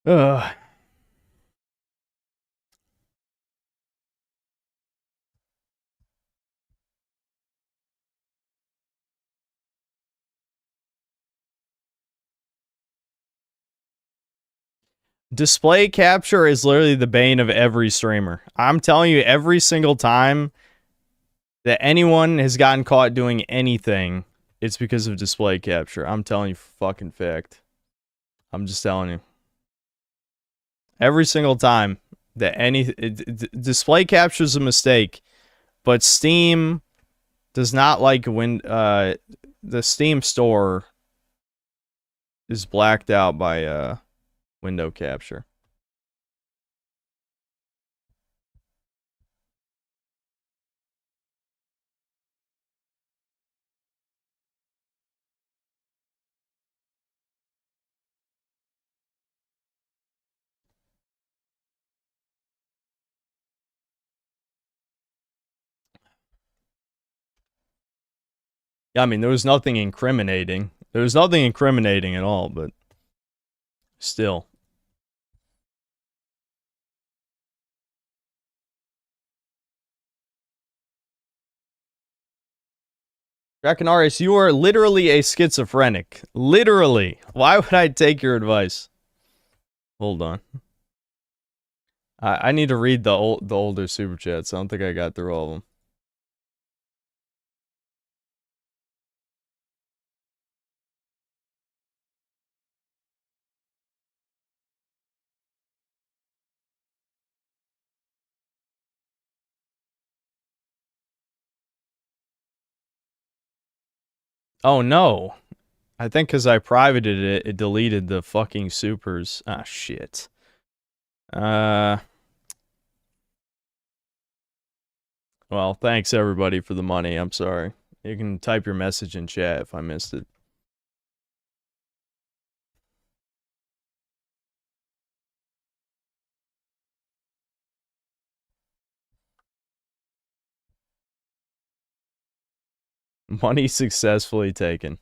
Ugh. Display capture is literally the bane of every streamer. I'm telling you, every single time that anyone has gotten caught doing anything, it's because of display capture. I'm telling you, fucking fact. I'm just telling you. Every single time that display capture is a mistake, but Steam does not like when the Steam store is blacked out by window capture. Yeah, I mean, there was nothing incriminating. There was nothing incriminating at all, but still. Draconaris, you are literally a schizophrenic. Literally. Why would I take your advice? Hold on. I need to read the older super chats. I don't think I got through all of them. Oh no. I think because I privated it, it deleted the fucking supers. Ah, shit. Well, thanks everybody for the money. I'm sorry. You can type your message in chat if I missed it. Money successfully taken.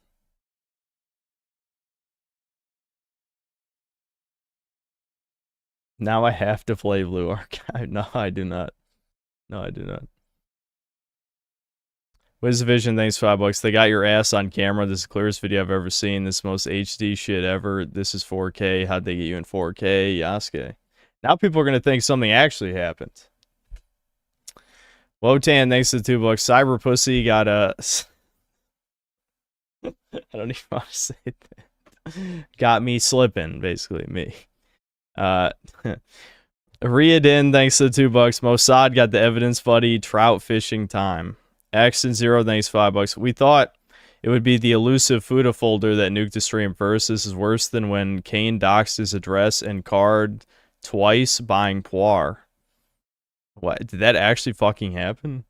Now I have to play Blue Archive. No, I do not. No, I do not. WizVision, thanks $5. They got your ass on camera. This is the clearest video I've ever seen. This is most HD shit ever. This is 4K. How'd they get you in 4K? Yasuke. Now people are going to think something actually happened. Wotan, thanks to $2. Cyber Pussy got a... I don't even want to say that. Got me slipping, basically, me. Riadin, thanks to $2. Mossad got the evidence buddy. Trout fishing time. Action Zero, thanks $5. We thought it would be the elusive Fuda folder that nuked the stream first. This is worse than when Kane doxed his address and card twice buying Poir. What? Did that actually fucking happen?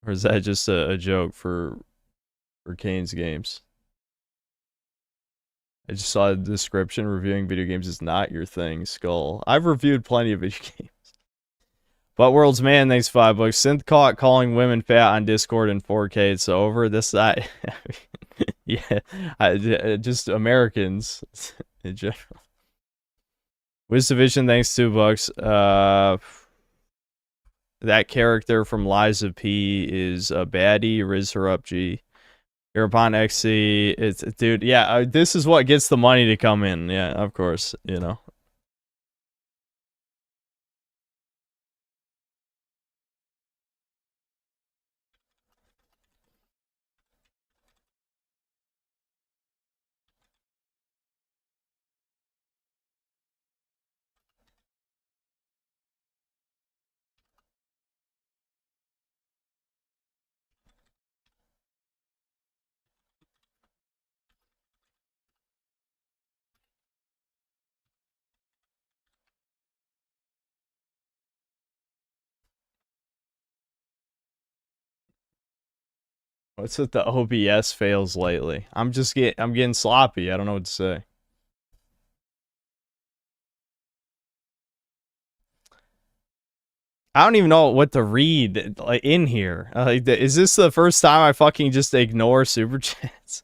Or is that just a joke for Kane's games? I just saw the description. Reviewing video games is not your thing, Skull. I've reviewed plenty of video games. But World's Man, thanks $5. Synth caught calling women fat on Discord in 4K. It's over. This, that. Yeah. Just Americans in general. WizDivision, thanks $2. That character from Lies of P is a baddie. Riz her up, G. Hereupon XC, it's dude, yeah, this is what gets the money to come in. Yeah, of course, you know. What's with the OBS fails lately? I'm getting sloppy. I don't know what to say. I don't even know what to read in here. Is this the first time I fucking just ignore super chats?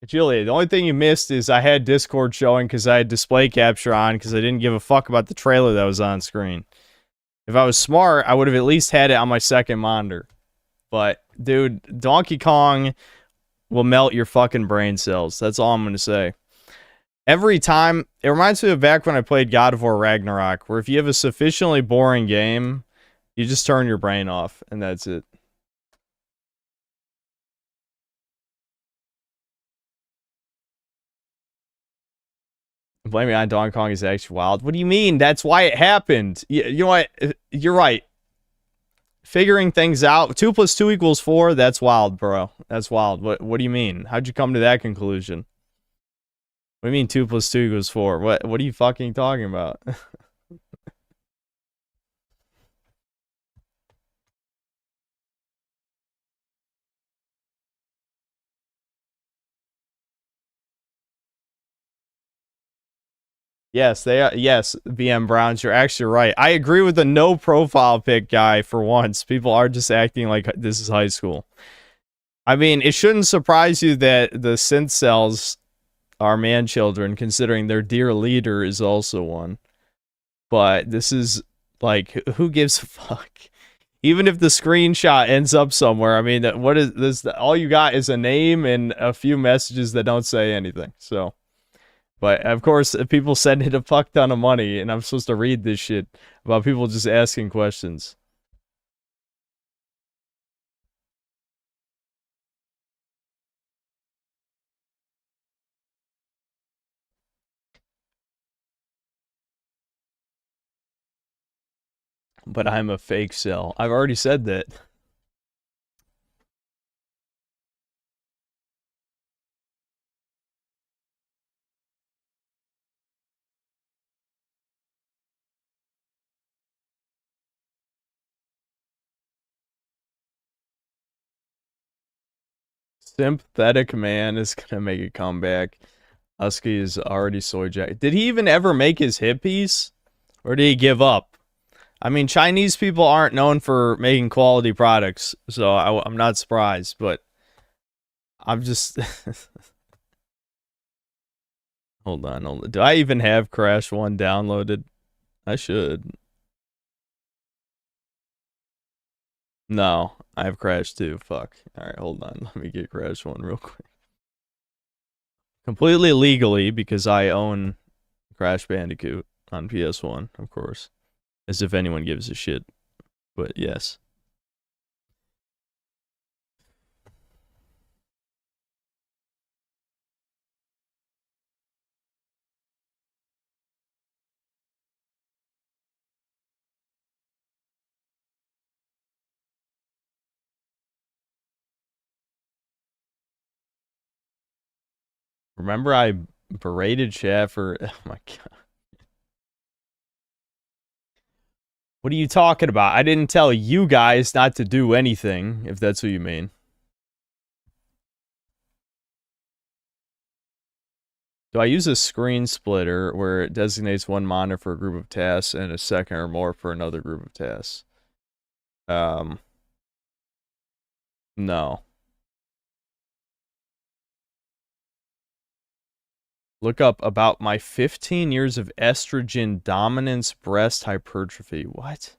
Julia, the only thing you missed is I had Discord showing because I had display capture on because I didn't give a fuck about the trailer that was on screen. If I was smart, I would have at least had it on my second monitor. But, dude, Donkey Kong will melt your fucking brain cells. That's all I'm going to say. Every time, it reminds me of back when I played God of War Ragnarok, where if you have a sufficiently boring game, you just turn your brain off, and that's it. Blaming on Donkey Kong is actually wild. What do you mean? That's why it happened. You know what? You're right. Figuring things out. 2 + 2 = 4. That's wild, bro. That's wild. What do you mean? How'd you come to that conclusion? What do you mean 2 + 2 = 4? What are you fucking talking about? Yes, they are. Yes, BM Browns, you're actually right. I agree with the no profile pic guy for once. People are just acting like this is high school. I mean, it shouldn't surprise you that the synth cells are man children, considering their dear leader is also one. But this is like, who gives a fuck? Even if the screenshot ends up somewhere, I mean, what is this? All you got is a name and a few messages that don't say anything. So. But of course, people send it a fuck ton of money, and I'm supposed to read this shit about people just asking questions. But I'm a fake cell. I've already said that. Sympathetic man is gonna make a comeback. Husky is already soy jack. Did he even ever make his hit piece? Or did he give up? I mean, Chinese people aren't known for making quality products, so I'm not surprised, but I'm just... hold on. Do I even have Crash 1 downloaded? I should. No, I have Crash 2. Fuck. Alright, hold on. Let me get Crash 1 real quick. Completely legally, because I own Crash Bandicoot on PS1, of course. As if anyone gives a shit. But yes. Remember I berated Chat for... oh my god. What are you talking about? I didn't tell you guys not to do anything, if that's what you mean. Do I use a screen splitter where it designates one monitor for a group of tasks and a second or more for another group of tasks? No. Look up about my 15 years of estrogen dominance breast hypertrophy. What?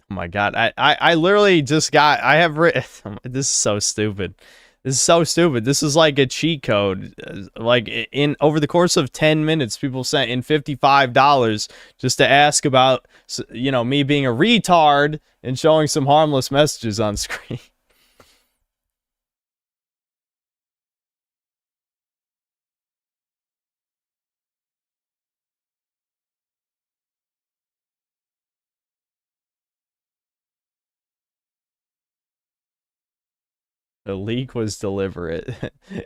Oh my god. I literally just got... I have written... this is so stupid. This is so stupid. This is like a cheat code. Like, in over the course of 10 minutes, people sent in $55 just to ask about, you know, me being a retard and showing some harmless messages on screen. The leak was deliberate.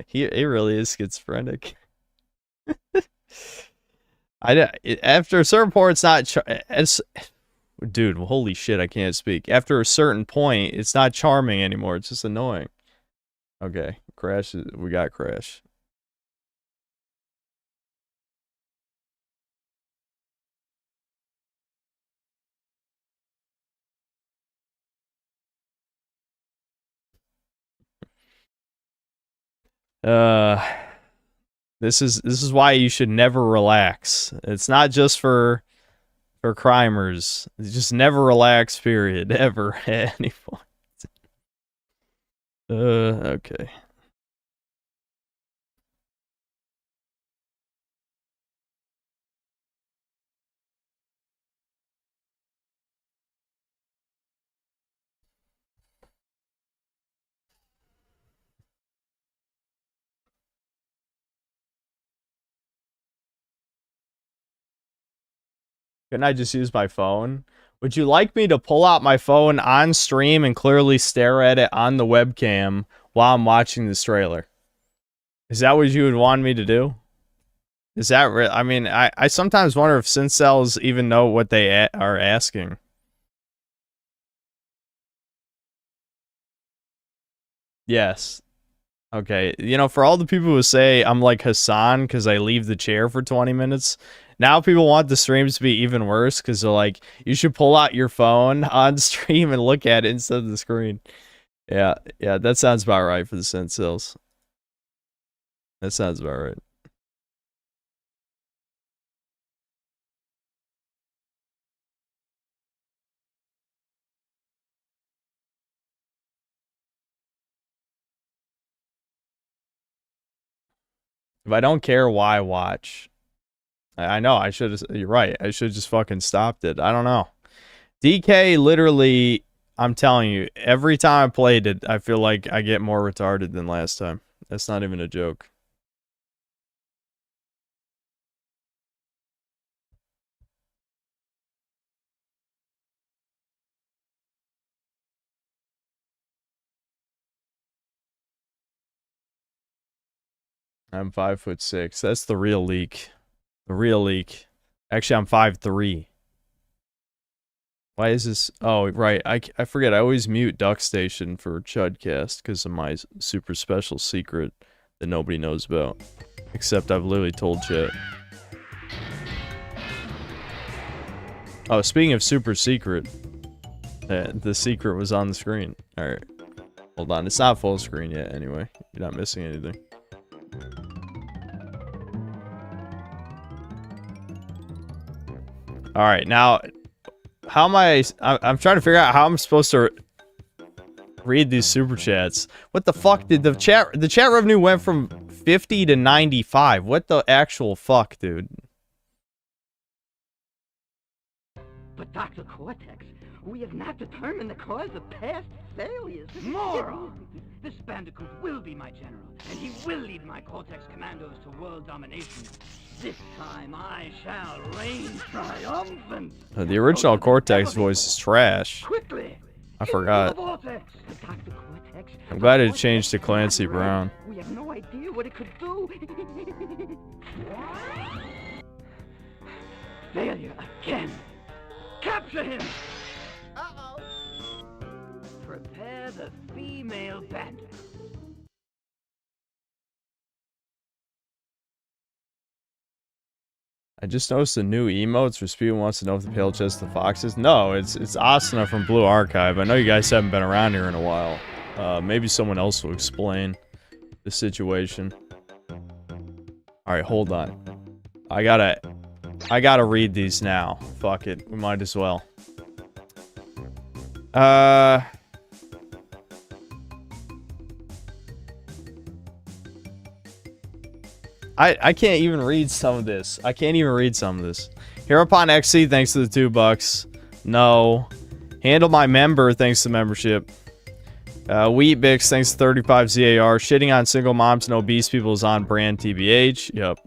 He really is schizophrenic. After a certain point, it's not... as dude, holy shit, I can't speak. After a certain point, it's not charming anymore. It's just annoying. Okay, Crash. We got Crash. Uh, this is why you should never relax. It's not just for crimers. Just never relax, period. Ever at any point. Okay. Couldn't I just use my phone? Would you like me to pull out my phone on stream and clearly stare at it on the webcam while I'm watching this trailer? Is that what you would want me to do? Is that real? I mean, I sometimes wonder if Syncels even know what they are asking. Yes. Okay. You know, for all the people who say I'm like Hassan because I leave the chair for 20 minutes, now people want the streams to be even worse because they're like, you should pull out your phone on stream and look at it instead of the screen. Yeah, that sounds about right for the Syncels. That sounds about right. If I don't care, why watch? I know, I should have, you're right, I should have just fucking stopped it. I don't know. DK literally, I'm telling you, every time I played it, I feel like I get more retarded than last time. That's not even a joke. I'm 5'6". That's the real leak. The real leak. Actually, I'm 5'3". Why is this? Oh, right. I forget. I always mute Duck Station for Chudcast because of my super special secret that nobody knows about. Except I've literally told Chet. Oh, speaking of super secret, the secret was on the screen. Alright. Hold on. It's not full screen yet anyway. You're not missing anything. Alright, now, how am I'm trying to figure out how I'm supposed to read these super chats. What the fuck did the chat revenue went from 50 to 95? What the actual fuck, dude? But Dr. Cortex, we have not determined the cause of past failures. Moron! This bandicoot will be my general, and he will lead my Cortex commandos to world domination. This time I shall reign triumphant. The original Cortex voice is trash. Quickly! I forgot. I'm glad it changed to Clancy Brown. We have no idea what it could do. Failure again. Capture him! Uh-oh. Prepare the female bandit. I just noticed the new emotes for Speed wants to know if the pale chest of the fox is. No, it's Asuna from Blue Archive. I know you guys haven't been around here in a while. Maybe someone else will explain the situation. Alright, hold on. I gotta read these now. Fuck it. We might as well. I can't even read some of this. I can't even read some of this. Hereupon XC, thanks to the $2. No. Handle my member, thanks to membership. Wheatbix, thanks to 35 ZAR. Shitting on single moms and obese people is on brand TBH. Yep.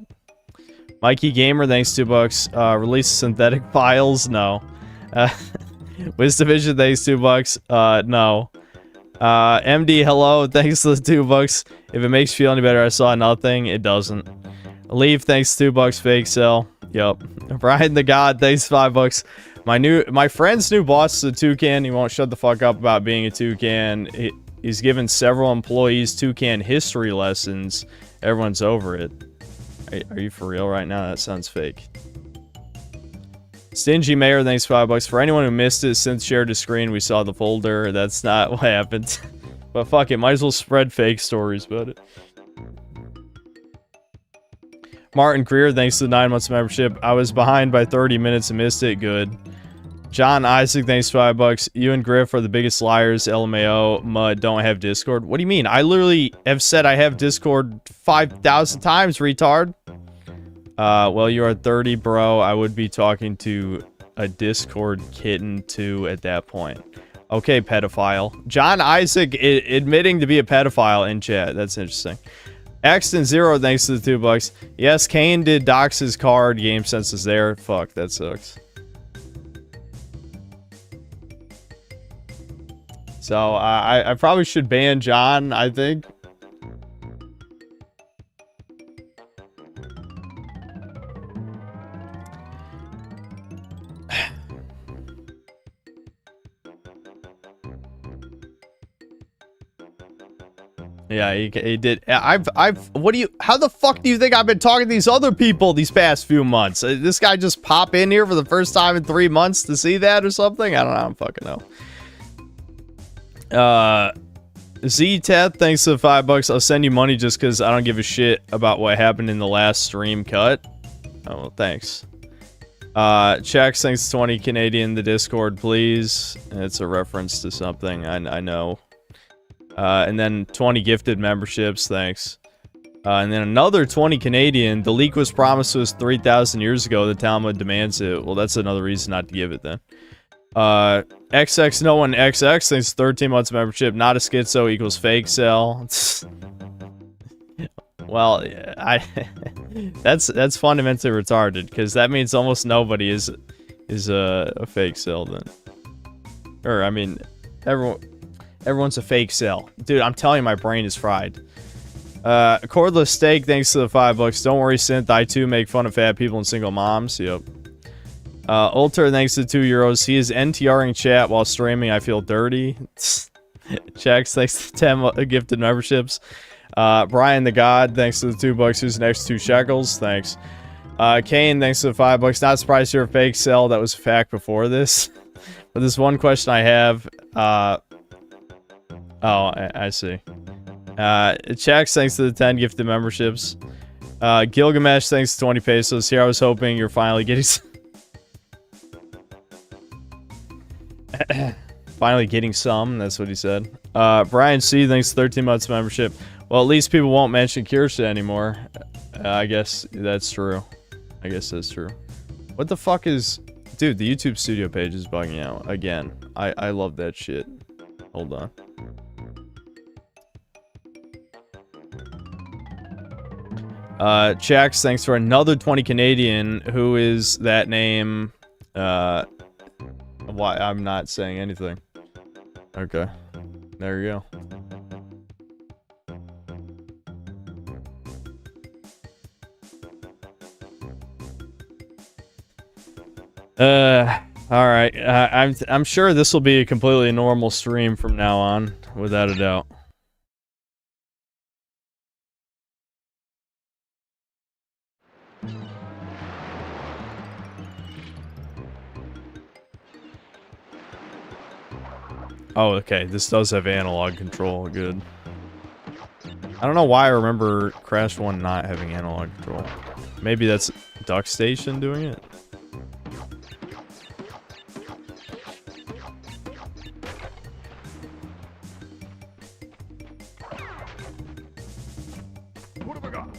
Mikey Gamer, thanks $2. Release synthetic files? No. Wisdom Vision, thanks $2. No. MD, hello, thanks to the $2. If it makes you feel any better, I saw nothing. It doesn't. Leave, thanks $2. Fake sell. Yep. Brian the God, thanks $5. My friend's new boss is a toucan. He won't shut the fuck up about being a toucan. He's given several employees toucan history lessons. Everyone's over it. Are you for real right now? That sounds fake. Stingy Mayor, thanks $5. For anyone who missed it, since shared the screen, we saw the folder. That's not what happened. But fuck it, might as well spread fake stories about it. Martin Greer, thanks to the 9 months membership. I was behind by 30 minutes and missed it. Good. John Isaac, thanks for $5. You and Griff are the biggest liars. LMAO. Mud, don't have Discord. What do you mean? I literally have said I have Discord 5,000 times, retard. Well, you are 30, bro. I would be talking to a Discord kitten, too, at that point. Okay, pedophile. John Isaac admitting to be a pedophile in chat. That's interesting. Axton Zero, thanks to the $2. Yes, Kane did dox his card. Game Sense is there. Fuck, that sucks. So, I probably should ban John, I think. Yeah, he did. What do you, how the fuck do you think I've been talking to these other people these past few months? This guy just pop in here for the first time in 3 months to see that or something? I don't know. I don't fucking know. Z-Ted, thanks to the $5. I'll send you money just because I don't give a shit about what happened in the last stream cut. Oh, well, thanks. Checks, thanks to 20 Canadian, the Discord, please. It's a reference to something, I know. And then 20 gifted memberships, thanks. And then another 20 Canadian. The leak was promised to us 3,000 years ago. The Talmud demands it. Well, that's another reason not to give it then. XX no one XX, thanks 13 months membership. Not a schizo equals fake cell. Well, that's fundamentally retarded because that means almost nobody is a fake cell then. Or I mean, everyone's a fake cell. Dude, I'm telling you, my brain is fried. Cordless Steak, thanks to the $5. Don't worry, Synth. I too make fun of fat people and single moms. Yep. Ulter, thanks to €2. He is NTRing chat while streaming. I feel dirty. Checks, thanks to 10 gifted memberships. Brian the God, thanks to the $2. Who's next? 2 shekels. Thanks. Kane, thanks to the $5. Not surprised you're a fake cell. That was a fact before this. But this one question I have. Oh, I see. Checks, thanks to the 10 gifted memberships. Gilgamesh, thanks to 20 pesos. Here I was hoping you're finally getting finally getting some, that's what he said. Brian C, thanks to 13 months membership. Well, at least people won't mention Kirsha anymore. I guess that's true. I guess that's true. What the fuck is... Dude, the YouTube studio page is bugging out. Again. I love that shit. Hold on. Checks, thanks for another 20 Canadian. Who is that name? Why? I'm not saying anything. Okay. There you go. Alright. I'm sure this will be a completely normal stream from now on, without a doubt. Oh, okay. This does have analog control. Good. I don't know why I remember Crash 1 not having analog control. Maybe that's Duck Station doing it? What have I got?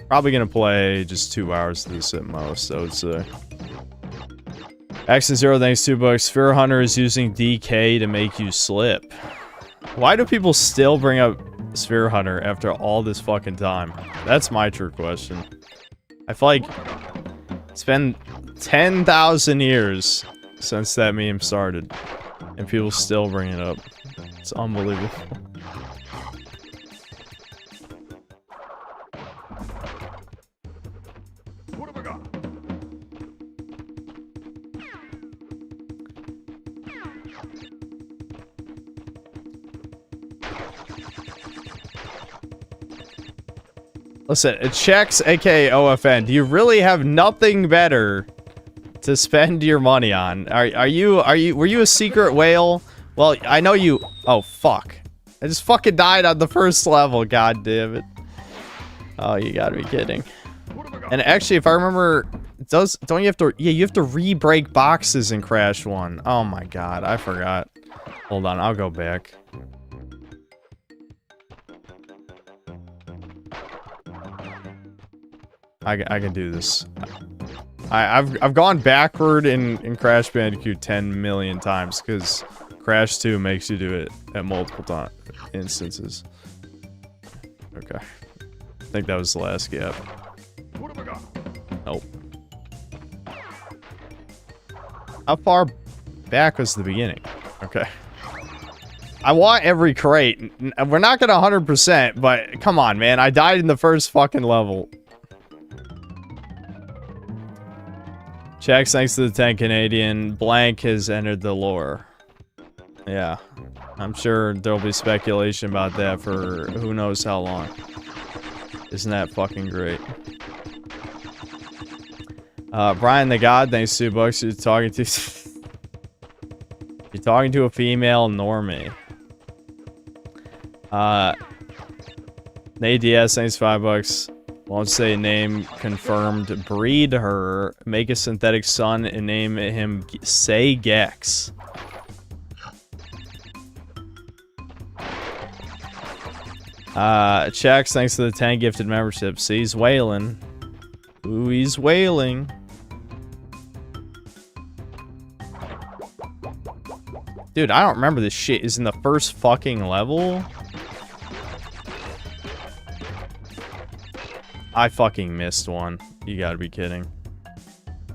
Probably gonna play just 2 hours of this at most, I would say. Action Zero, thanks $2. Fear Hunter is using DK to make you slip. Why do people still bring up Sphere Hunter after all this fucking time? That's my true question. I feel like it's been 10,000 years since that meme started, and people still bring it up. It's unbelievable. What have I got? Listen, it checks, aka OFN. Do you really have nothing better to spend your money on? Were you a secret whale? Well, I know you. Oh fuck! I just fucking died on the first level. God damn it. Oh, you gotta be kidding. And actually, if I remember, don't you have to, yeah, you have to re-break boxes in Crash 1. Oh my god, I forgot. Hold on, I'll go back. I can do this. I've gone backward in Crash Bandicoot 10 million times because Crash 2 makes you do it at multiple instances. Okay. I think that was the last gap. Nope. How far back was the beginning? Okay. I want every crate. We're not gonna 100%, but come on, man. I died in the first fucking level. Checks thanks to the 10 Canadian. Blank has entered the lore. Yeah. I'm sure there'll be speculation about that for who knows how long. Isn't that fucking great? Brian the God, thanks to $2. You're talking to... You're talking to a female normie. Nate DS, thanks $5. Won't say name confirmed. Breed her. Make a synthetic son and name him Say Gex. Checks, thanks to the 10 gifted memberships. He's wailing. Ooh, he's wailing. Dude, I don't remember this shit is in the first fucking level. I fucking missed one. You gotta be kidding.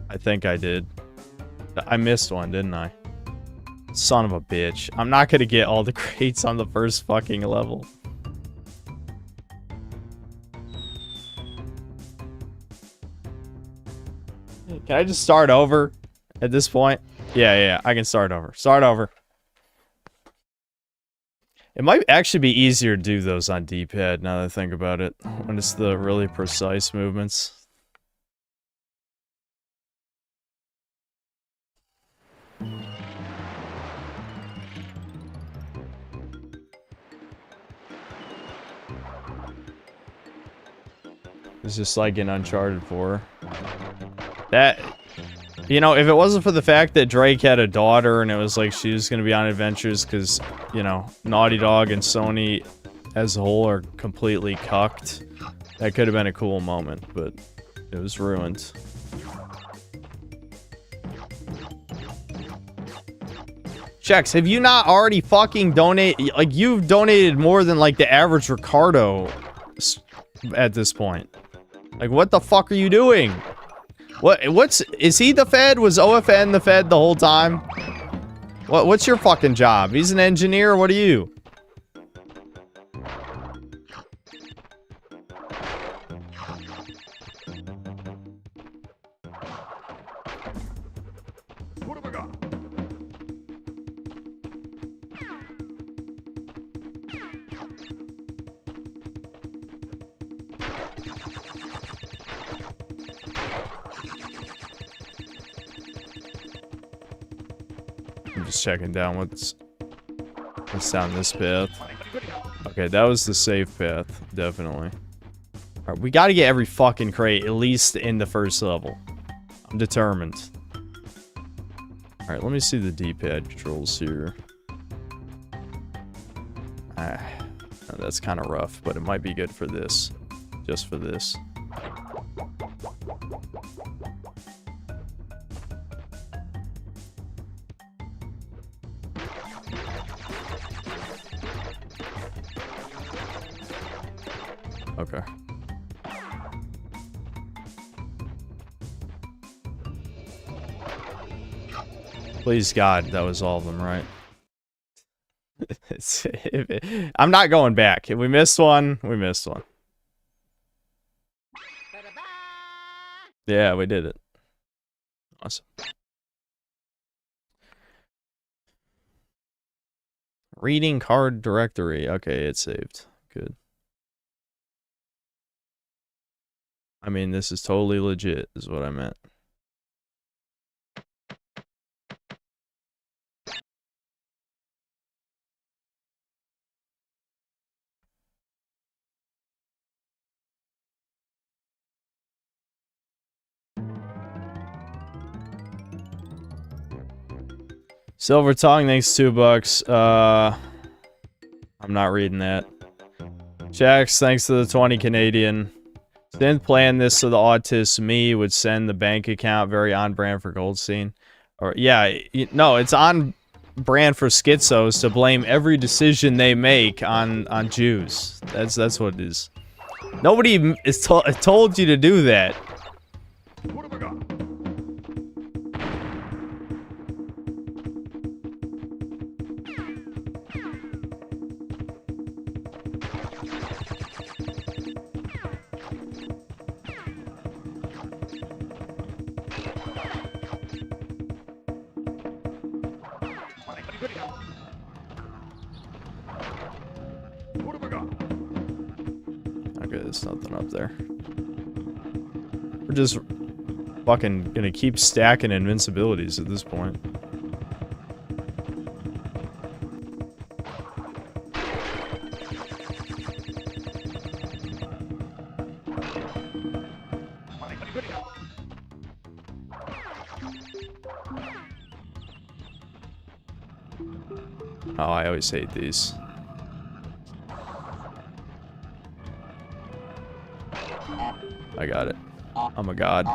I think I did. I missed one, didn't I? Son of a bitch. I'm not gonna get all the crates on the first fucking level. Can I just start over at this point? Yeah, I can start over. Start over. It might actually be easier to do those on D-pad now that I think about it. When it's the really precise movements. It's just like in Uncharted 4. That... You know, if it wasn't for the fact that Drake had a daughter and it was like she was going to be on adventures because, you know, Naughty Dog and Sony as a whole are completely cucked, that could have been a cool moment, but it was ruined. Checks, have you not already fucking donated? Like, you've donated more than, like, the average Ricardo at this point. Like, what the fuck are you doing? Is he the Fed? Was OFN the Fed the whole time? What's your fucking job? He's an engineer, what are you? What have I got? I'm just checking down what's down this path. Okay, that was the safe path, definitely. Alright, we gotta get every fucking crate, at least in the first level. I'm determined. Alright, let me see the D-pad controls here. That's kind of rough, but it might be good for this. Just for this. Okay. Please God, that was all of them, right? I'm not going back. If we missed one, we missed one. Yeah, we did it. Awesome. Reading card directory. Okay, it's saved. Good. I mean, this is totally legit, is what I meant. Silver tongue, thanks $2. I'm not reading that. Jax, thanks to the 20 Canadian. Didn't plan this so the autist me would send the bank account, very on brand for Goldstein. Or yeah, no, it's on brand for schizos to blame every decision they make on Jews. That's what it is. Nobody is told you to do that. What have I got? What have I got? Okay, there's nothing up there. We're just fucking gonna keep stacking invincibilities at this point. Oh, I always hate these. I got it. I'm a god.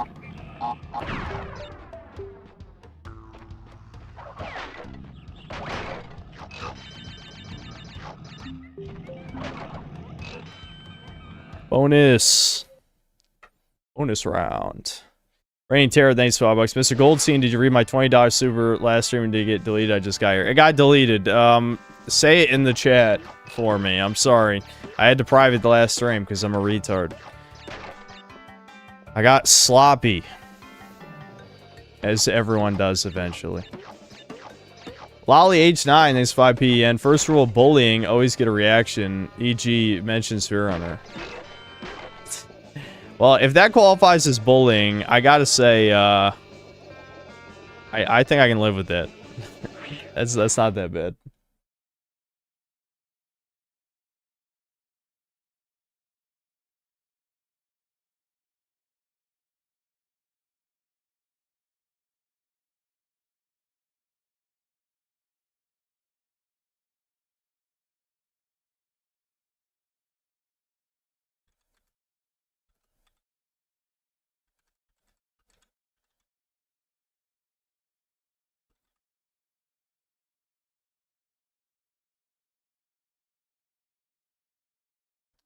Bonus. Bonus round. Raining Terror, thanks for $5. Mr. Goldstein, did you read my $20 super last stream and did it get deleted? I just got here. It got deleted. Say it in the chat for me. I'm sorry. I had to private the last stream because I'm a retard. I got sloppy. As everyone does eventually. Lolly H9, thanks 5 PEN. First rule of bullying, always get a reaction. E.g. mentions Spearrunner. Well, if that qualifies as bullying, I gotta say, I think I can live with that. That's not that bad.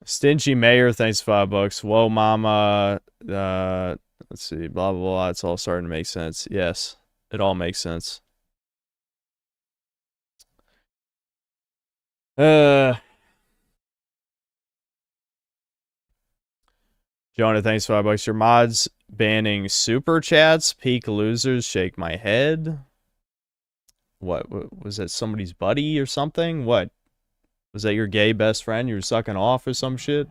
Stingy Mayor, thanks $5. Whoa, mama. Let's see, blah, blah, blah. It's all starting to make sense. Yes, it all makes sense. Jonah, thanks $5. Your mods banning super chats. Peak losers, shake my head. What was that? Somebody's buddy or something? What? Was that your gay best friend you were sucking off or some shit?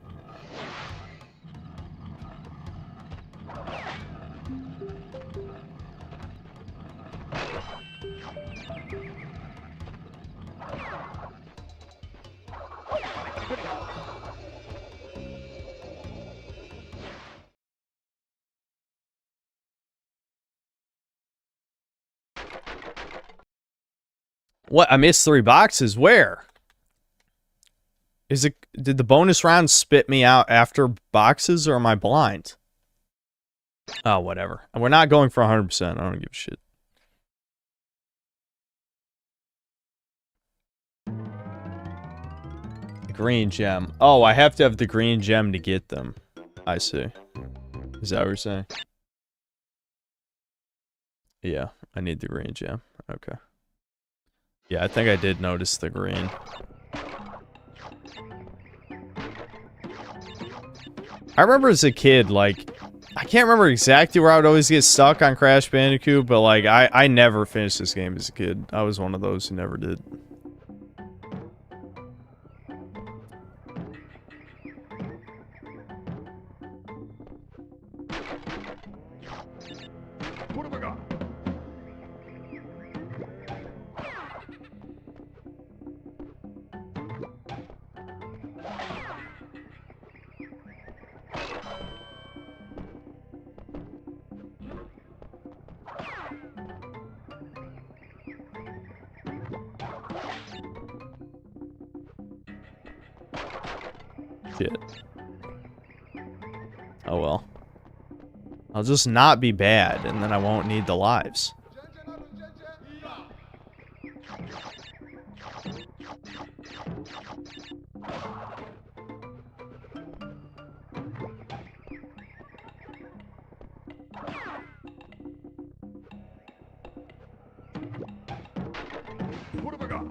What? I missed 3 boxes. Where? Is it? Did the bonus round spit me out after boxes, or am I blind? Oh, whatever. We're not going for 100%. I don't give a shit. Green gem. Oh, I have to have the green gem to get them. I see. Is that what you're saying? Yeah, I need the green gem. Okay. Yeah, I think I did notice the green. I remember as a kid, like, I can't remember exactly where I would always get stuck on Crash Bandicoot, but, like, I never finished this game as a kid. I was one of those who never did. What have I got? Shit. Oh well. I'll just not be bad, and then I won't need the lives. What have I got?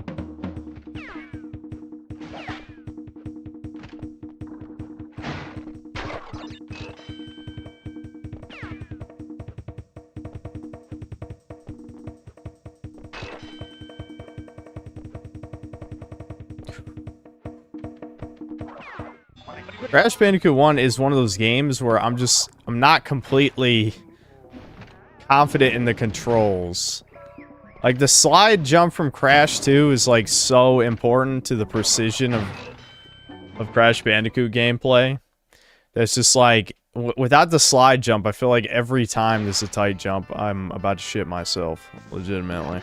Crash Bandicoot 1 is one of those games where I'm not completely confident in the controls. Like, the slide jump from Crash 2 is, like, so important to the precision of Crash Bandicoot gameplay. That's just, like, without the slide jump, I feel like every time there's a tight jump, I'm about to shit myself. Legitimately.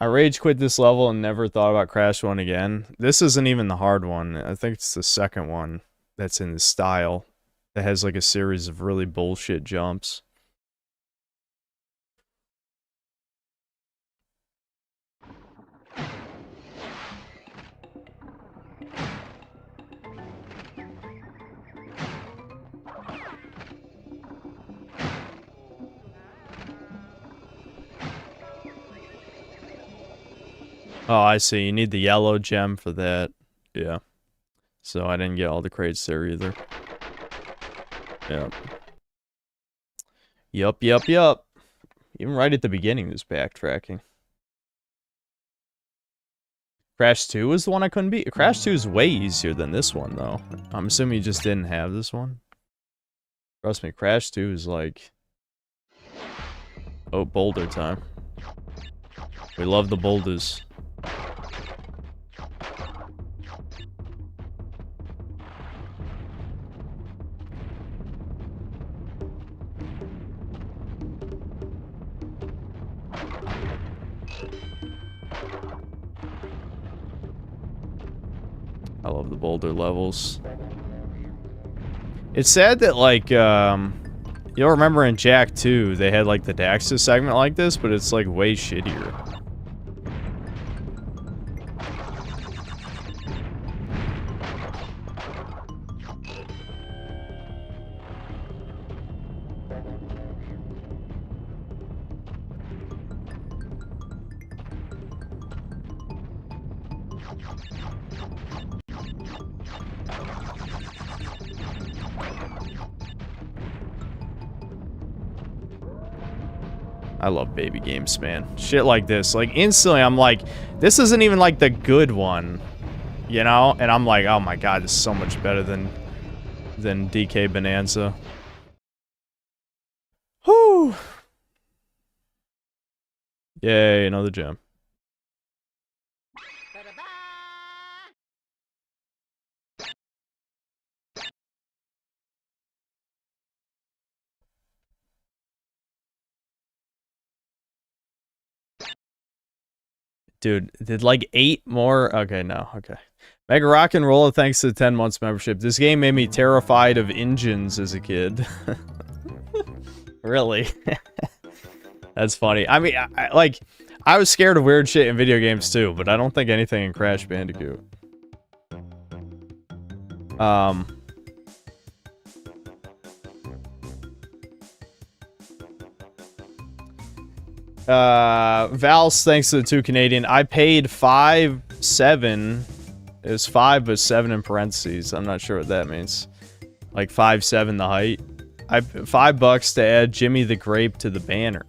I rage quit this level and never thought about Crash 1 again. This isn't even the hard one. I think it's the second one that's in the style that has like a series of really bullshit jumps. Oh, I see. You need the yellow gem for that. Yeah. So I didn't get all the crates there either. Yep. Yup. Even right at the beginning, there's backtracking. Crash 2 was the one I couldn't beat. Crash 2 is way easier than this one, though. I'm assuming you just didn't have this one. Trust me, Crash 2 is like... Oh, boulder time. We love the boulders. I love the boulder levels. It's sad that, like, you'll remember in Jak 2, they had, like, the Daxter segment like this, but it's, like, way shittier. I love baby games, man. Shit like this. Like, instantly, I'm like, this isn't even, like, the good one. You know? And I'm like, oh my god, this is so much better than DK Bonanza. Whew! Yay, another gem. Dude, did like 8 more? Okay, no, okay. Mega Rock and Rolla, thanks to the 10 months membership. This game made me terrified of engines as a kid. Really? That's funny. I mean, I was scared of weird shit in video games too, but I don't think anything in Crash Bandicoot. Val's, thanks to the 2 Canadian. I paid 5.7. It was 5 but 7 in parentheses. I'm not sure what that means. Like 5.7 the height. $5 to add Jimmy the Grape to the banner.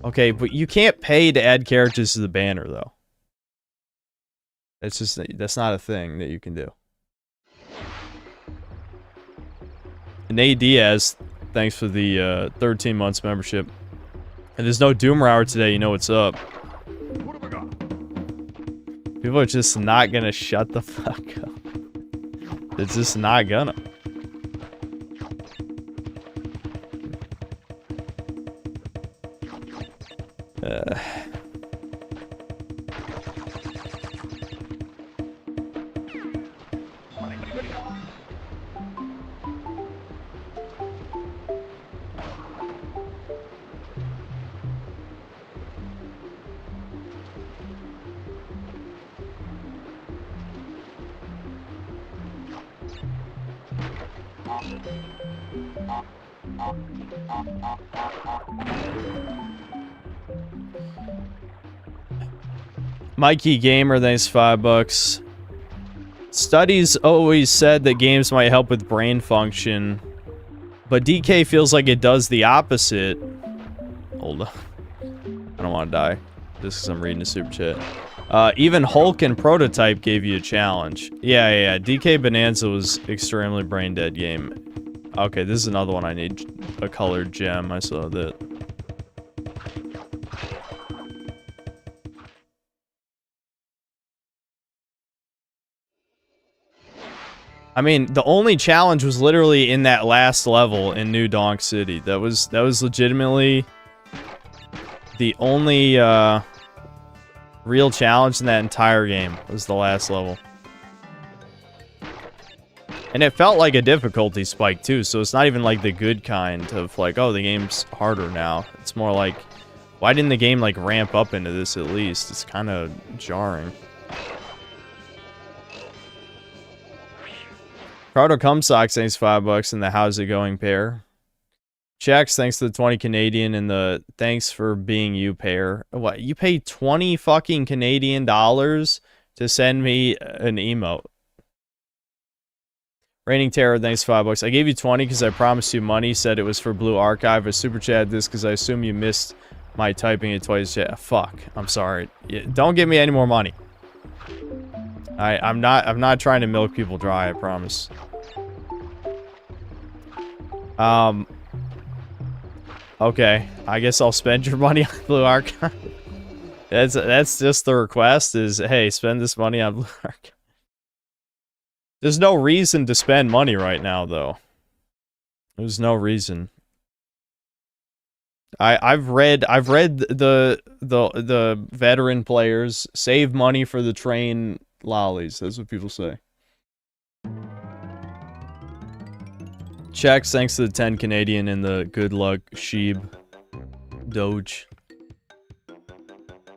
Okay, but you can't pay to add characters to the banner though. That's not a thing that you can do. Nate Diaz, thanks for the 13 months membership. And there's no Doomer Hour today, you know what's up. What have I got? People are just not gonna shut the fuck up. It's just not gonna. Mikey Gamer, thanks $5. Studies always said that games might help with brain function, but DK feels like it does the opposite. Hold on. I don't want to die. Just because I'm reading a super chat. Even Hulk and Prototype gave you a challenge. Yeah. DK Bonanza was extremely brain dead game. Okay, this is another one I need. A colored gem. I saw that. I mean, the only challenge was literally in that last level in New Donk City. That was legitimately the only real challenge in that entire game was the last level. And it felt like a difficulty spike too, so it's not even like the good kind of like, oh, the game's harder now. It's more like, why didn't the game like ramp up into this at least? It's kind of jarring. Cardo Cumsock, thanks $5 in the how's it going pair. Checks, thanks to the 20 Canadian and the thanks for being you pair. What, you pay 20 fucking Canadian dollars to send me an emote? Raining Terror, thanks $5. I gave you 20 because I promised you money, said it was for Blue Archive. I super chatted this because I assume you missed my typing it twice. Yeah, fuck, I'm sorry. Don't give me any more money. I'm not trying to milk people dry, I promise. Okay, I guess I'll spend your money on Blue Archive. That's just the request is, hey, spend this money on Blue Archive. There's no reason to spend money right now, though. There's no reason. I've read the veteran players save money for the train lollies. That's what people say. Checks, thanks to the 10 Canadian and the good luck Sheeb Doge.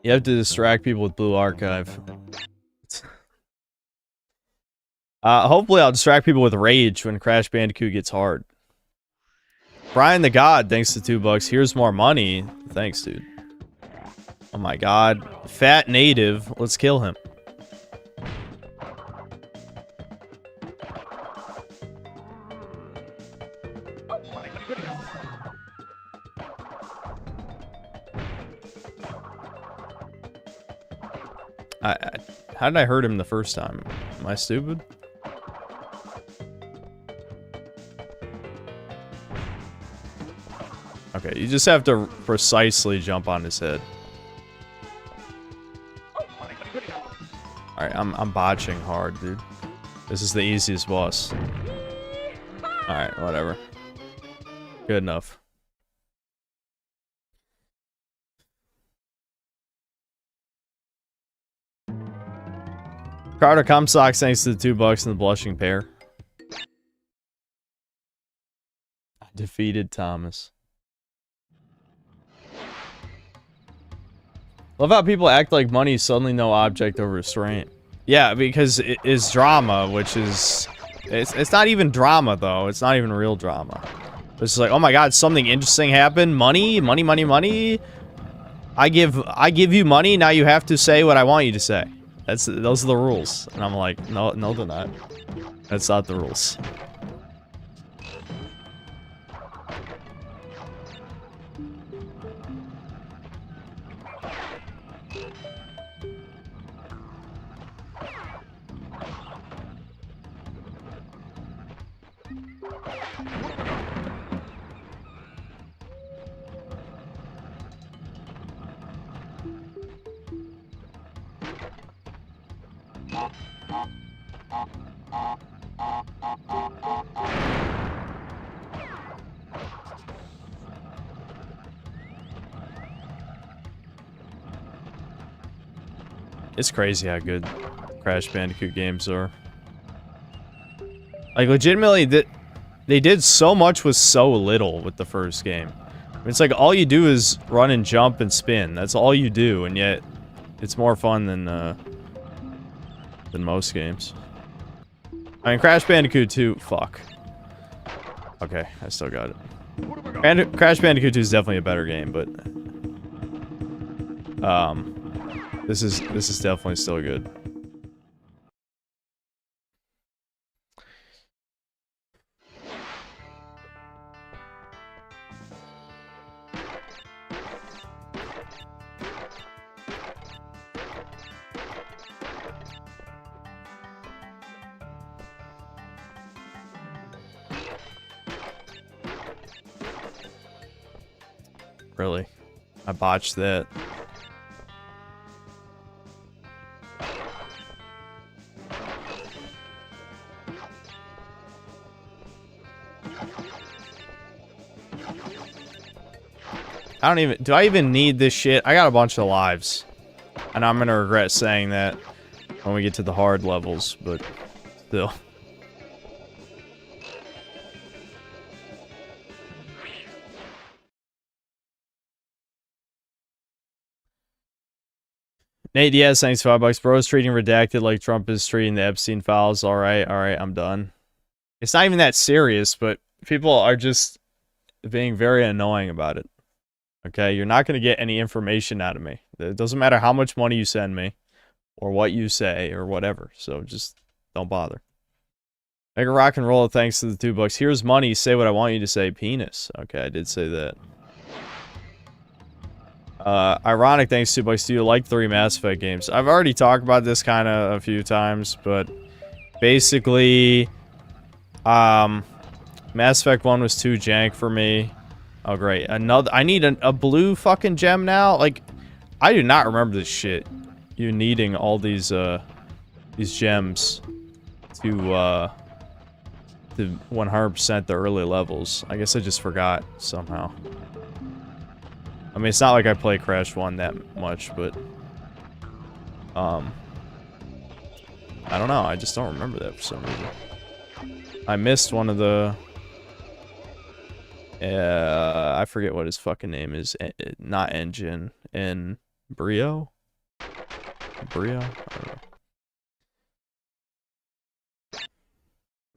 You have to distract people with Blue Archive. Hopefully I'll distract people with Rage when Crash Bandicoot gets hard. Brian the God, thanks to $2. Here's more money. Thanks, dude. Oh my god. Fat native. Let's kill him. How did I hurt him the first time? Am I stupid? Okay, you just have to precisely jump on his head. Alright, I'm botching hard, dude. This is the easiest boss. Alright, whatever. Good enough. Carter Comstock, thanks to the $2 and the blushing pair. I defeated Thomas. Love how people act like money is suddenly no object of restraint. Yeah, because it is drama, which is... It's not even drama, though. It's not even real drama. It's like, oh my god, something interesting happened. Money, money, money, money. I give you money, now you have to say what I want you to say. Those are the rules. And I'm like, no, they're not. That's not the rules. It's crazy how good Crash Bandicoot games are. Like, legitimately, they did so much with so little with the first game. It's like all you do is run and jump and spin. That's all you do, and yet it's more fun than most games. I mean, Crash Bandicoot 2, fuck. Okay, I still got it. Crash Bandicoot 2 is definitely a better game, but this is definitely still good. Really? I botched that. Do I even need this shit? I got a bunch of lives. And I'm gonna regret saying that when we get to the hard levels, but still. Nate Diaz, thanks $5. Bro is treating Redacted like Trump is treating the Epstein files. Alright, I'm done. It's not even that serious, but people are just being very annoying about it. Okay, you're not going to get any information out of me. It doesn't matter how much money you send me, or what you say, or whatever. So just don't bother. Make a rock and roll, thanks to the $2. Here's money, say what I want you to say, penis. Okay, I did say that. Ironic, thanks $2. Do you like 3 Mass Effect games? I've already talked about this kind of a few times, but basically, Mass Effect 1 was too jank for me. Oh, great. I need a blue fucking gem now? Like, I do not remember this shit. You needing all these gems to 100% the early levels. I guess I just forgot somehow. I mean, it's not like I play Crash 1 that much, but I don't know. I just don't remember that for some reason. I missed one of the... I forget what his fucking name is. Not Engine. And Brio? Brio? I don't know.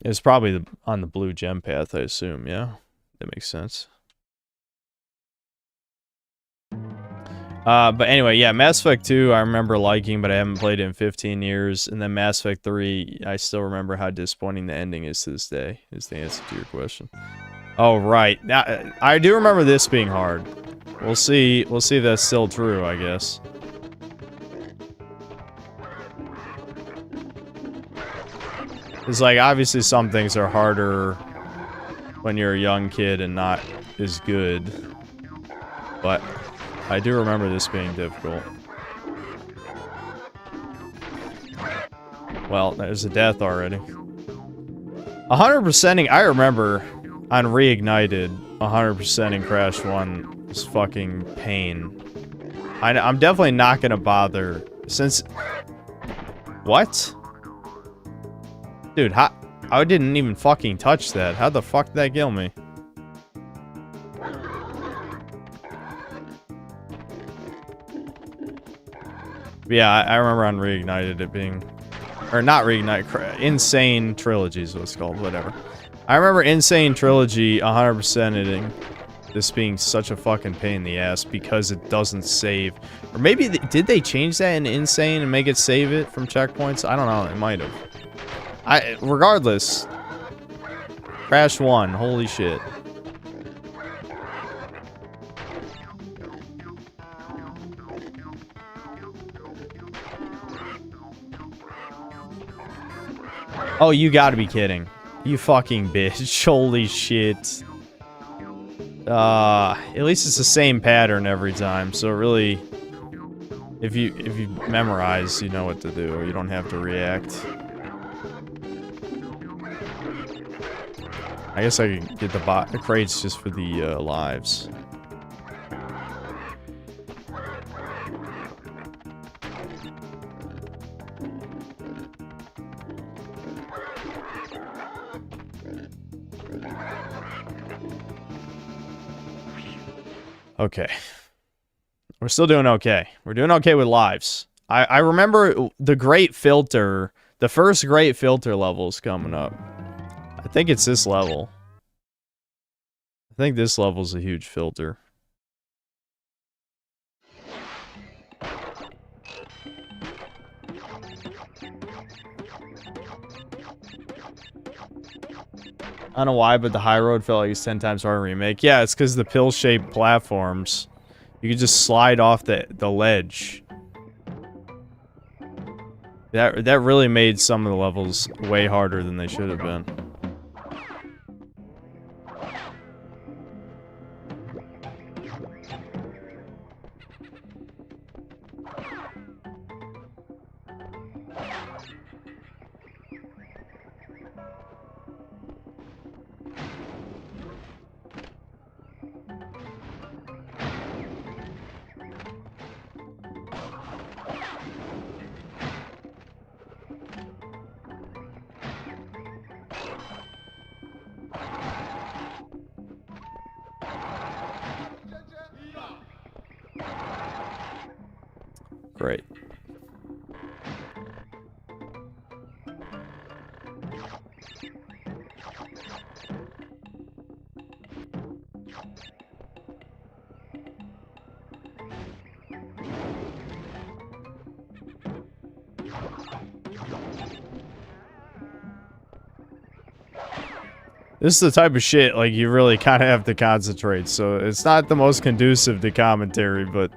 It's probably on the blue gem path, I assume, yeah? That makes sense. But anyway, yeah, Mass Effect 2 I remember liking, but I haven't played it in 15 years. And then Mass Effect 3, I still remember how disappointing the ending is to this day, is the answer to your question. Oh, right. Now, I do remember this being hard. We'll see if that's still true, I guess. It's like, obviously some things are harder when you're a young kid and not as good. But I do remember this being difficult. Well, there's a death already. 100%ing, I remember on Reignited, 100%ing Crash 1 was fucking pain. I'm definitely not gonna bother since... What? Dude, I didn't even fucking touch that. How the fuck did that kill me? Yeah, I remember on Reignited it being... Or not Reignited, Insane Trilogy is what it's called, whatever. I remember Insane Trilogy 100%ing this being such a fucking pain in the ass because it doesn't save. Or maybe, did they change that in Insane and make it save it from checkpoints? I don't know, it might have. Regardless, Crash 1, holy shit. Oh, you gotta be kidding. You fucking bitch. Holy shit. At least it's the same pattern every time, so really, if you memorize, you know what to do. You don't have to react. I guess I can get the crates just for the lives. Okay. We're still doing okay. We're doing okay with lives. I remember the great filter, the first great filter level's coming up. I think it's this level. I think this level's a huge filter. I don't know why, but the high road felt like it's 10 times harder to remake. Yeah, it's because the pill-shaped platforms. You could just slide off the ledge. That really made some of the levels way harder than they should have been. Great. This is the type of shit, like, you really kind of have to concentrate, so it's not the most conducive to commentary, but...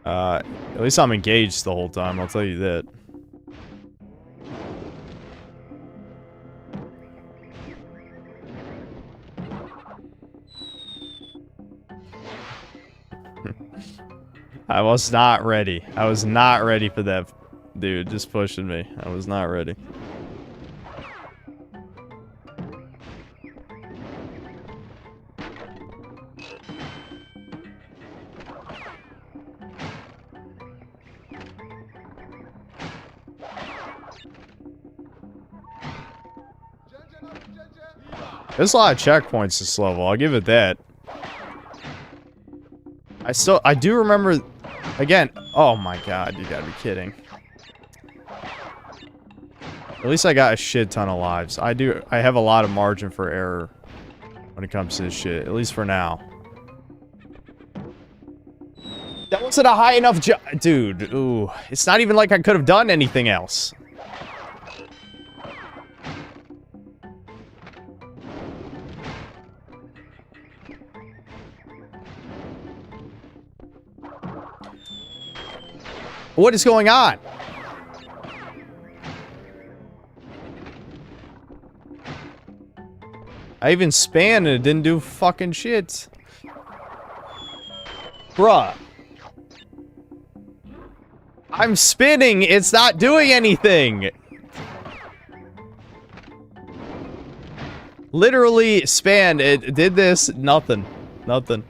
at least I'm engaged the whole time, I'll tell you that. I was not ready. I was not ready for that dude just pushing me. I was not ready. There's a lot of checkpoints this level, I'll give it that. I do remember, again, oh my god, you gotta be kidding. At least I got a shit ton of lives. I have a lot of margin for error when it comes to this shit, at least for now. That wasn't a high enough dude, ooh. It's not even like I could have done anything else. What is going on? I even spanned and it didn't do fucking shit. Bruh. I'm spinning, it's not doing anything. Literally spanned, it did this, nothing. Nothing.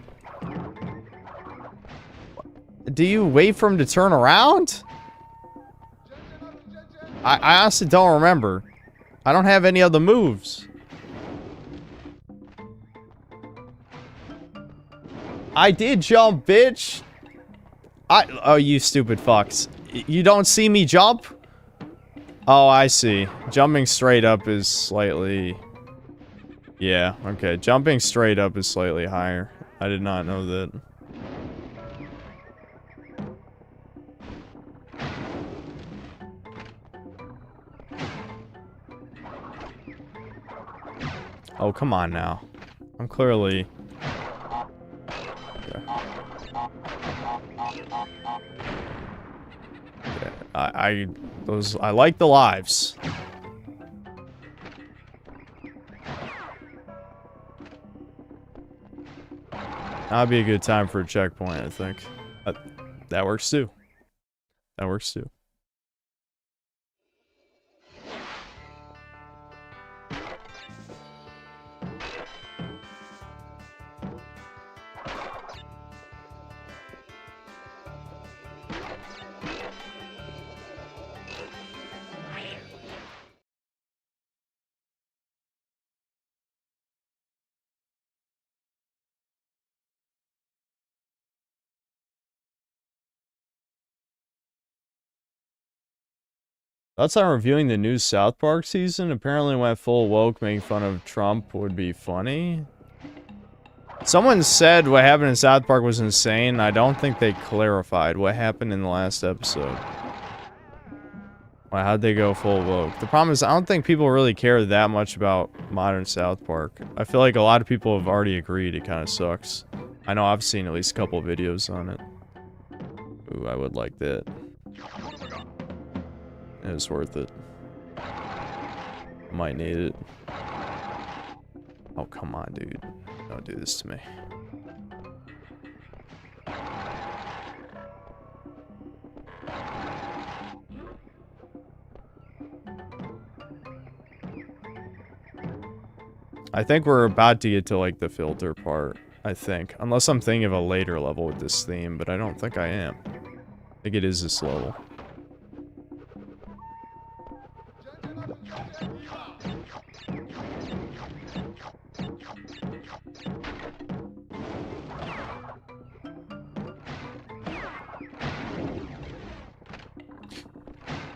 Do you wait for him to turn around? I honestly don't remember. I don't have any other moves. I did jump, bitch. Oh, you stupid fucks. You don't see me jump? Oh, I see. Jumping straight up is slightly... Yeah, okay. Jumping straight up is slightly higher. I did not know that. Oh, come on now. I'm clearly... Okay. Okay. I like the lives. That'd be a good time for a checkpoint, I think. That works too. That works too. Thoughts on reviewing the new South Park season? Apparently went full woke, making fun of Trump would be funny. Someone said what happened in South Park was insane. I don't think they clarified what happened in the last episode. Why, how'd they go full woke? The problem is I don't think people really care that much about modern South Park. I feel like a lot of people have already agreed it kind of sucks. I know I've seen at least a couple videos on it. Ooh, I would like that. It's worth it. Might need it. Oh, come on, dude. Don't do this to me. I think we're about to get to, like, the filter part. I think. Unless I'm thinking of a later level with this theme, but I don't think I am. I think it is this level.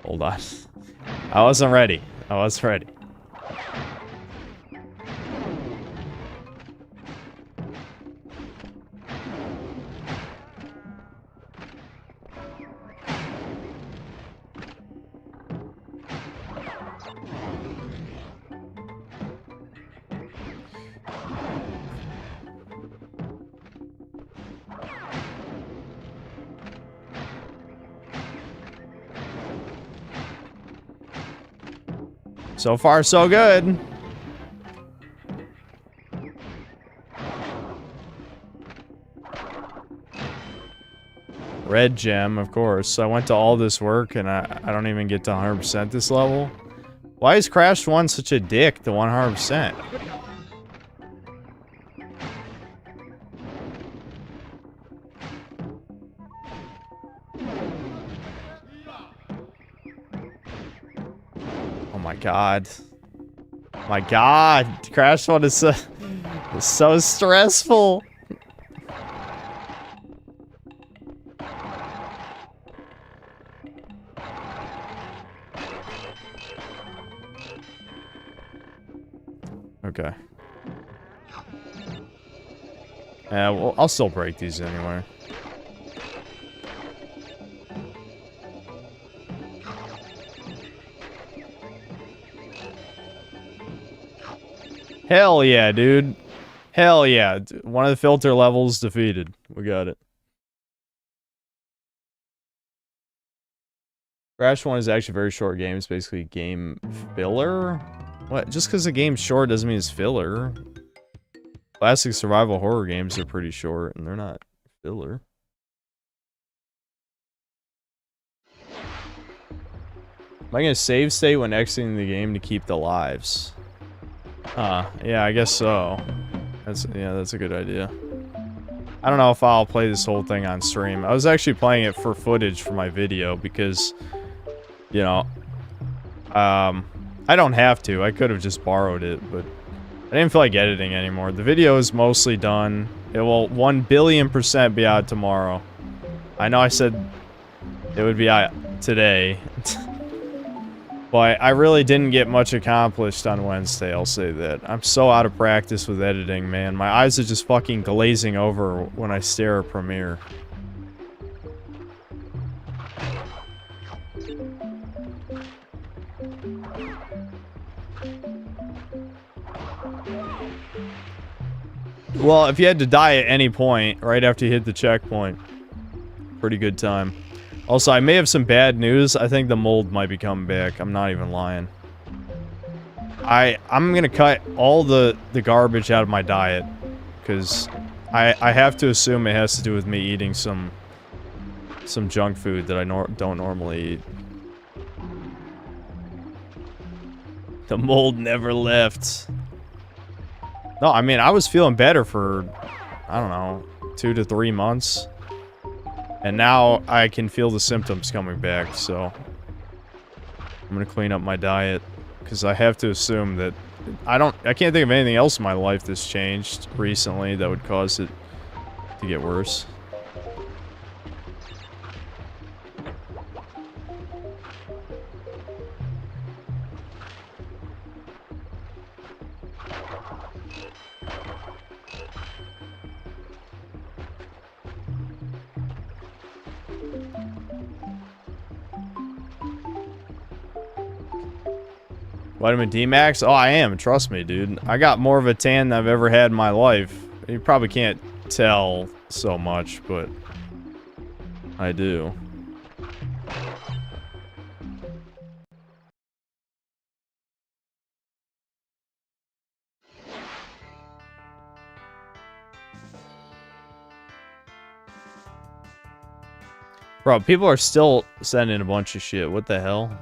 Hold on. I wasn't ready. I was ready. So far, so good. Red gem, of course. I went to all this work and I don't even get to 100% this level. Why is Crash 1 such a dick to 100%? God. My God. Crash 1 is so stressful. Okay. Yeah, well, I'll still break these anyway. Hell yeah, dude. Hell yeah. One of the filter levels defeated. We got it. Crash 1 is actually a very short game. It's basically game filler? What? Just because the game's short doesn't mean it's filler. Classic survival horror games are pretty short, and they're not filler. Am I gonna save state when exiting the game to keep the lives? Yeah, I guess so. That's a good idea. I don't know if I'll play this whole thing on stream. I was actually playing it for footage for my video because, you know, I don't have to. I could have just borrowed it, but I didn't feel like editing anymore. The video is mostly done. It will 1,000,000,000% be out tomorrow. I know I said it would be out today. But I really didn't get much accomplished on Wednesday, I'll say that. I'm so out of practice with editing, man. My eyes are just fucking glazing over when I stare at Premiere. Well, if you had to die at any point, right after you hit the checkpoint, pretty good time. Also, I may have some bad news. I think the mold might be coming back. I'm not even lying. I'm gonna cut all the garbage out of my diet. Because I have to assume it has to do with me eating some junk food that I don't normally eat. The mold never left. No, I mean, I was feeling better for, I don't know, 2 to 3 months. And now I can feel the symptoms coming back, so I'm gonna clean up my diet because I have to assume that I can't think of anything else in my life that's changed recently that would cause it to get worse. Vitamin D max? Oh, I am. Trust me, dude. I got more of a tan than I've ever had in my life. You probably can't tell so much, but I do. Bro, people are still sending a bunch of shit. What the hell?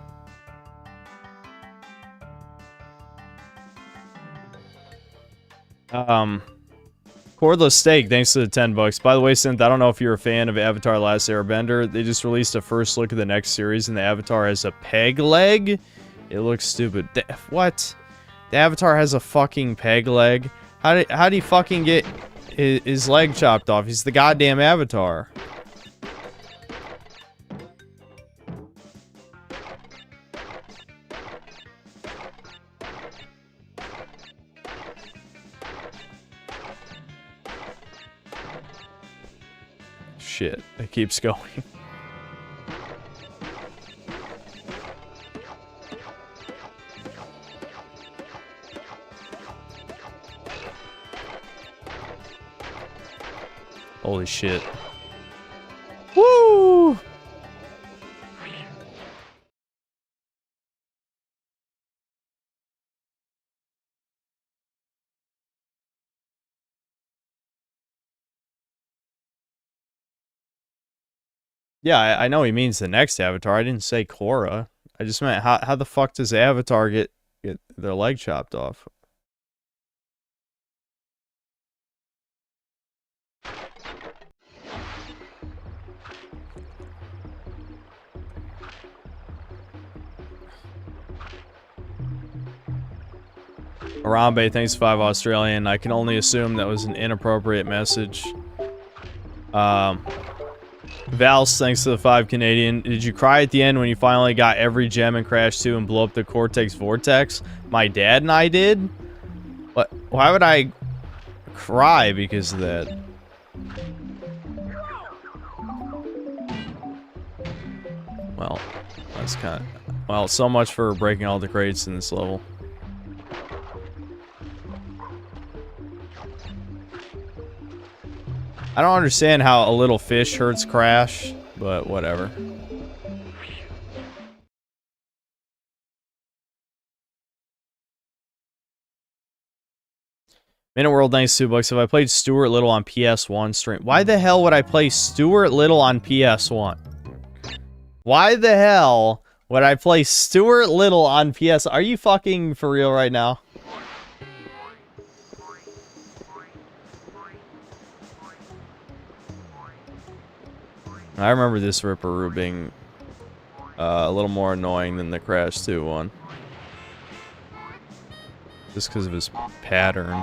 Cordless Steak, thanks to the 10 bucks. By the way, Synth, I don't know if you're a fan of Avatar Last Airbender. They just released a first look at the next series, and the Avatar has a peg leg. It looks stupid. What? The Avatar has a fucking peg leg? How do you fucking get his leg chopped off? He's the goddamn Avatar. Shit, it keeps going. Holy shit. Woo! Yeah, I know he means the next Avatar. I didn't say Korra. I just meant how the fuck does the Avatar get their leg chopped off? Arambe, thanks 5 Australian. I can only assume that was an inappropriate message. Vals, thanks to the 5 Canadian. Did you cry at the end when you finally got every gem in Crash 2 and blew up the Cortex Vortex? My dad and I did? What? Why would I cry because of that? Well, that's kind of... Well, so much for breaking all the crates in this level. I don't understand how a little fish hurts Crash, but whatever. Minute World, thanks $2. If I played Stuart Little on PS1 stream, why the hell would I play Stuart Little on PS1? Why the hell would I play Stuart Little on PS? Are you fucking for real right now? I remember this Ripperoo being a little more annoying than the Crash 2 one. Just because of his pattern.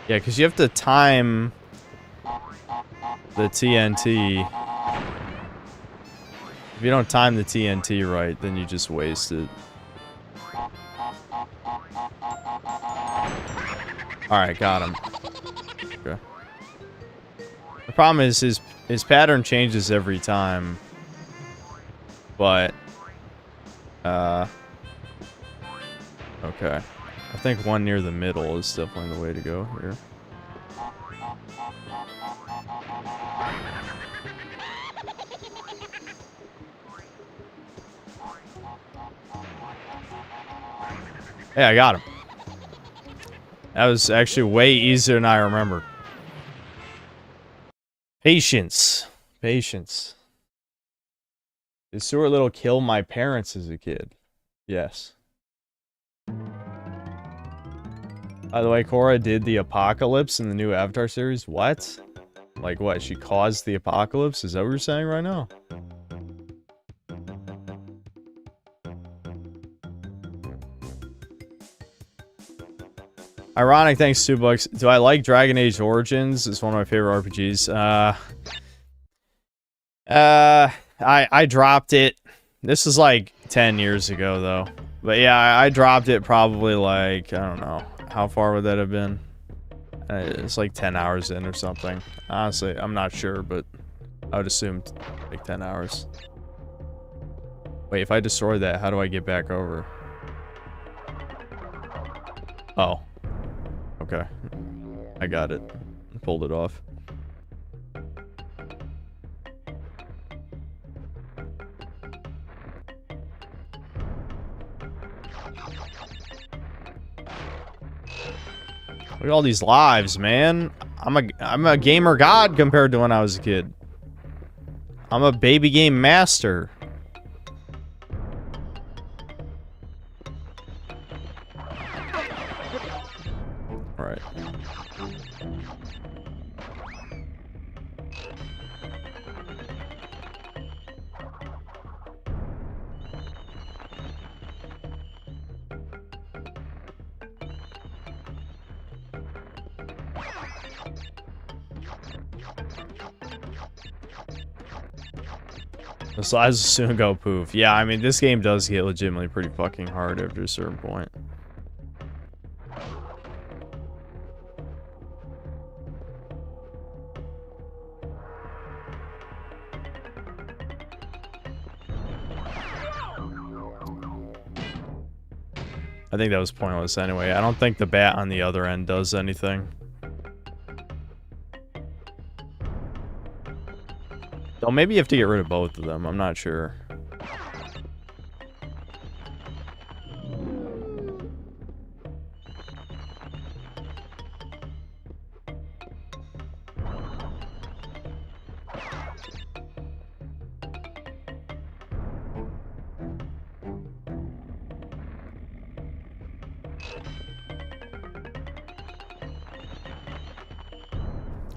Yeah, because you have to time the TNT. If you don't time the TNT right, then you just waste it. Alright, got him. Okay. The problem is his pattern changes every time. But okay. I think one near the middle is definitely the way to go here. Hey, I got him. That was actually way easier than I remembered. Patience. Patience. Did Stuart Little kill my parents as a kid? Yes. By the way, Korra did the apocalypse in the new Avatar series. What? Like what? She caused the apocalypse? Is that what you're saying right now? Ironic, thanks $2. Do I like Dragon Age Origins? It's one of my favorite RPGs. I dropped it. This is like 10 years ago though. But yeah, I dropped it probably like, I don't know. How far would that have been? It's like 10 hours in or something. Honestly, I'm not sure, but I would assume like 10 hours. Wait, if I destroy that, how do I get back over? Oh. Okay. I got it. Pulled it off. Look at all these lives, man. I'm a gamer god compared to when I was a kid. I'm a baby game master. All right. The slides will soon go poof. Yeah, I mean, this game does get legitimately pretty fucking hard after a certain point. I think that was pointless anyway. I don't think the bat on the other end does anything. So maybe you have to get rid of both of them. I'm not sure.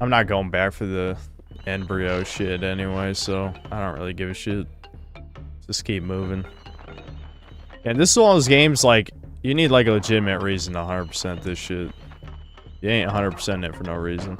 I'm not going back for the embryo shit anyway, so I don't really give a shit. Just keep moving. And this is one of those games, like, you need, like, a legitimate reason to 100% this shit. You ain't 100% it for no reason.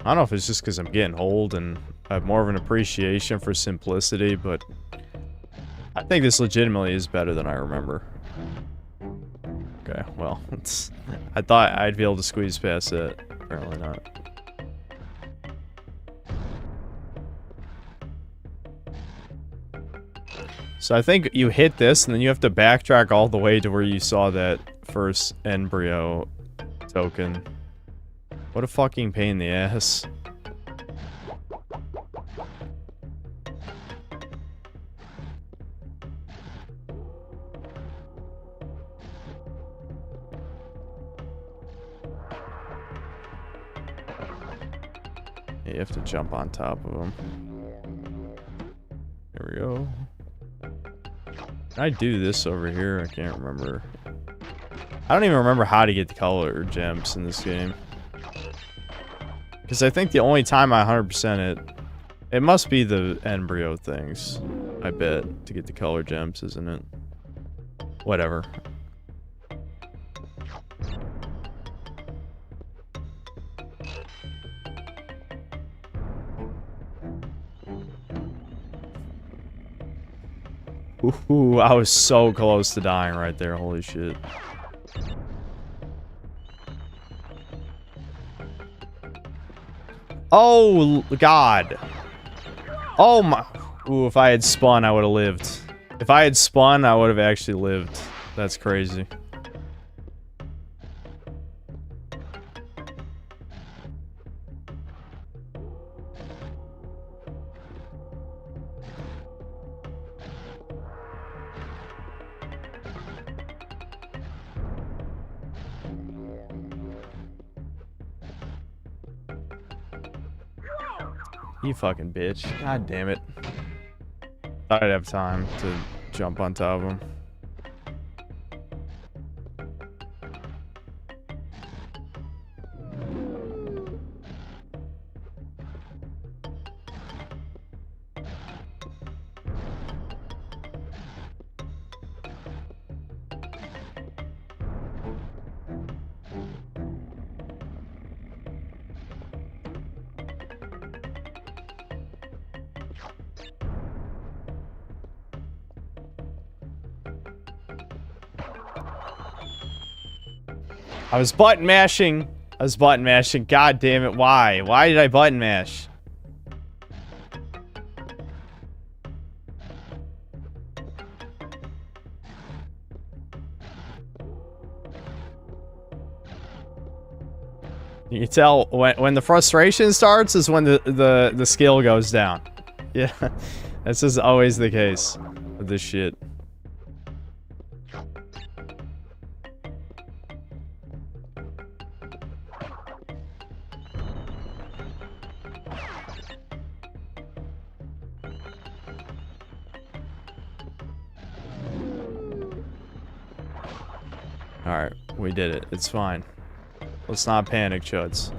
I don't know if it's just because I'm getting old and I have more of an appreciation for simplicity, but I think this legitimately is better than I remember. Okay, well, I thought I'd be able to squeeze past it. Apparently not. So I think you hit this, and then you have to backtrack all the way to where you saw that first embryo token. What a fucking pain in the ass. You have to jump on top of them. There we go. Can I do this over here? I can't remember. I don't even remember how to get the color gems in this game. Because I think the only time I 100% it must be the embryo things, I bet, to get the color gems, isn't it? Whatever. Ooh, I was so close to dying right there, holy shit. Oh, God. Oh, my. Ooh, if I had spun, I would have lived. If I had spun, I would have actually lived. That's crazy. You fucking bitch. God damn it. Thought I'd have time to jump on top of him. I was button mashing. God damn it. Why? Why did I button mash? You can tell when the frustration starts is when the skill goes down. Yeah. This is always the case with this shit. Alright, we did it. It's fine. Let's not panic, chuds.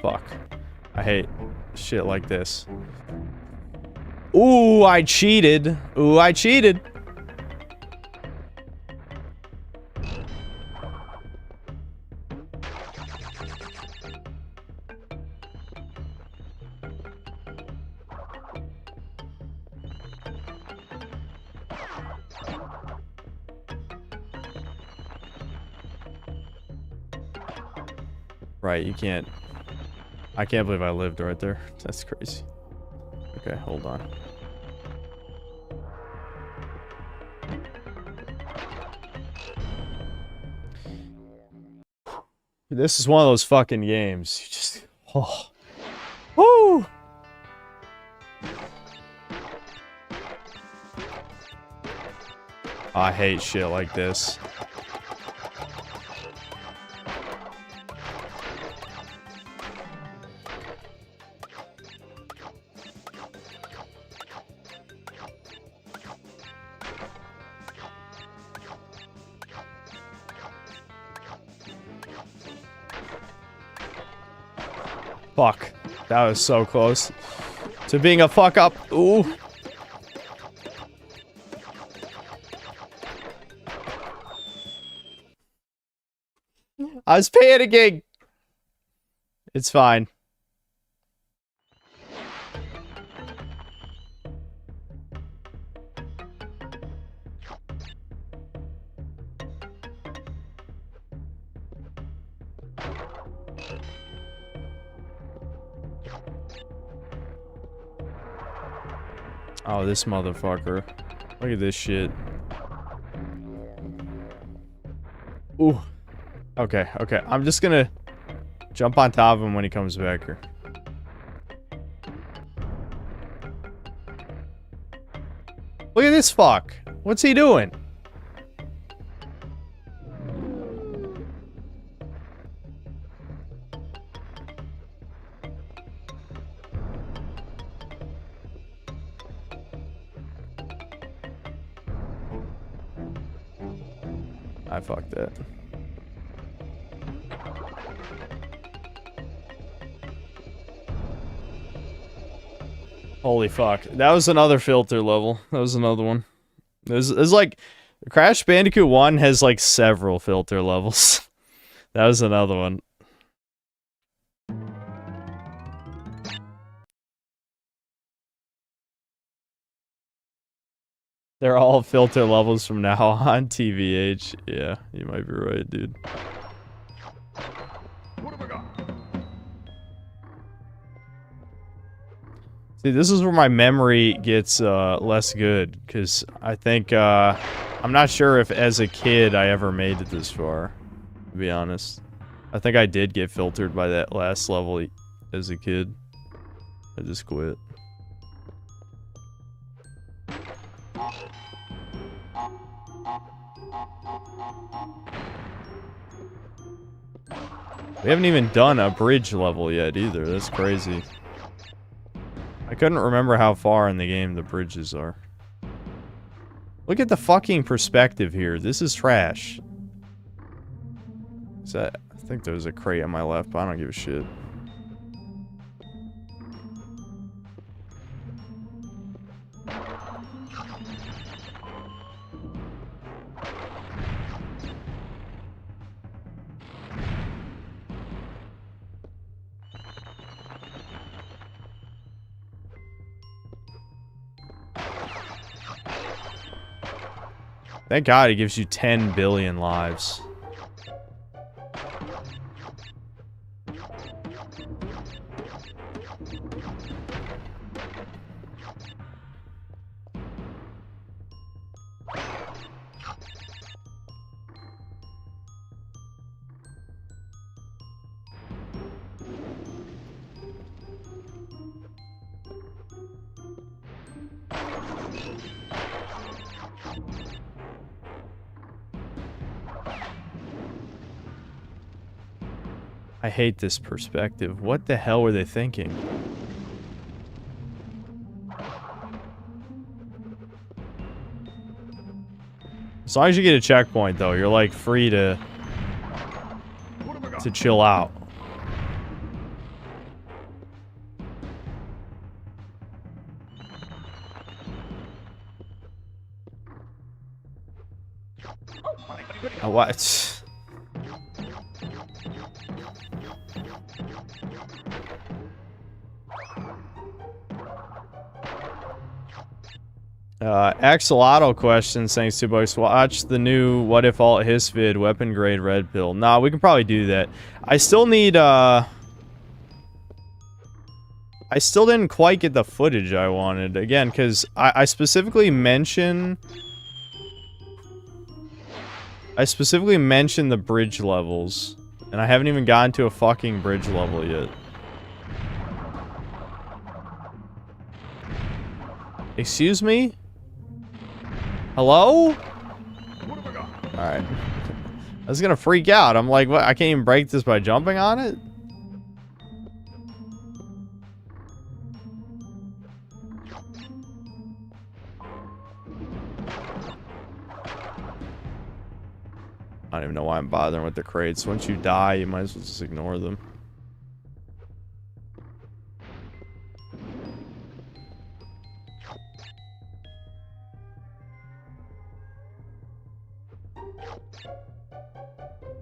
Fuck. I hate shit like this. Ooh, I cheated. Ooh, I cheated. Right, you can't. I can't believe I lived right there. That's crazy. Okay, hold on. This is one of those fucking games. You just. Oh. Woo! I hate shit like this. Fuck. That was so close to being a fuck up. Ooh. I was panicking. It's fine. Oh, this motherfucker. Look at this shit. Ooh. Okay, okay. I'm just gonna jump on top of him when he comes back here. Look at this fuck. What's he doing? I fucked that. Holy fuck. That was another filter level. That was another one. There's like... Crash Bandicoot 1 has like several filter levels. That was another one. They're all filter levels from now on, TVH. Yeah, you might be right, dude. What have I got? See, this is where my memory gets less good, because I think, I'm not sure if as a kid I ever made it this far, to be honest. I think I did get filtered by that last level as a kid. I just quit. We haven't even done a bridge level yet either. That's crazy. I couldn't remember how far in the game the bridges are. Look at the fucking perspective here. This is trash. Is that... I think there's a crate on my left, but I don't give a shit. Thank God it gives you 10 billion lives. I hate this perspective. What the hell were they thinking? As long as you get a checkpoint, though, you're like free to chill out. Oh, what? Axolotl questions, thanks to Bucks. Watch the new What If Alt Hiss vid, weapon grade red pill. Nah, we can probably do that. I still need, I still didn't quite get the footage I wanted. Again, because I specifically mention... I specifically mentioned the bridge levels. And I haven't even gotten to a fucking bridge level yet. Excuse me? Hello? Alright. I was gonna freak out. I'm like, what? I can't even break this by jumping on it? I don't even know why I'm bothering with the crates. Once you die, you might as well just ignore them.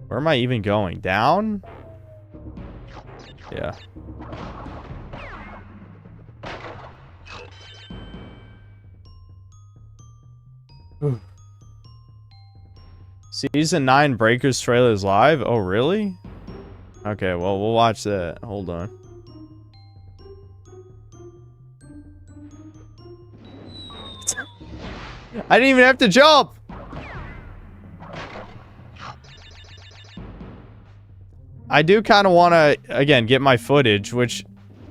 Where am I even going? Down? Yeah. Season 9 Breakers trailer is live? Oh, really? Okay, well, we'll watch that. Hold on. I didn't even have to jump! I do kind of want to, again, get my footage, which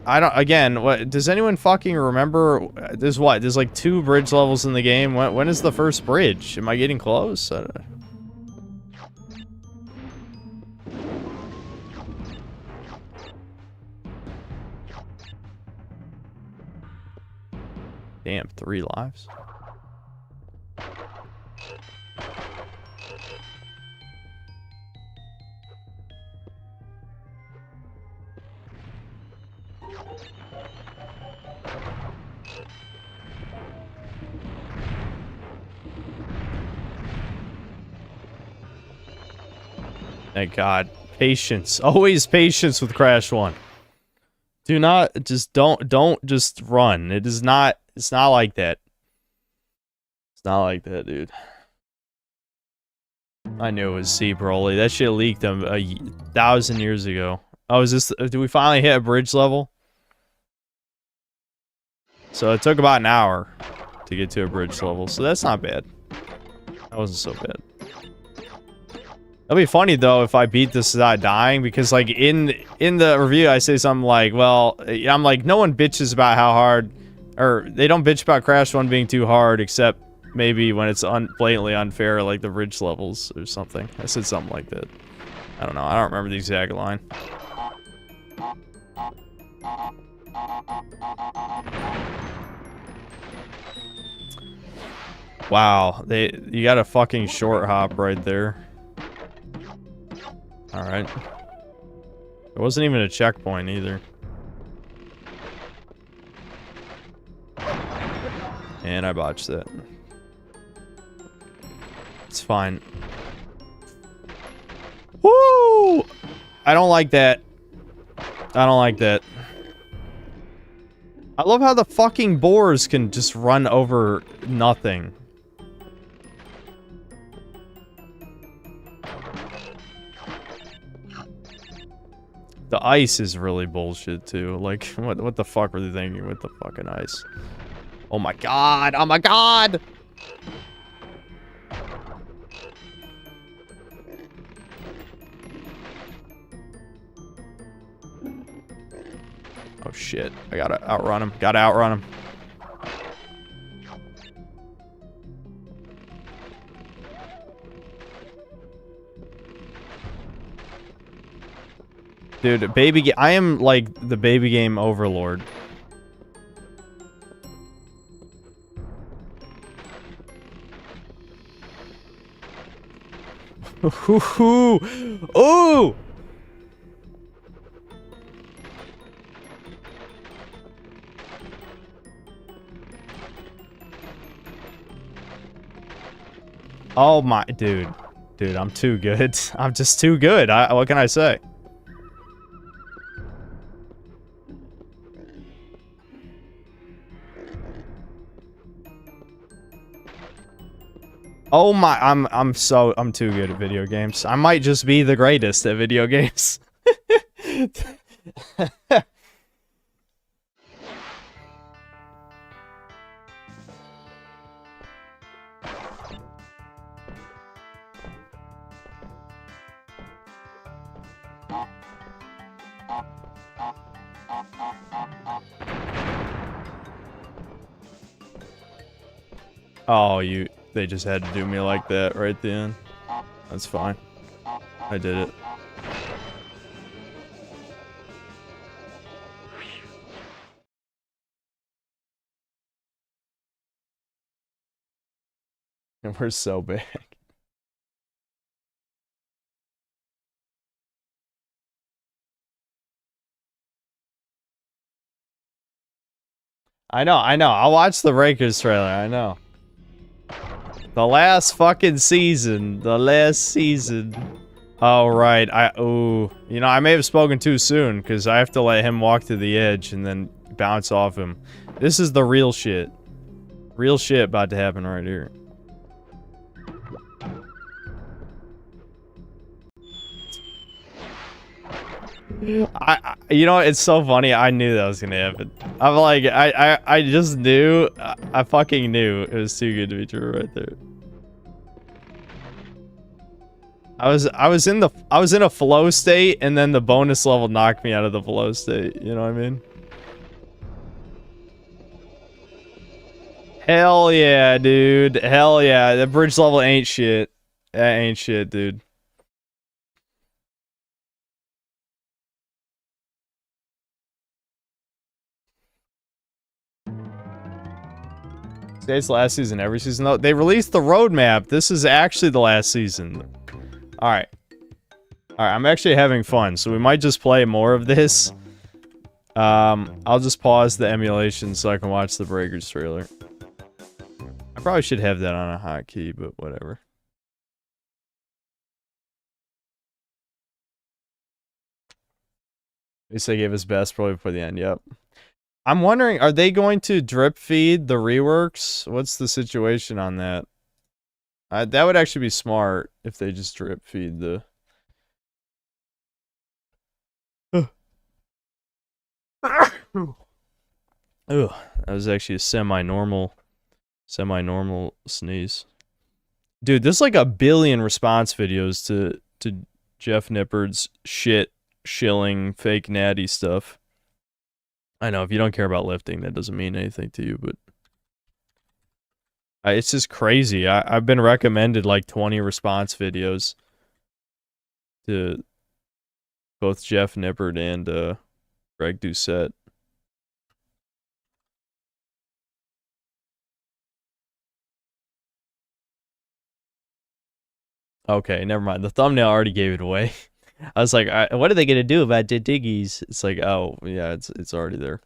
I don't, again, what, does anyone fucking remember, there's what, there's like 2 bridge levels in the game, when is the first bridge? Am I getting close? I don't know. Damn, 3 lives. Thank God. Patience. Always patience with Crash 1. Do not, just don't just run. It is not, it's not like that. It's not like that, dude. I knew it was C Broly. That shit leaked a 1,000 years ago. Oh, is this, do we finally hit a bridge level? So it took about an hour to get to a bridge level, so that's not bad. That wasn't so bad. It'll be funny though if I beat this without dying, because like in the review I say something like, well, I'm like, no one bitches about how hard, or they don't bitch about Crash 1 being too hard, except maybe when it's blatantly unfair, like the bridge levels or something. I said something like that. I don't know. I don't remember the exact line. Wow, you got a fucking short hop right there. Alright. It wasn't even a checkpoint either. And I botched it. It's fine. Woo! I don't like that. I don't like that. I love how the fucking boars can just run over nothing. The ice is really bullshit too. Like, what the fuck were they thinking with the fucking ice? Oh my god! Oh my god! Oh shit. I gotta outrun him. Gotta outrun him. Dude, I am like the baby game overlord. Ooh! Oh my, dude. Dude, I'm too good. I'm just too good. What can I say? Oh my, I'm too good at video games. I might just be the greatest at video games. Oh, they just had to do me like that right then. That's fine. I did it. And we're so big. I know. I'll watch the Breakers trailer, I know. The last fucking season. The last season. Oh, right. You know, I may have spoken too soon, because I have to let him walk to the edge and then bounce off him. This is the real shit. Real shit about to happen right here. You know, it's so funny. I knew that was gonna happen. I'm like, I just knew. I fucking knew it was too good to be true right there. I was in a flow state, and then the bonus level knocked me out of the flow state. You know what I mean? Hell yeah, dude. Hell yeah. The bridge level ain't shit. That ain't shit, dude. Today's last season, every season though. They released the roadmap. This is actually the last season. Alright. Alright, I'm actually having fun, so we might just play more of this. I'll just pause the emulation so I can watch the Breakers trailer. I probably should have that on a hotkey, but whatever. At least they gave us best probably before the end, yep. I'm wondering, are they going to drip feed the reworks? What's the situation on that? That would actually be smart if they just drip feed the... Ugh, that was actually a semi-normal sneeze. Dude, there's like 1 billion response videos to Jeff Nippard's shilling fake natty stuff. I know, if you don't care about lifting, that doesn't mean anything to you, but... it's just crazy. I've been recommended like 20 response videos to both Jeff Nippard and Greg Doucette. Okay, never mind. The thumbnail already gave it away. I was like, what are they gonna do about the diggies? It's like, oh yeah, it's already there.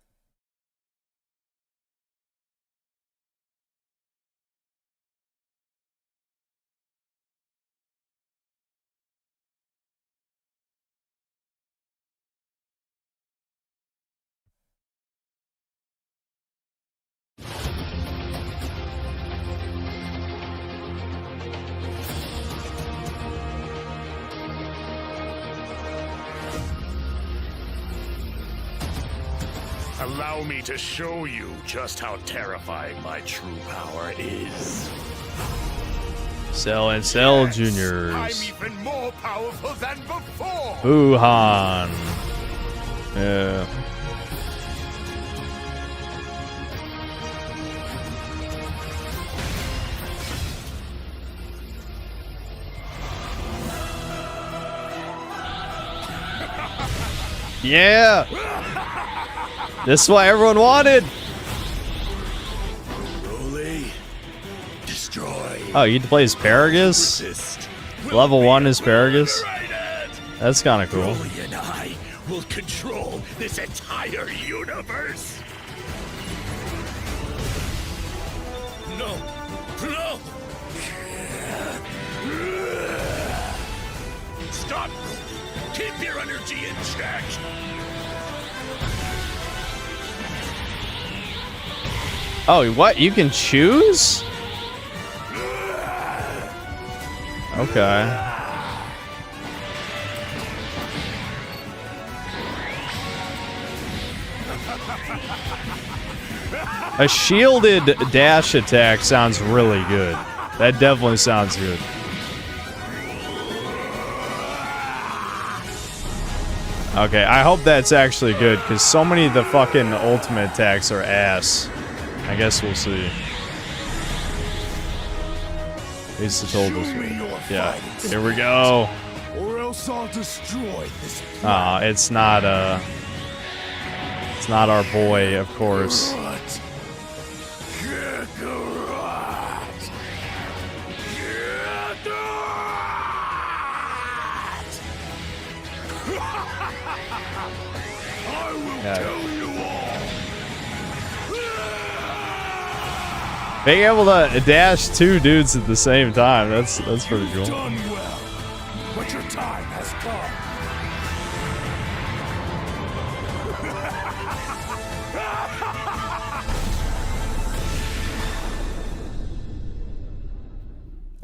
Allow me to show you just how terrifying my true power is. Cell and Cell I'm Juniors. even more powerful than before! Wuhan. Yeah. Yeah! This is what everyone wanted! Slowly destroy. Oh, you get to play Asparagus? Resist. Level 1 Asparagus? That's kinda cool. Broly and I will control this entire universe. No. No. Stop. Keep your energy in check. Oh, what? You can choose? Okay. A shielded dash attack sounds really good. That definitely sounds good. Okay, I hope that's actually good, because so many of the fucking ultimate attacks are ass. I guess we'll see. He's told us. Yeah, here we go. Or else I'll destroy this. It's not our boy, of course. Being able to dash two dudes at the same time, that's pretty cool. Done well, but your time has come.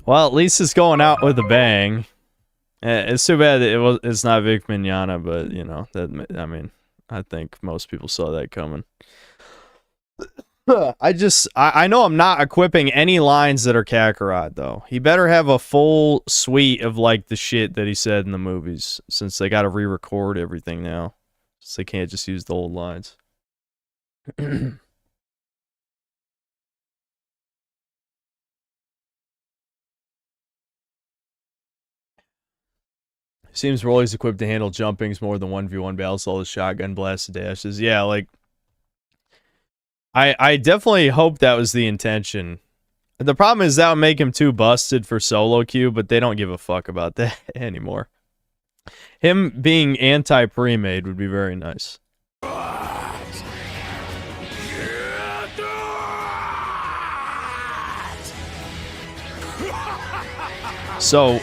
Well, at least it's going out with a bang. It's too bad that it's not Vic Mignogna, but you know that. I mean, I think most people saw that coming. I know I'm not equipping any lines that are Kakarot, though. He better have a full suite of, like, the shit that he said in the movies, since they gotta re-record everything now. So they can't just use the old lines. Seems Broly's equipped to handle jumpings more than 1v1 battles, all the shotgun blasted dashes. Yeah, like... I definitely hope that was the intention. The problem is that would make him too busted for solo queue, but they don't give a fuck about that anymore. Him being anti-pre-made would be very nice. So,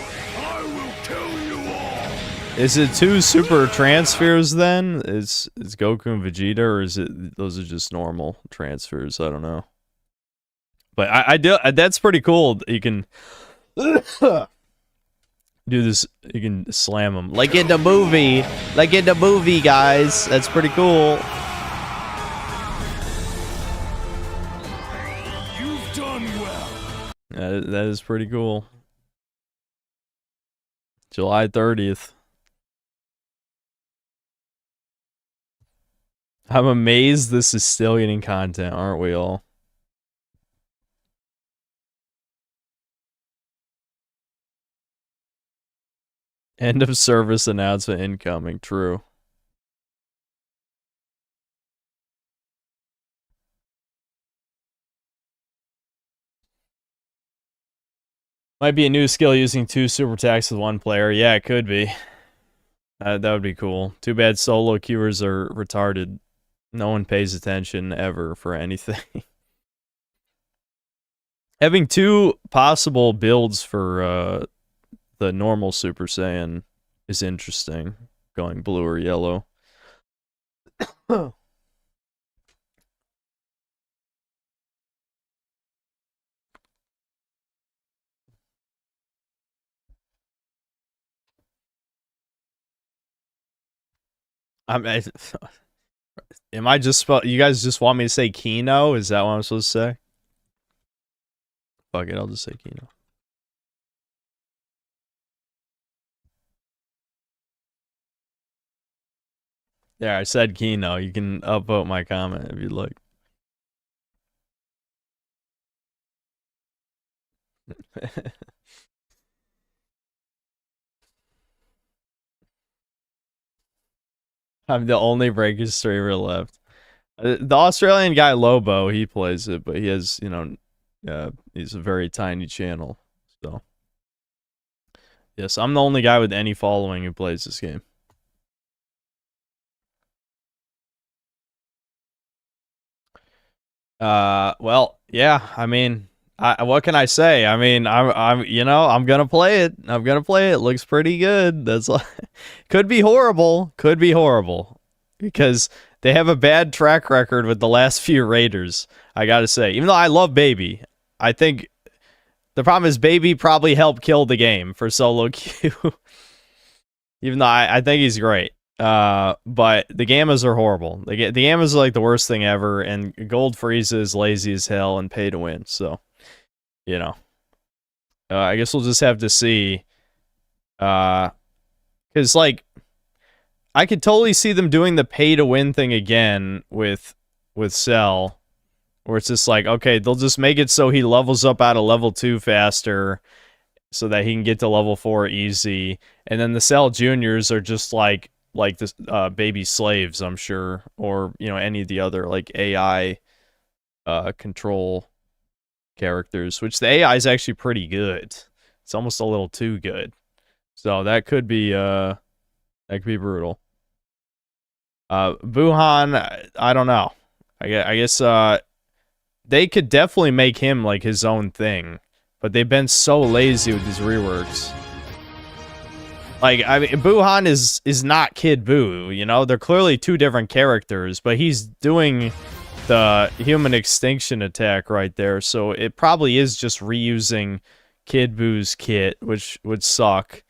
is it two super transfers then? Is Goku and Vegeta, or is it those are just normal transfers? I don't know. But I do. That's pretty cool. You can do this. You can slam them like in the movie, guys. That's pretty cool. You've done well. That is pretty cool. July 30th. I'm amazed this is still getting content, aren't we all? End of service announcement incoming. True. Might be a new skill using 2 super attacks with 1 player. Yeah, it could be. That would be cool. Too bad solo queuers are retarded. No one pays attention ever for anything. Having 2 possible builds for the normal Super Saiyan is interesting. Going blue or yellow. Am I just you guys just want me to say Kino? Is that what I'm supposed to say? Fuck it, I'll just say Kino. Yeah, I said Kino. You can upvote my comment if you'd like. I'm the only Breaker streamer left. The Australian guy Lobo, he plays it, but he has, you know, he's a very tiny channel. So, yes, I'm the only guy with any following who plays this game. Well, yeah, I mean, what can I say? I mean, I'm gonna play it. I'm gonna play it. Looks pretty good. That's could be horrible. Could be horrible because they have a bad track record with the last few Raiders. I gotta say, even though I love Baby, I think the problem is Baby probably helped kill the game for solo queue. Even though I think he's great. But the Gammas are horrible. The Gammas are like the worst thing ever, and Gold Frieza is lazy as hell and pay to win. So, you know, I guess we'll just have to see. Because like, I could totally see them doing the pay to win thing again with Cell, where it's just like, okay, they'll just make it so he levels up out of level 2 faster, so that he can get to level 4 easy, and then the Cell Juniors are just like this baby slaves, I'm sure, or you know, any of the other like AI control characters, which the AI is actually pretty good. It's almost a little too good. So that could be brutal. Buhan, I don't know. I guess they could definitely make him like his own thing, but they've been so lazy with these reworks. Like, I mean, Buhan is not Kid Buu, you know? They're clearly 2 different characters, but he's doing the human extinction attack right there, so it probably is just reusing Kid Buu's kit, which would suck.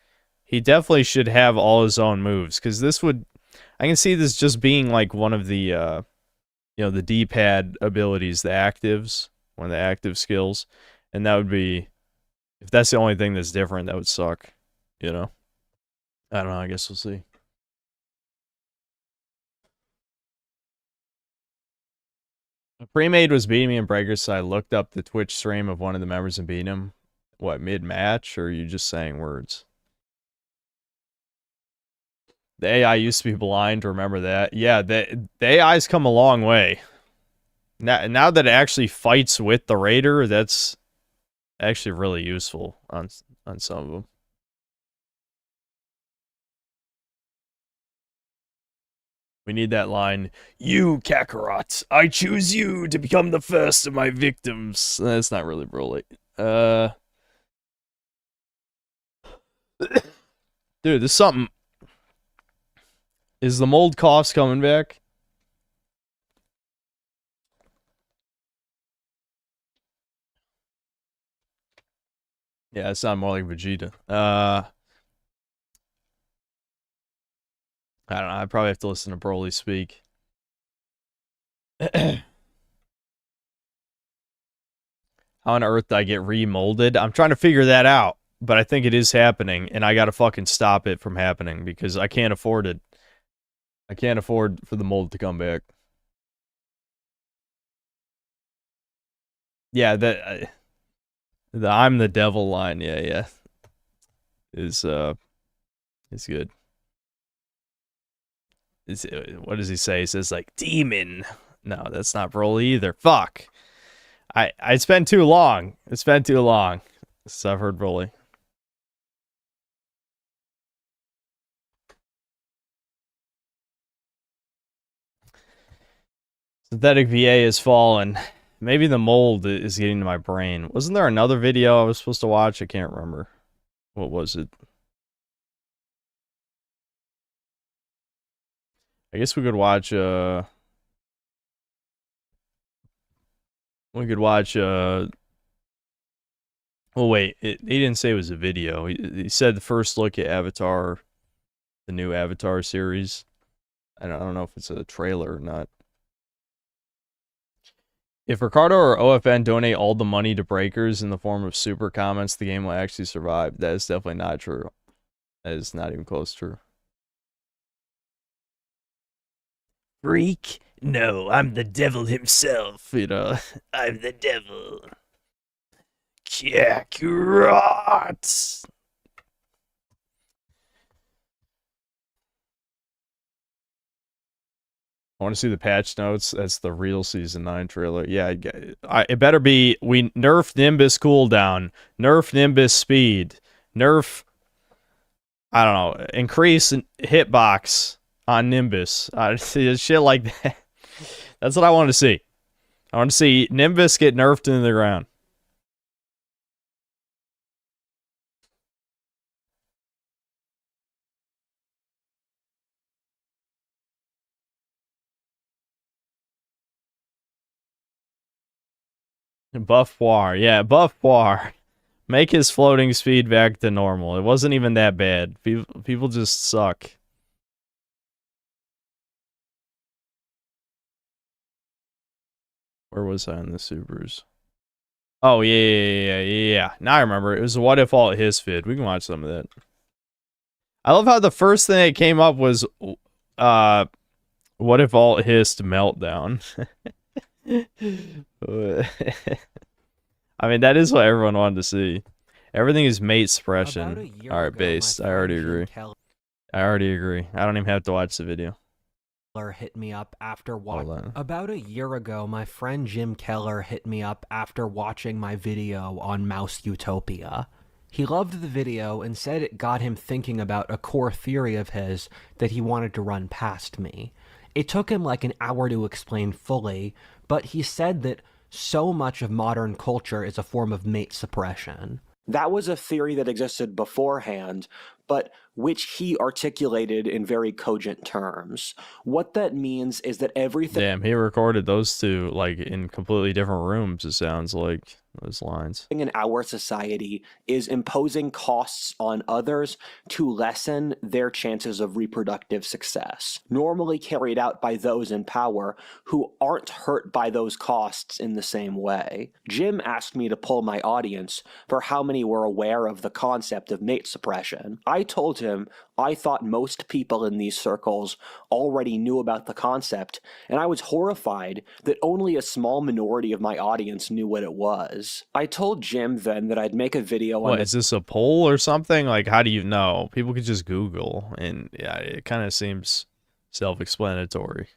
He definitely should have all his own moves, because this would... I can see this just being like one of the, you know, the D-pad abilities, the actives, one of the active skills, and that would be... If that's the only thing that's different, that would suck, you know? I don't know, I guess we'll see. A pre-made was beating me in Breakers, so I looked up the Twitch stream of one of the members and beat him. What, mid-match, or are you just saying words? The AI used to be blind, remember that? Yeah, the AI's come a long way. Now that it actually fights with the Raider, that's actually really useful on some of them. We need that line, "You, Kakarot, I choose you to become the first of my victims." That's not really Broly. Dude, there's something... Is the mold coughs coming back? Yeah, it sounded more like Vegeta. I don't know, I probably have to listen to Broly speak. How on earth did I get remolded? I'm trying to figure that out, but I think it is happening, and I gotta fucking stop it from happening, because I can't afford it. I can't afford for the mold to come back. Yeah, the I'm the devil line, yeah. Is good. What does he say? He says like demon. No, that's not Broly either. Fuck. I spent too long. It's been too long. Suffered bully. Synthetic VA has fallen. Maybe the mold is getting to my brain. Wasn't there another video I was supposed to watch? I can't remember. What was it? I guess we could watch, oh wait, he didn't say it was a video. He said the first look at Avatar, the new Avatar series. I don't know if it's a trailer or not. If Ricardo or OFN donate all the money to breakers in the form of super comments, the game will actually survive. That is definitely not true. That is not even close to true. Freak? No, I'm the devil himself, you know. I'm the devil. Kakarot! I want to see the patch notes. That's the real Season 9 trailer. Yeah, it better be, we nerf Nimbus cooldown, nerf Nimbus speed, nerf, I don't know, increase hitbox on Nimbus. Shit like that. That's what I want to see. I want to see Nimbus get nerfed into the ground. Buff War. Yeah, Buff War. Make his floating speed back to normal. It wasn't even that bad. People just suck. Where was I on the Supers? Oh, yeah. Now I remember. It was What If All It His vid. We can watch some of that. I love how the first thing that came up was, What If All It Hissed Meltdown. I mean, that is what everyone wanted to see. Everything is mate suppression. Alright, based. I already agree. I don't even have to watch the video. Hit me up after About a year ago, my friend Jim Keller hit me up after watching my video on Mouse Utopia. He loved the video and said it got him thinking about a core theory of his that he wanted to run past me. It took him like an hour to explain fully, but he said that so much of modern culture is a form of mate suppression. That was a theory that existed beforehand, but which he articulated in very cogent terms. What that means is that everything— Damn, he recorded those two, like, in completely different rooms, it sounds like, those lines. In our society is imposing costs on others to lessen their chances of reproductive success, normally carried out by those in power who aren't hurt by those costs in the same way. Jim asked me to poll my audience for how many were aware of the concept of mate suppression. I told him I thought most people in these circles already knew about the concept, and I was horrified that only a small minority of my audience knew what it was. I told Jim then that I'd make a video on— What, is this a poll or something? Like, how do you know? People could just Google, and yeah, it kind of seems self-explanatory.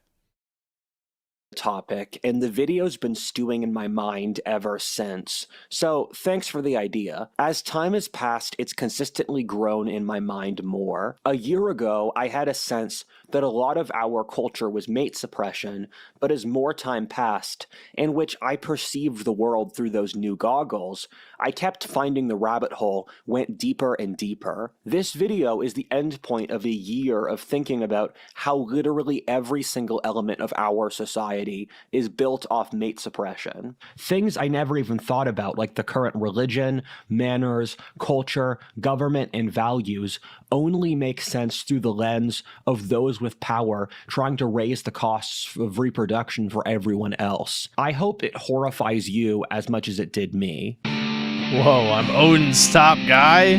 Topic, and the video's been stewing in my mind ever since. So thanks for the idea. As time has passed, it's consistently grown in my mind more. A year ago, I had a sense that a lot of our culture was mate suppression, but as more time passed, in which I perceived the world through those new goggles, I kept finding the rabbit hole went deeper and deeper. This video is the end point of a year of thinking about how literally every single element of our society is built off mate suppression. Things I never even thought about, like the current religion, manners, culture, government, and values, only make sense through the lens of those with power trying to raise the costs of reproduction for everyone else. I hope it horrifies you as much as it did me. Whoa, I'm Odin's top guy?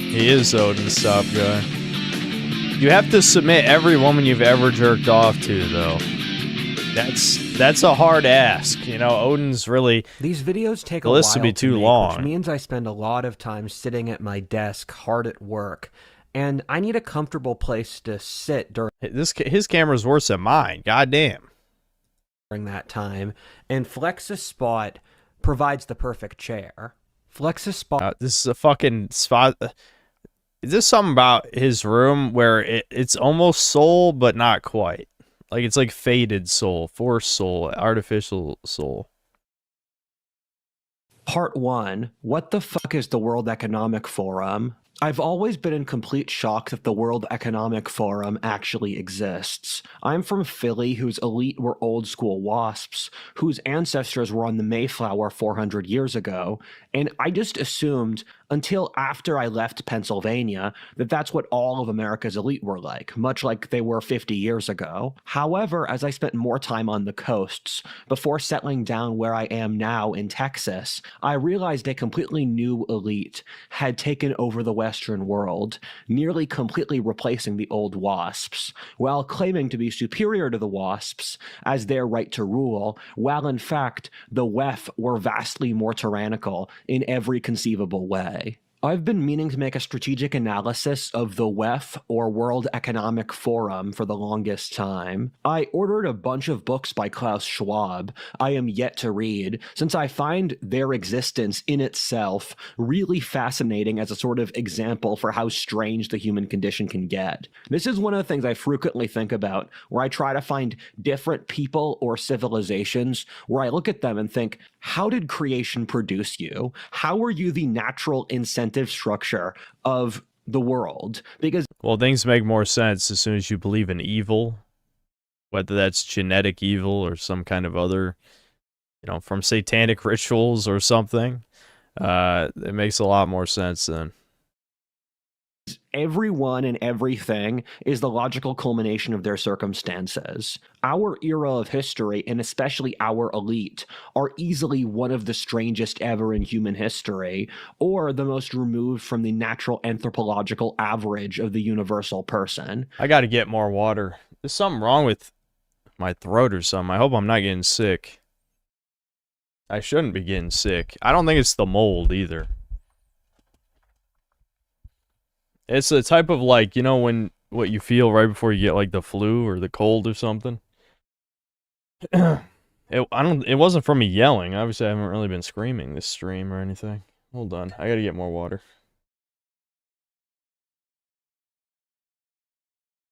He is Odin's top guy. You have to submit every woman you've ever jerked off to, though. That's a hard ask. You know, Odin's really... These videos take the a list while would be to too make, long. which means I spend a lot of time sitting at my desk, hard at work, and I need a comfortable place to sit during His camera's worse than mine. Goddamn. that time, and flex a spot provides the perfect chair. Flex's spot. This is a fucking spot. Is this something about his room where it's almost soul, but not quite? Like, it's like faded soul, forced soul, artificial soul. Part 1. What the fuck is the World Economic Forum? I've always been in complete shock that the World Economic Forum actually exists. I'm from Philly, whose elite were old school WASPs, whose ancestors were on the Mayflower 400 years ago, and I just assumed, until after I left Pennsylvania, that that's what all of America's elite were like, much like they were 50 years ago. However, as I spent more time on the coasts, before settling down where I am now in Texas, I realized a completely new elite had taken over the Western world, nearly completely replacing the old WASPs, while claiming to be superior to the WASPs as their right to rule, while in fact the WEF were vastly more tyrannical in every conceivable way. I've been meaning to make a strategic analysis of the WEF, or World Economic Forum, for the longest time. I ordered a bunch of books by Klaus Schwab I am yet to read, since I find their existence in itself really fascinating as a sort of example for how strange the human condition can get. This is one of the things I frequently think about, where I try to find different people or civilizations, where I look at them and think, how did creation produce you? How were you the natural incentive structure of the world? Because, well, things make more sense as soon as you believe in evil, whether that's genetic evil or some kind of other, from satanic rituals or something. It makes a lot more sense then. everyone and everything is the logical culmination of their circumstances. Our era of history, and especially our elite, are easily one of the strangest ever in human history, or the most removed from the natural anthropological average of the universal person. I got to get more water. There's something wrong with my throat or something. I hope I'm not getting sick. I shouldn't be getting sick. I don't think it's the mold either. It's a type of, like, when what you feel right before you get like the flu or the cold or something. It wasn't from me yelling. Obviously I haven't really been screaming this stream or anything. Hold on. I got to get more water.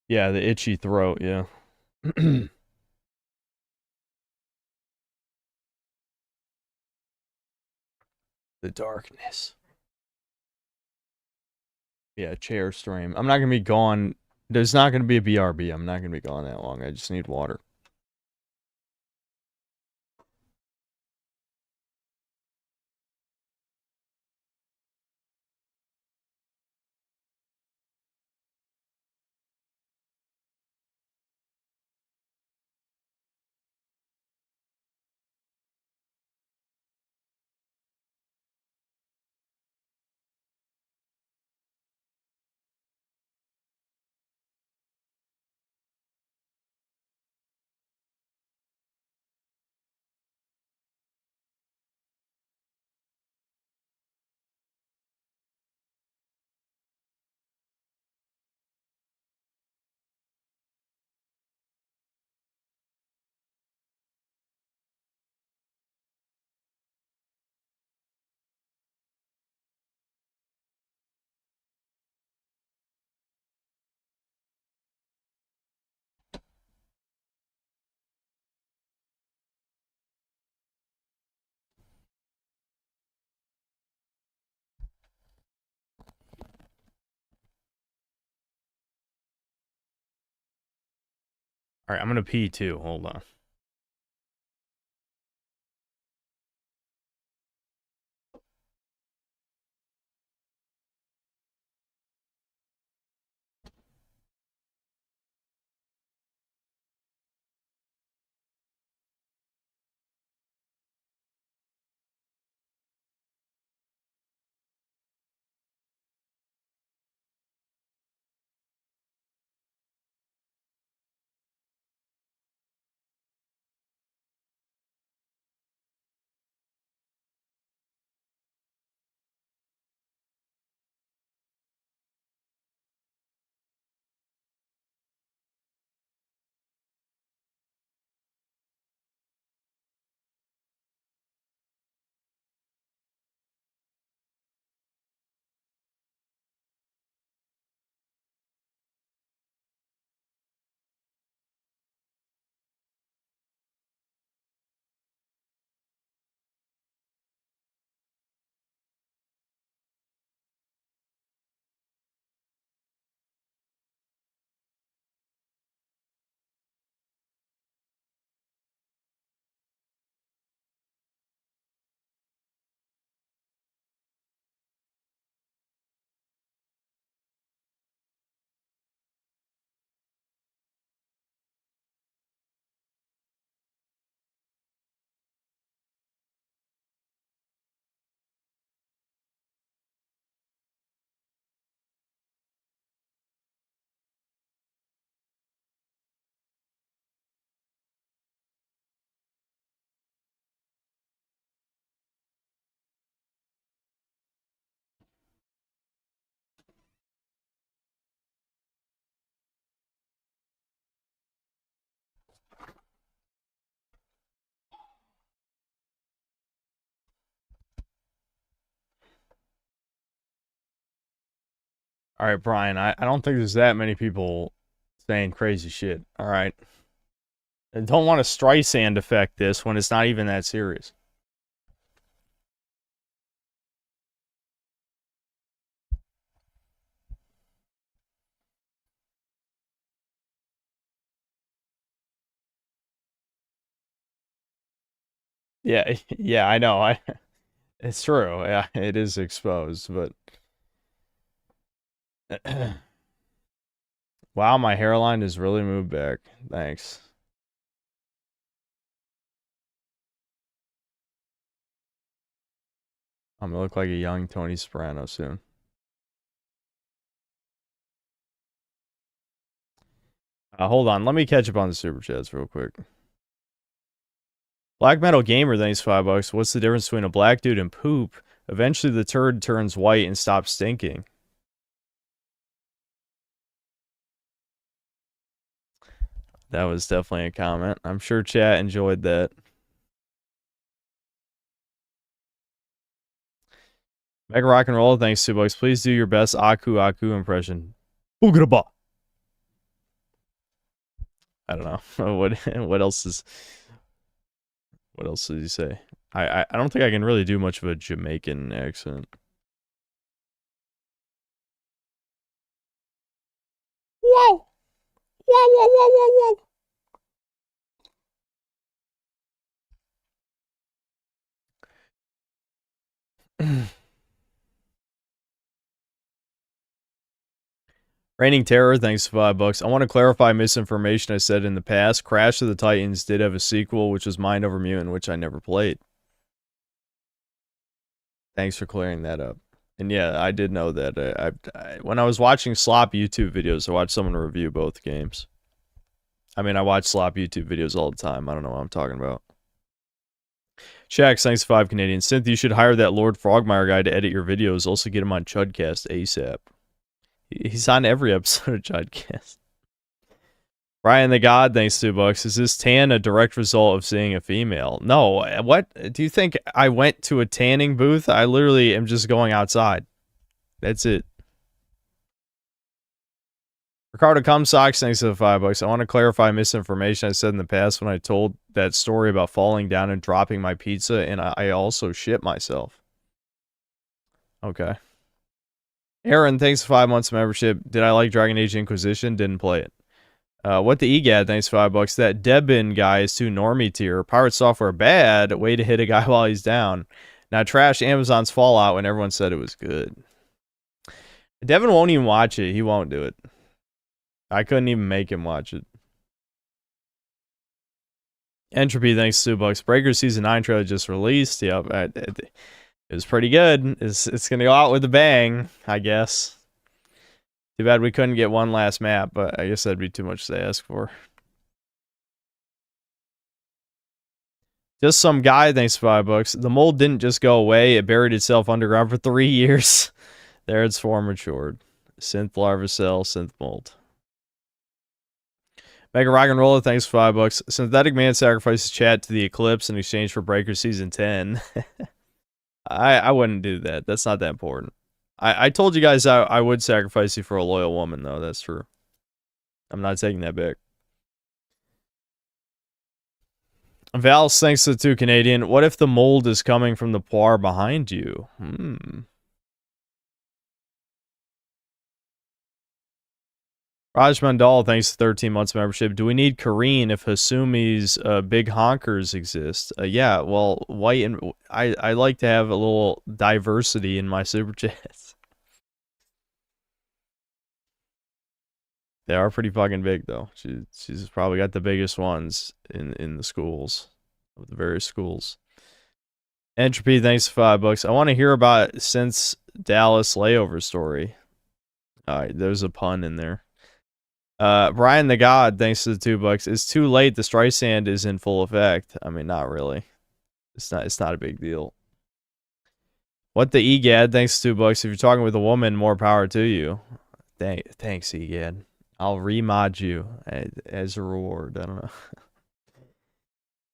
Yeah, the itchy throat, yeah. The darkness. Yeah, chair stream. I'm not going to be gone. There's not going to be a BRB. I'm not going to be gone that long. I just need water. All right, I'm going to pee too. Hold on. All right, Brian, I don't think there's that many people saying crazy shit. All right. And don't want to Streisand effect this when it's not even that serious. Yeah, yeah, I know. It's true. Yeah, it is exposed, but wow, my hairline has really moved back. Thanks. I'm gonna look like a young Tony Soprano soon. Hold on, let me catch up on the super chats real quick. Black Metal Gamer, thanks $5. What's the difference between a black dude and poop? Eventually, the turd turns white and stops stinking. That was definitely a comment. I'm sure chat enjoyed that. Mega Rock and Roll, thanks $2. Please do your best Aku Aku impression. Boogada. I don't know. What else did he say? I don't think I can really do much of a Jamaican accent. Whoa! Whoa, whoa, whoa, whoa, whoa. Reigning Terror, thanks for $5. I want to clarify misinformation I said in the past. Crash of the Titans did have a sequel, which was Mind Over Mutant, which I never played. Thanks for clearing that up. And yeah, I did know that. When I was watching slop YouTube videos, I watched someone review both games. I mean, I watch slop YouTube videos all the time. I don't know what I'm talking about. Shax, thanks 5 Canadian. Synth, you should hire that Lord Frogmire guy to edit your videos. Also get him on Chudcast ASAP. He's on every episode of Chudcast. Brian the God, thanks $2. Is this tan a direct result of seeing a female? No. What? Do you think I went to a tanning booth? I literally am just going outside. That's it. Ricardo Comsocks, thanks for the $5. I want to clarify misinformation I said in the past when I told that story about falling down and dropping my pizza, and I also shit myself. Okay. Aaron, thanks for 5 months of membership. Did I like Dragon Age Inquisition? Didn't play it. What the EGAD, thanks for $5. That Debin guy is too normie tier. Pirate software bad. Way to hit a guy while he's down. Now trash Amazon's Fallout when everyone said it was good. Devin won't even watch it. He won't do it. I couldn't even make him watch it. Entropy, thanks $2. Breaker Season 9 trailer just released. Yep, it was pretty good. It's going to go out with a bang, I guess. Too bad we couldn't get one last map, but I guess that'd be too much to ask for. Just some guy, thanks for $5. The mold didn't just go away. It buried itself underground for 3 years. There its form matured. Synth larva cell, synth mold. Mega Rock and Roller, thanks for $5. Synthetic Man sacrifices chat to the Eclipse in exchange for Breaker Season 10. I wouldn't do that. That's not that important. I told you guys I would sacrifice you for a loyal woman, though. That's true. I'm not taking that back. Val's, thanks to the 2 Canadian. What if the mold is coming from the poir behind you? Raj Mandal, thanks to 13 months membership. Do we need Kareen if Hasumi's big honkers exist? Yeah, well, white and I like to have a little diversity in my super chats. They are pretty fucking big, though. She's probably got the biggest ones in the schools, of the various schools. Entropy, thanks for $5. I want to hear about since Dallas layover story. All right, there's a pun in there. Brian the God, thanks to the $2. It's too late. The Streisand is in full effect. I mean, not really. It's not a big deal. What the EGAD, thanks to $2. If you're talking with a woman, more power to you. Thanks, EGAD. I'll remod you as a reward. I don't know.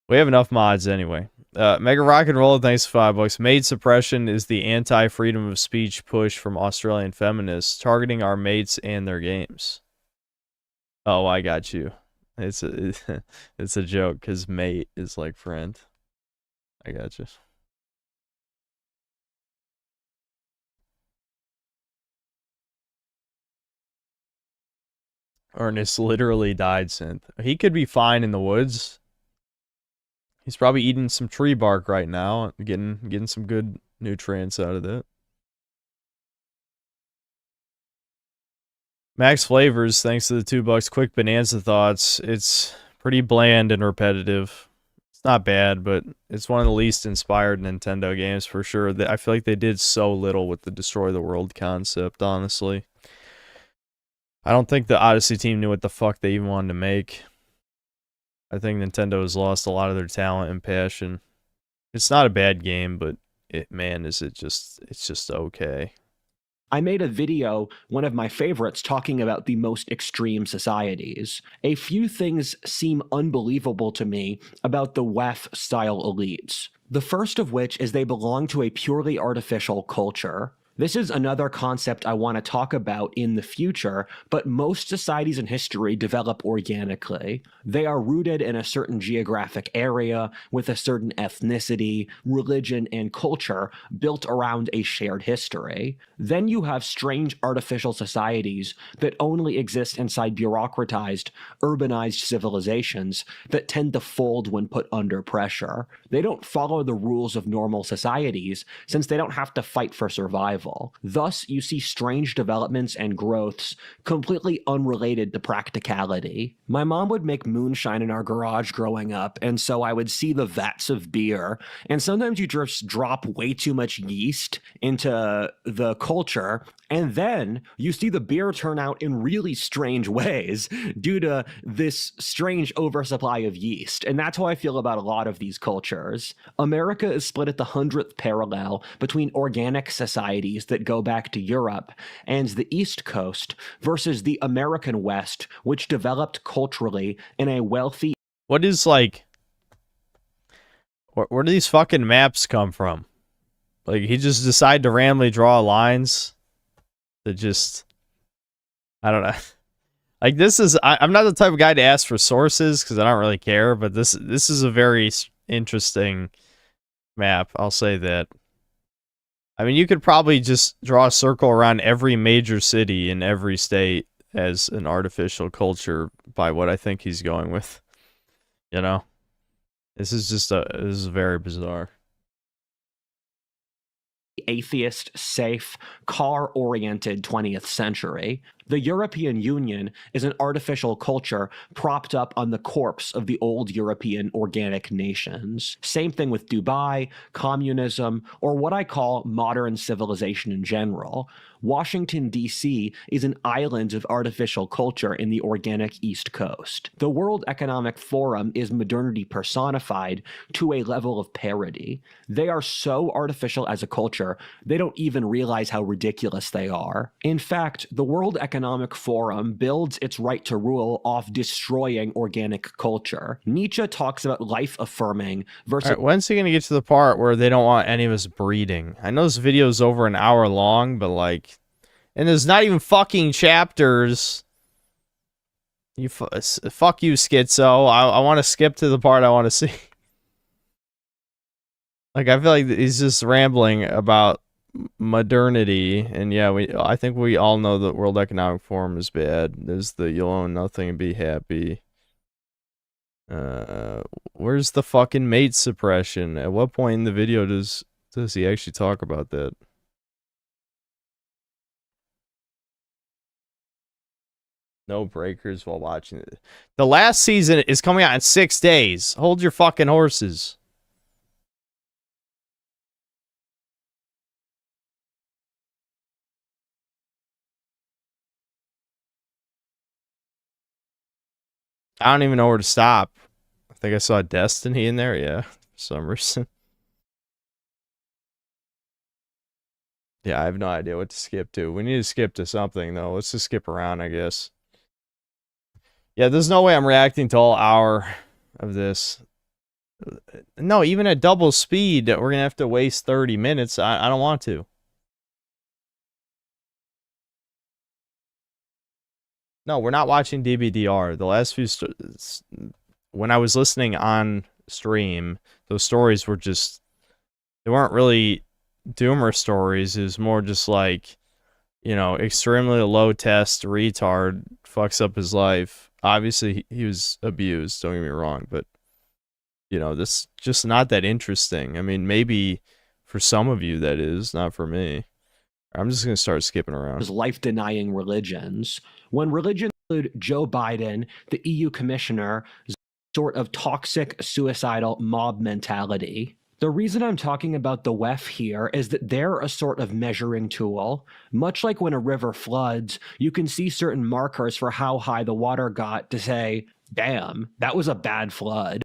We have enough mods anyway. Mega Rock and Roll, thanks for $5. Maid suppression is the anti-freedom of speech push from Australian feminists targeting our mates and their games. Oh, I got you. It's a joke because mate is like friend. I got you. Ernest literally died, Synth. He could be fine in the woods. He's probably eating some tree bark right now, getting some good nutrients out of it. Max Flavors, thanks to the $2. Quick Bonanza thoughts. It's pretty bland and repetitive. It's not bad, but it's one of the least inspired Nintendo games for sure. I feel like they did so little with the Destroy the World concept, honestly. I don't think the Odyssey team knew what the fuck they even wanted to make. I think Nintendo has lost a lot of their talent and passion. It's not a bad game, but it's just okay. I made a video, one of my favorites, talking about the most extreme societies. A few things seem unbelievable to me about the WEF-style elites. The first of which is they belong to a purely artificial culture. This is another concept I want to talk about in the future, but most societies in history develop organically. They are rooted in a certain geographic area with a certain ethnicity, religion, and culture built around a shared history. Then you have strange artificial societies that only exist inside bureaucratized, urbanized civilizations that tend to fold when put under pressure. They don't follow the rules of normal societies since they don't have to fight for survival. Thus, you see strange developments and growths completely unrelated to practicality. My mom would make moonshine in our garage growing up, and so I would see the vats of beer, and sometimes you just drop way too much yeast into the culture, and then you see the beer turn out in really strange ways due to this strange oversupply of yeast. And that's how I feel about a lot of these cultures. America is split at the 100th parallel between organic societies that go back to Europe and the East Coast versus the American West, which developed culturally in a wealthy... What is like... Where do these fucking maps come from? Like, he just decided to randomly draw lines that just... I don't know. Like, this is... I'm not the type of guy to ask for sources, because I don't really care, but this is a very interesting map, I'll say that. I mean, you could probably just draw a circle around every major city in every state as an artificial culture by what I think he's going with. You know? This is very bizarre. Atheist, safe, car-oriented 20th century. The European Union is an artificial culture propped up on the corpse of the old European organic nations. Same thing with Dubai, communism, or what I call modern civilization in general. Washington, D.C. is an island of artificial culture in the organic East Coast. The World Economic Forum is modernity personified to a level of parody. They are so artificial as a culture, they don't even realize how ridiculous they are. In fact, the World Economic Forum builds its right to rule off destroying organic culture. Nietzsche talks about life-affirming versus... All right, when's he going to get to the part where they don't want any of us breeding? I know this video is over an hour long, but like... And there's not even fucking chapters. You fuck you, Schizo. I want to skip to the part I want to see. Like, I feel like he's just rambling about modernity, and yeah, I think we all know that World Economic Forum is bad. There's the you'll own nothing and be happy. Where's the fucking mate suppression? At what point in the video does he actually talk about that? No breakers while watching it. The last season is coming out in 6 days. Hold your fucking horses. I don't even know where to stop. I think I saw Destiny in there. Yeah, for some reason. Yeah, I have no idea what to skip to. We need to skip to something, though. Let's just skip around, I guess. Yeah, there's no way I'm reacting to all hour of this. No, even at double speed, we're gonna have to waste 30 minutes. I don't want to. No, we're not watching DBDR. The last few when I was listening on stream, those stories were just, they weren't really doomer stories. It was more just like, you know, extremely low test retard fucks up his life. Obviously, he was abused, don't get me wrong, but, you know, this just not that interesting. I mean, maybe for some of you that is, not for me. I'm just going to start skipping around. Life-denying religions. When religions include Joe Biden, the EU commissioner, sort of toxic, suicidal mob mentality. The reason I'm talking about the WEF here is that they're a sort of measuring tool. Much like when a river floods, you can see certain markers for how high the water got to say, damn, that was a bad flood.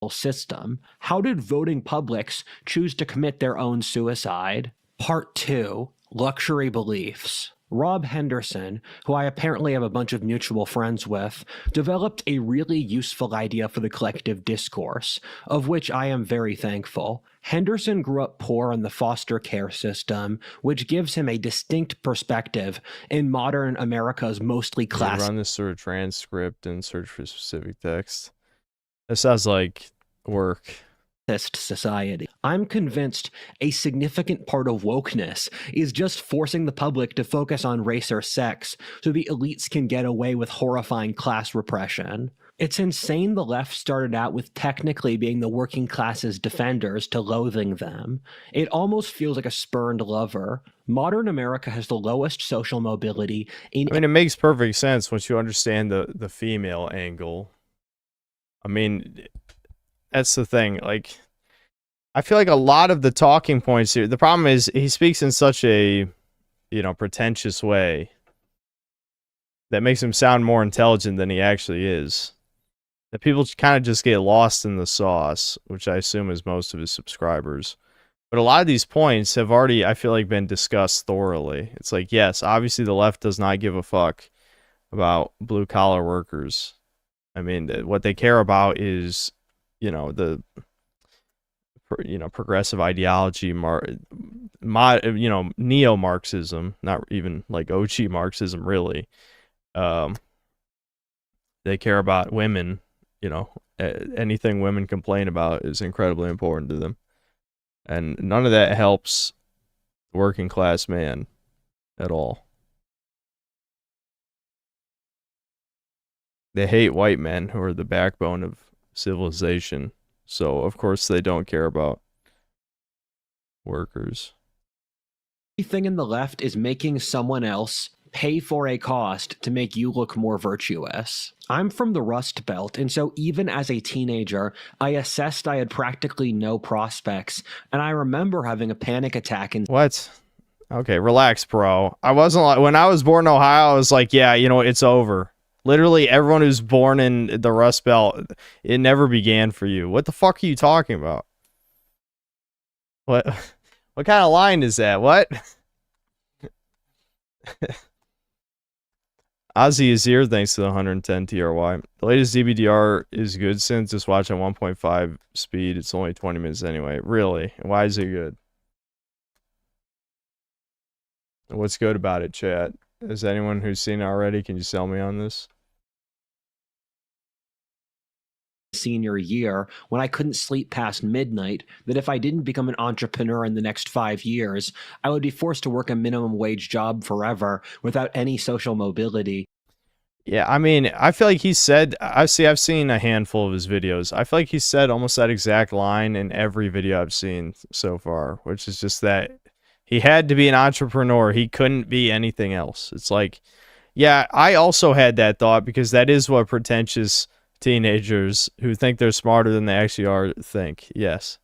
System. How did voting publics choose to commit their own suicide? Part 2. Luxury beliefs. Rob Henderson, who I apparently have a bunch of mutual friends with, developed a really useful idea for the collective discourse, of which I am very thankful. Henderson grew up poor in the foster care system, which gives him a distinct perspective in modern America's mostly class. Run this through a transcript and search for specific text. That sounds like work. Society. I'm convinced a significant part of wokeness is just forcing the public to focus on race or sex so the elites can get away with horrifying class repression. It's insane the left started out with technically being the working class's defenders to loathing them. It almost feels like a spurned lover. Modern America has the lowest social mobility in— I mean, it makes perfect sense once you understand the female angle. I mean, that's the thing. Like, I feel like a lot of the talking points here, the problem is he speaks in such a, you know, pretentious way that makes him sound more intelligent than he actually is. That people kind of just get lost in the sauce, which I assume is most of his subscribers. But a lot of these points have already, I feel like, been discussed thoroughly. It's like, yes, obviously the left does not give a fuck about blue-collar workers. I mean, what they care about is, you know, the, you know, progressive ideology, you know, neo-Marxism, not even like OG Marxism, really. They care about women, you know, anything women complain about is incredibly important to them. And none of that helps the working class man at all. They hate white men who are the backbone of civilization. So, of course, they don't care about workers. Everything in the left is making someone else pay for a cost to make you look more virtuous. I'm from the Rust Belt, and so even as a teenager, I assessed I had practically no prospects, and I remember having a panic attack and— What? Okay, relax, bro. I wasn't like, when I was born in Ohio, I was like, yeah, you know, it's over. Literally, everyone who's born in the Rust Belt, it never began for you. What the fuck are you talking about? What kind of line is that? What? Ozzy is here, thanks to the 110 TRY. The latest DBDR is good since just watch on 1.5 speed. It's only 20 minutes anyway. Really? Why is it good? What's good about it, chat? Is anyone who's seen it already? Can you sell me on this? Senior year, when I couldn't sleep past midnight, that if I didn't become an entrepreneur in the next 5 years, I would be forced to work a minimum wage job forever without any social mobility. Yeah, I mean, I feel like he said, I've seen a handful of his videos. I feel like he said almost that exact line in every video I've seen so far, which is just that he had to be an entrepreneur. He couldn't be anything else. It's like, yeah, I also had that thought because that is what pretentious teenagers who think they're smarter than they actually are think. Yes.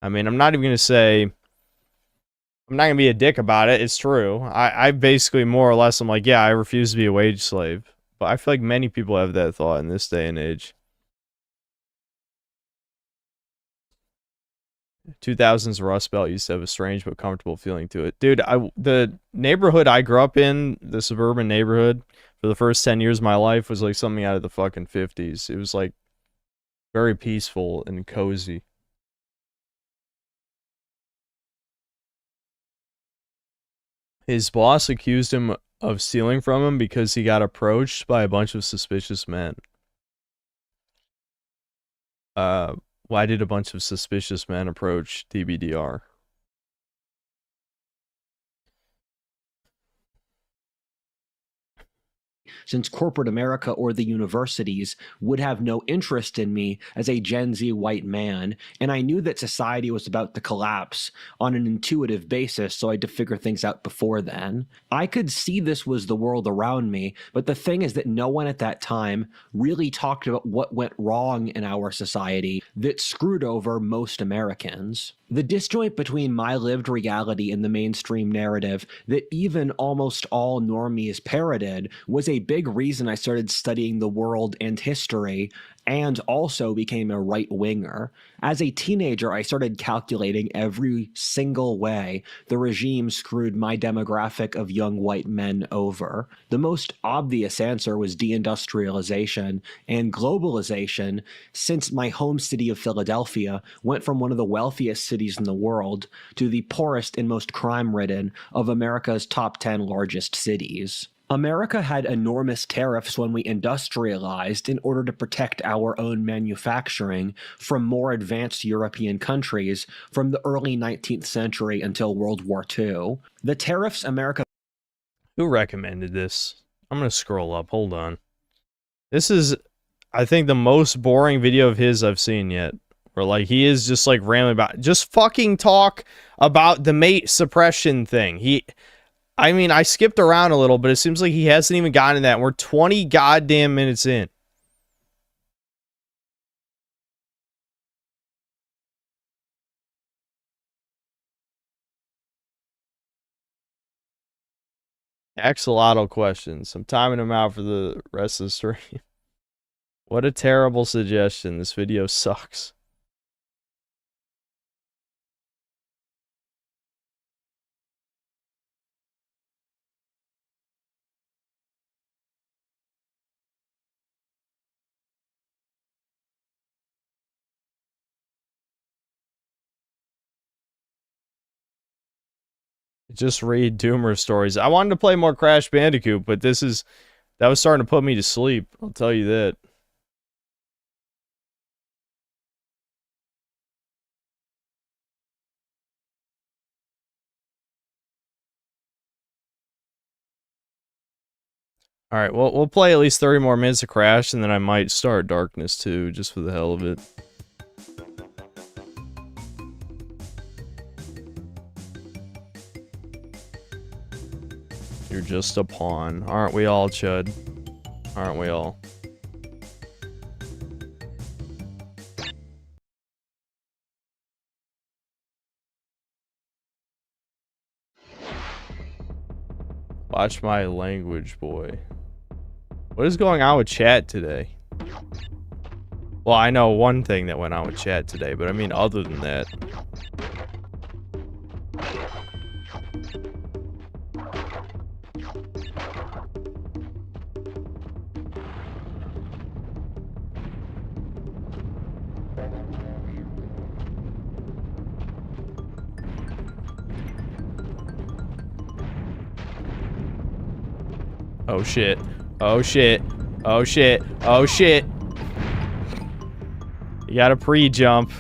I mean, I'm not even going to say, I'm not going to be a dick about it. It's true. I basically more or less, I'm like, yeah, I refuse to be a wage slave. But I feel like many people have that thought in this day and age. 2000s Rust Belt used to have a strange but comfortable feeling to it. Dude, the neighborhood I grew up in, the suburban neighborhood, for the first 10 years of my life was like something out of the fucking 50s. It was like Very peaceful and cozy. His boss accused him of stealing from him because he got approached by a bunch of suspicious men. Why did a bunch of suspicious men approach TBDR? Since corporate America or the universities would have no interest in me as a Gen Z white man, and I knew that society was about to collapse on an intuitive basis, so I had to figure things out before then. I could see this was the world around me, but the thing is that no one at that time really talked about what went wrong in our society that screwed over most Americans. The disjoint between my lived reality and the mainstream narrative that even almost all normies parroted was a big reason I started studying the world and history, and also became a right-winger. As a teenager, I started calculating every single way the regime screwed my demographic of young white men over. The most obvious answer was deindustrialization and globalization, since my home city of Philadelphia went from one of the wealthiest cities in the world to the poorest and most crime-ridden of America's top 10 largest cities. America had enormous tariffs when we industrialized in order to protect our own manufacturing from more advanced European countries from the early 19th century until World War II. The tariffs America... Who recommended this? I'm gonna scroll up. Hold on. This is, I think, the most boring video of his I've seen yet. Where, like, he is just, like, rambling about... Just fucking talk about the mate suppression thing. I mean, I skipped around a little, but it seems like he hasn't even gotten to that. We're 20 goddamn minutes in. Axolotl questions. I'm timing him out for the rest of the stream. What a terrible suggestion. This video sucks. Just read Doomer stories. I wanted to play more Crash Bandicoot, but that was starting to put me to sleep. I'll tell you that. Alright, well, we'll play at least 30 more minutes of Crash, and then I might start Darkness too, just for the hell of it. You're just a pawn. Aren't we all, Chud? Aren't we all? Watch my language, boy. What is going on with chat today? Well, I know one thing that went on with chat today, but I mean other than that. Oh shit. Oh shit. Oh shit. Oh shit. You gotta pre-jump.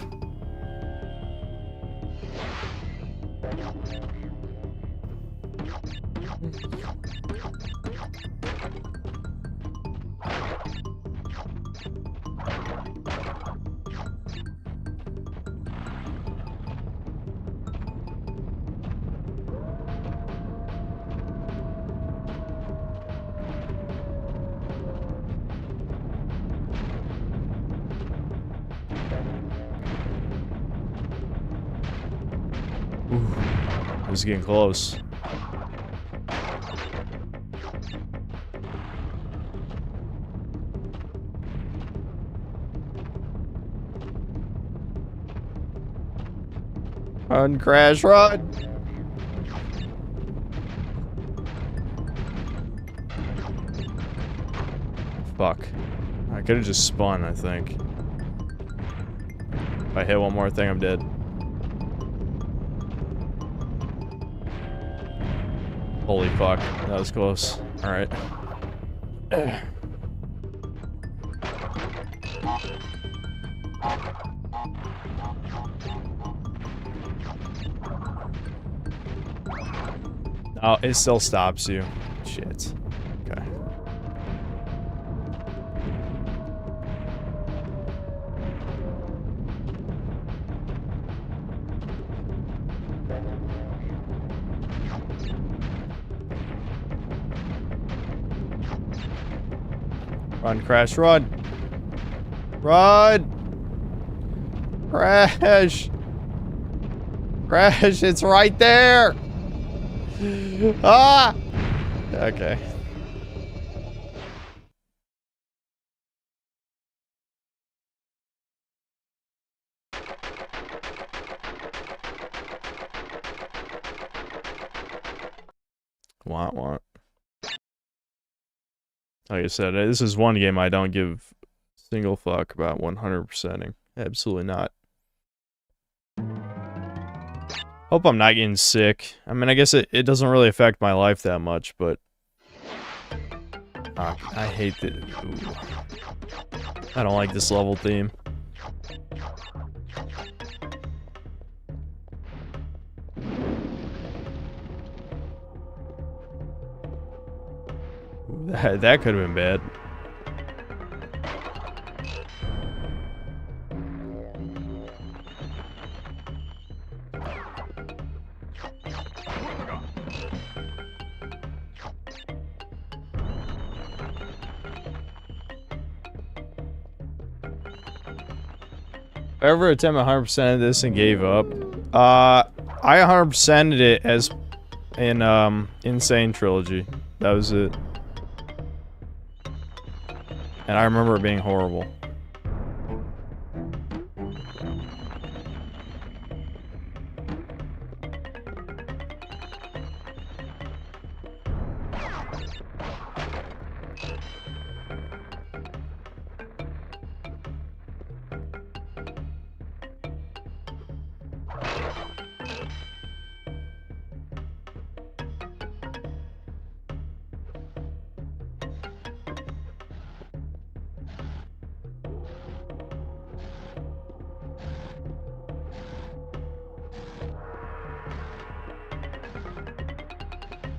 This is getting close. Run, Crash, run! Fuck. I could have just spun, I think. If I hit one more thing, I'm dead. Holy fuck. That was close. Alright. Oh, it still stops you. Shit. Okay. Run, Crash, run! Run! Crash! Crash, it's right there! Ah! Okay. Want. Like I said, this is one game I don't give a single fuck about 100%ing. Absolutely not. Hope I'm not getting sick. I mean, I guess it doesn't really affect my life that much, but... I hate the... Ooh. I don't like this level theme. Ooh, that could have been bad. If I ever attempt 100% of this and gave up, I 100%ed it as in Insane Trilogy. That was it. And I remember it being horrible.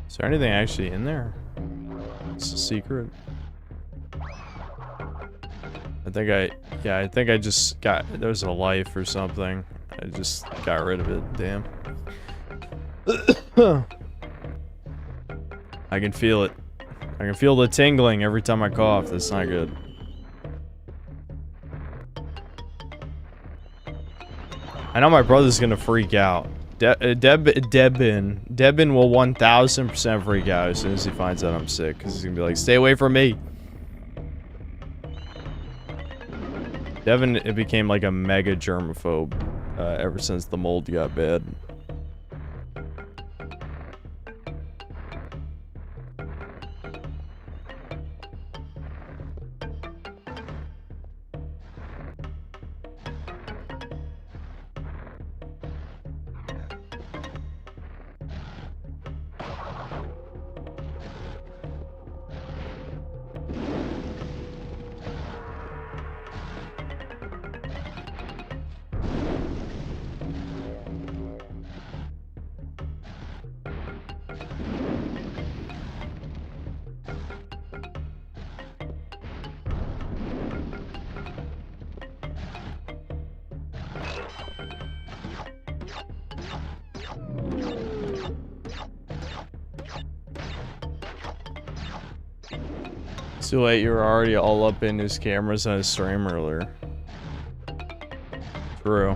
Is there anything actually in there? It's a secret. I think I just got, there's a life or something. I just got rid of it, damn. I can feel it. I can feel the tingling every time I cough. That's not good. I know my brother's gonna freak out. Debin will 1000% freak out as soon as he finds out I'm sick, because he's gonna be like, stay away from me. Devin, it became like a mega germaphobe ever since the mold got bad. It's too late, you were already all up in his cameras on his stream earlier. True.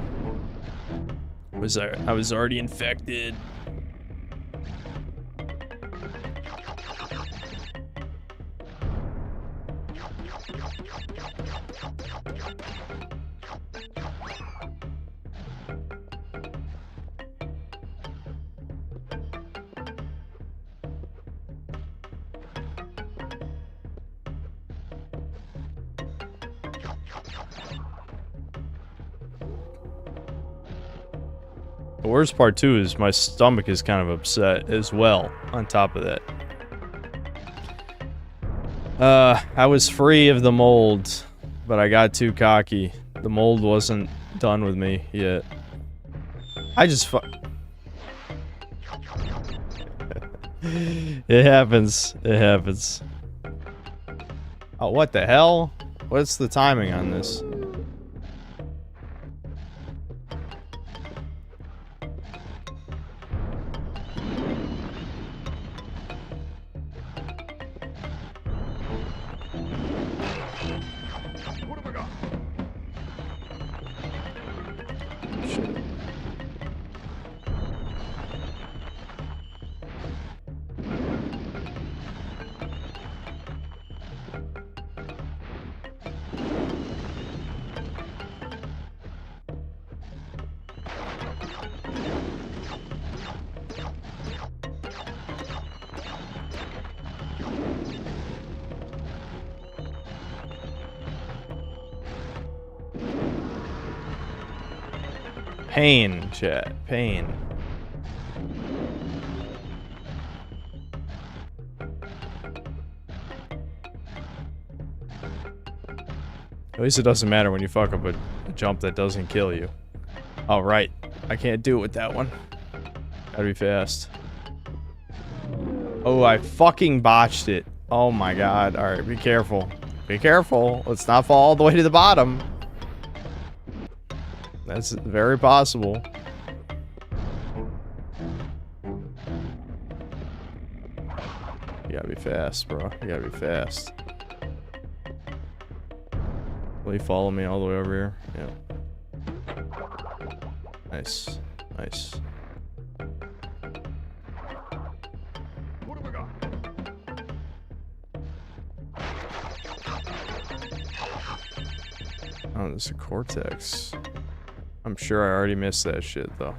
I was already infected. worst part too is my stomach is kind of upset as well, on top of that. I was free of the mold, but I got too cocky. The mold wasn't done with me yet. I just It happens. It happens. Oh, what the hell? What's the timing on this? Pain, chat. Pain. At least it doesn't matter when you fuck up a jump that doesn't kill you. Oh, right. I can't do it with that one. Gotta be fast. Oh, I fucking botched it. Oh my god. Alright, be careful. Be careful. Let's not fall all the way to the bottom. That's very possible. You gotta be fast, bro. You gotta be fast. Will you follow me all the way over here? Yeah. Nice. Nice. What have we got? Oh, there's a cortex. I'm sure I already missed that shit, though.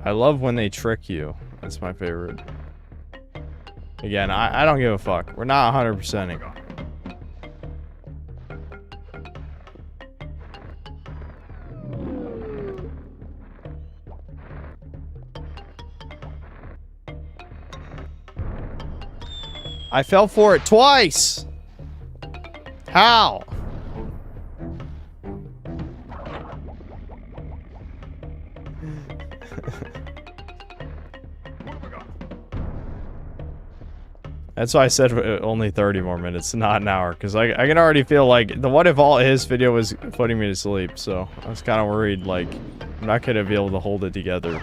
I love when they trick you. That's my favorite. Again, I don't give a fuck. We're not 100%ing. I fell for it twice! How? That's why I said only 30 more minutes, not an hour, because I can already feel like the what if all his video was putting me to sleep, so I was kind of worried, like, I'm not gonna be able to hold it together.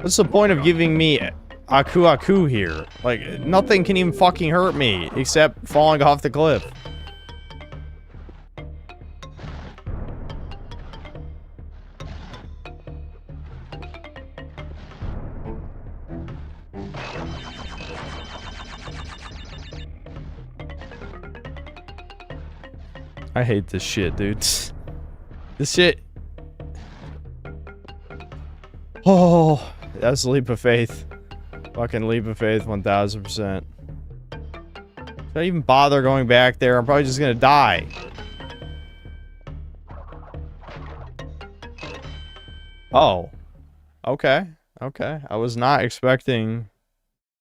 What's the point of giving me Aku Aku here? Like, nothing can even fucking hurt me, except falling off the cliff. I hate this shit, dude. This shit... Oh... That's a leap of faith. Fucking leap of faith, 1000%. Should I even bother going back there? I'm probably just gonna die. Oh. Okay. Okay. I was not expecting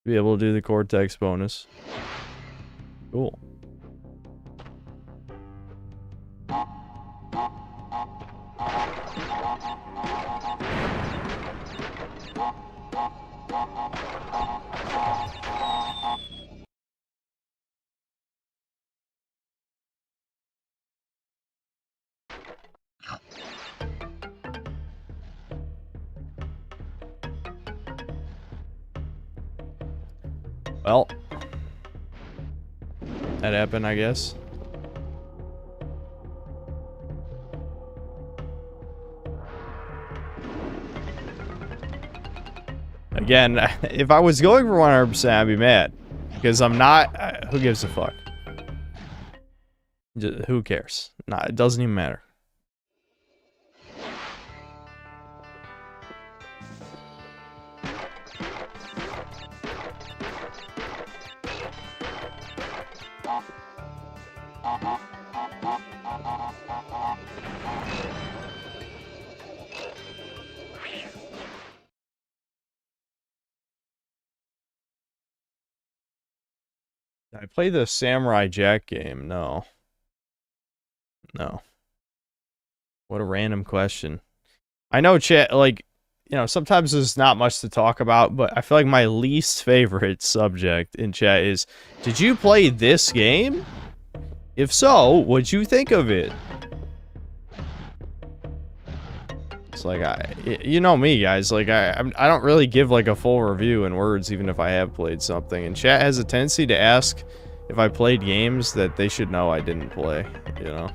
to be able to do the Cortex bonus. Cool. Well, that happened, I guess. Again, if I was going for 100%, I'd be mad. Because I'm not... who gives a fuck? Who cares? Nah, it doesn't even matter. I play the Samurai Jack game. No. No. What a random question. I know, chat, like, you know, sometimes there's not much to talk about, but I feel like my least favorite subject in chat is, did you play this game? If so, what'd you think of it? It's like, you know me, guys, like, I don't really give, like, a full review in words, even if I have played something, and chat has a tendency to ask if I played games that they should know I didn't play, you know?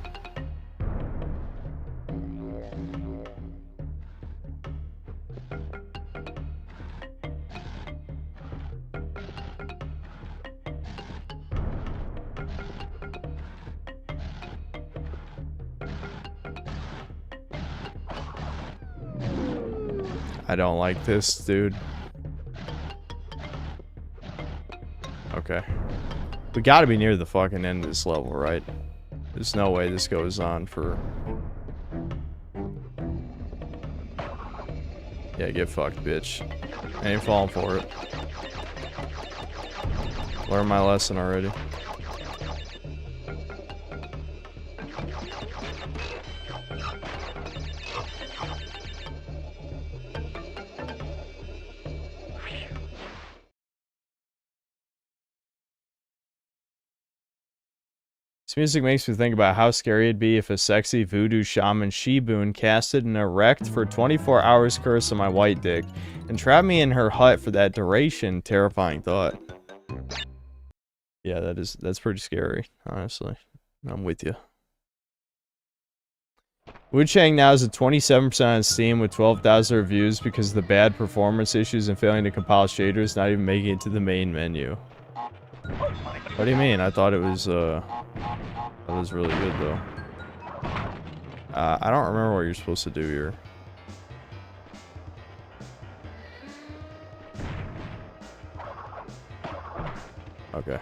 I don't like this, dude. Okay. We gotta be near the fucking end of this level, right? There's no way this goes on for... Yeah, get fucked, bitch. I ain't falling for it. Learned my lesson already. This music makes me think about how scary it'd be if a sexy voodoo shaman Shibun casted an erect for 24 hours curse on my white dick and trapped me in her hut for that duration. Terrifying thought. Yeah, that's pretty scary, honestly. I'm with you. Wu Chang now is at 27% on Steam with 12,000 reviews because of the bad performance issues and failing to compile shaders, not even making it to the main menu. What do you mean? I thought it was really good, though. I don't remember what you're supposed to do here. Okay.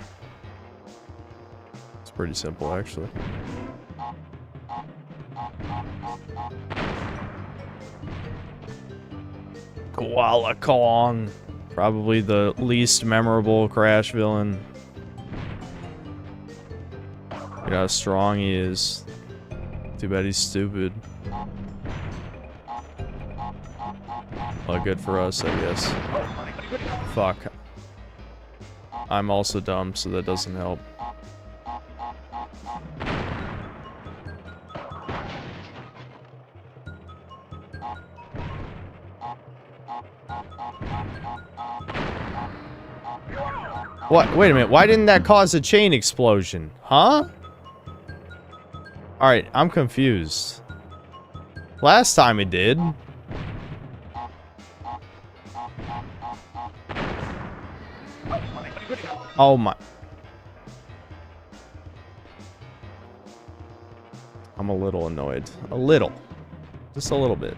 It's pretty simple, actually. Koala Kong. Probably the least memorable Crash villain. Look how strong he is. Too bad he's stupid. Well, good for us, I guess. Fuck. I'm also dumb, so that doesn't help. What? Wait a minute. Why didn't that cause a chain explosion? Huh? Alright, I'm confused. Last time it did. Oh my. I'm a little annoyed. A little. Just a little bit.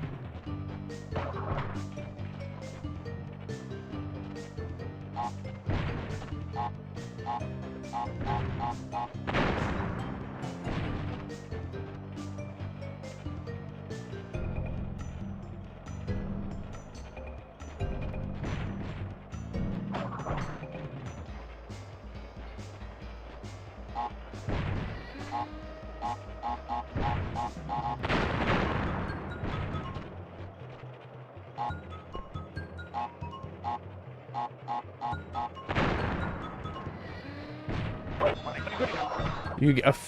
You get that's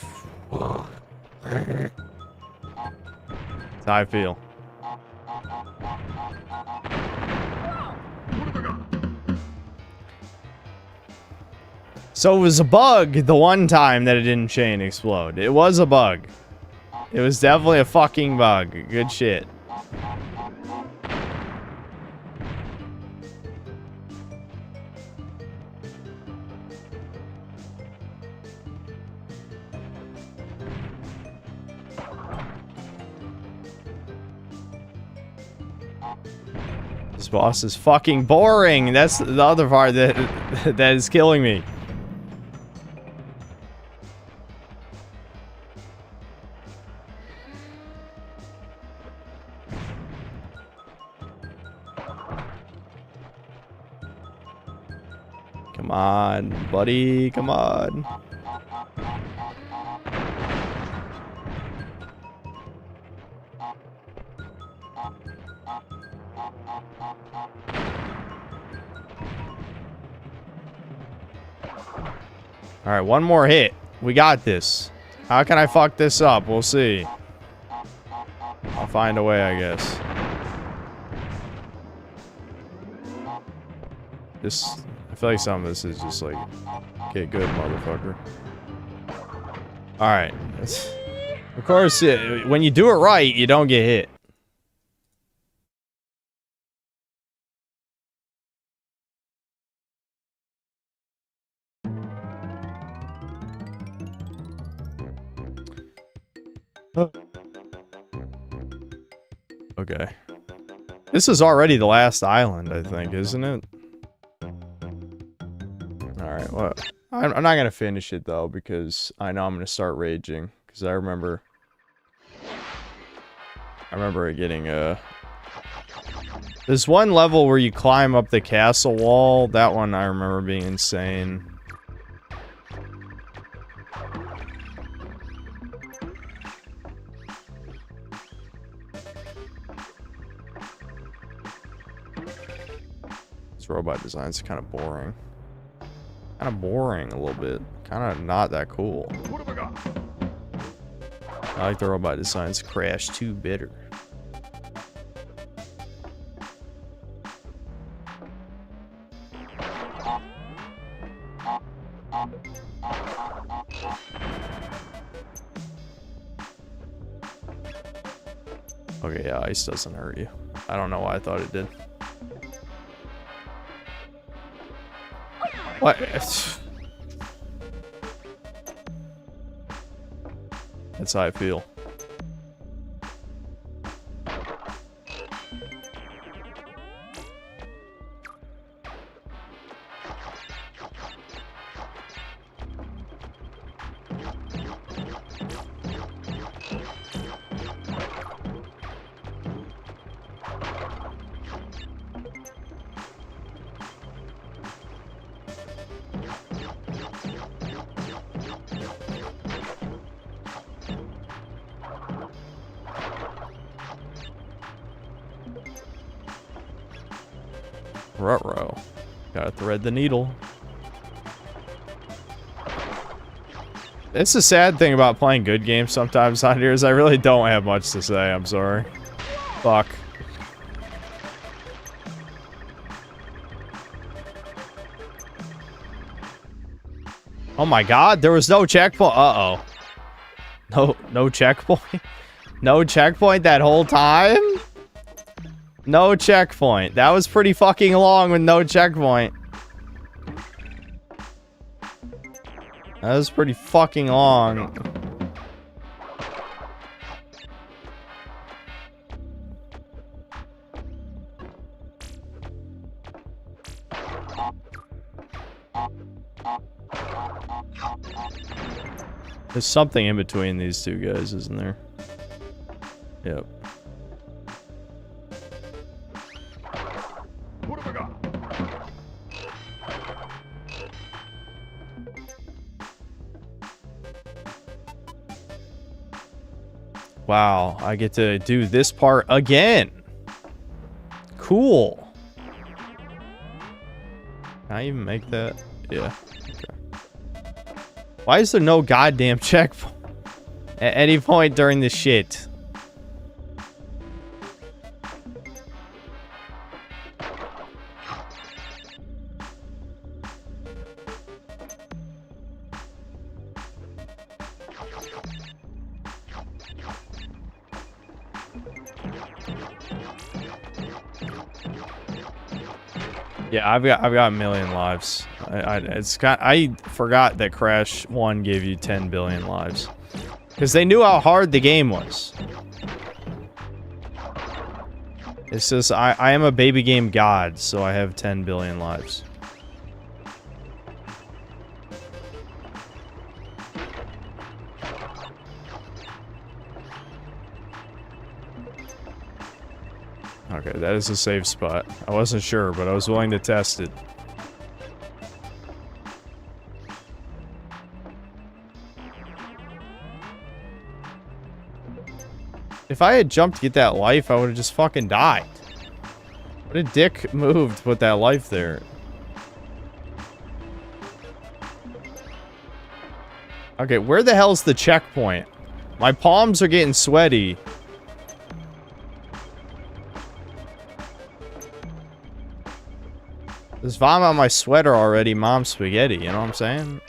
how I feel. So it was a bug the one time that it didn't chain explode. It was a bug. It was definitely a fucking bug. Good shit. This boss is fucking boring. That's the other part that that is killing me. Come on, buddy. Come on. All right, one more hit. We got this. How can I fuck this up? We'll see. I'll find a way, I guess. This, I feel like some of this is just like, get good, motherfucker. All right. Of course, when you do it right, you don't get hit. Okay. This is already the last island, I think, isn't it? Alright, well, I'm not gonna finish it, though, because I know I'm gonna start raging. Because I remember it getting, There's one level where you climb up the castle wall. That one I remember being insane. Robot design's kind of boring. Kind of boring a little bit. Kind of not that cool. I like the robot designs. Crash 2 bitter. Okay, yeah, ice doesn't hurt you. I don't know why I thought it did. What? That's how I feel. Ruh-roh. Gotta thread the needle. It's the sad thing about playing good games sometimes on here is I really don't have much to say. I'm sorry. Fuck. Oh my god, there was no checkpoint. Uh-oh. No checkpoint? No checkpoint that whole time? No checkpoint. That was pretty fucking long with no checkpoint. That was pretty fucking long. There's something in between these two guys, isn't there? Yep. Wow, I get to do this part again. Cool. Can I even make that? Yeah. Okay. Why is there no goddamn checkpoint at any point during this shit? Yeah, I've got a million lives. I forgot that Crash 1 gave you 10 billion lives. Because they knew how hard the game was. It's just, I am a baby game god, so I have 10 billion lives. Okay, that is a safe spot. I wasn't sure, but I was willing to test it. If I had jumped to get that life, I would have just fucking died. What a dick move to put that life there. Okay, where the hell's the checkpoint? My palms are getting sweaty. There's vomit on my sweater already, mom spaghetti, you know what I'm saying?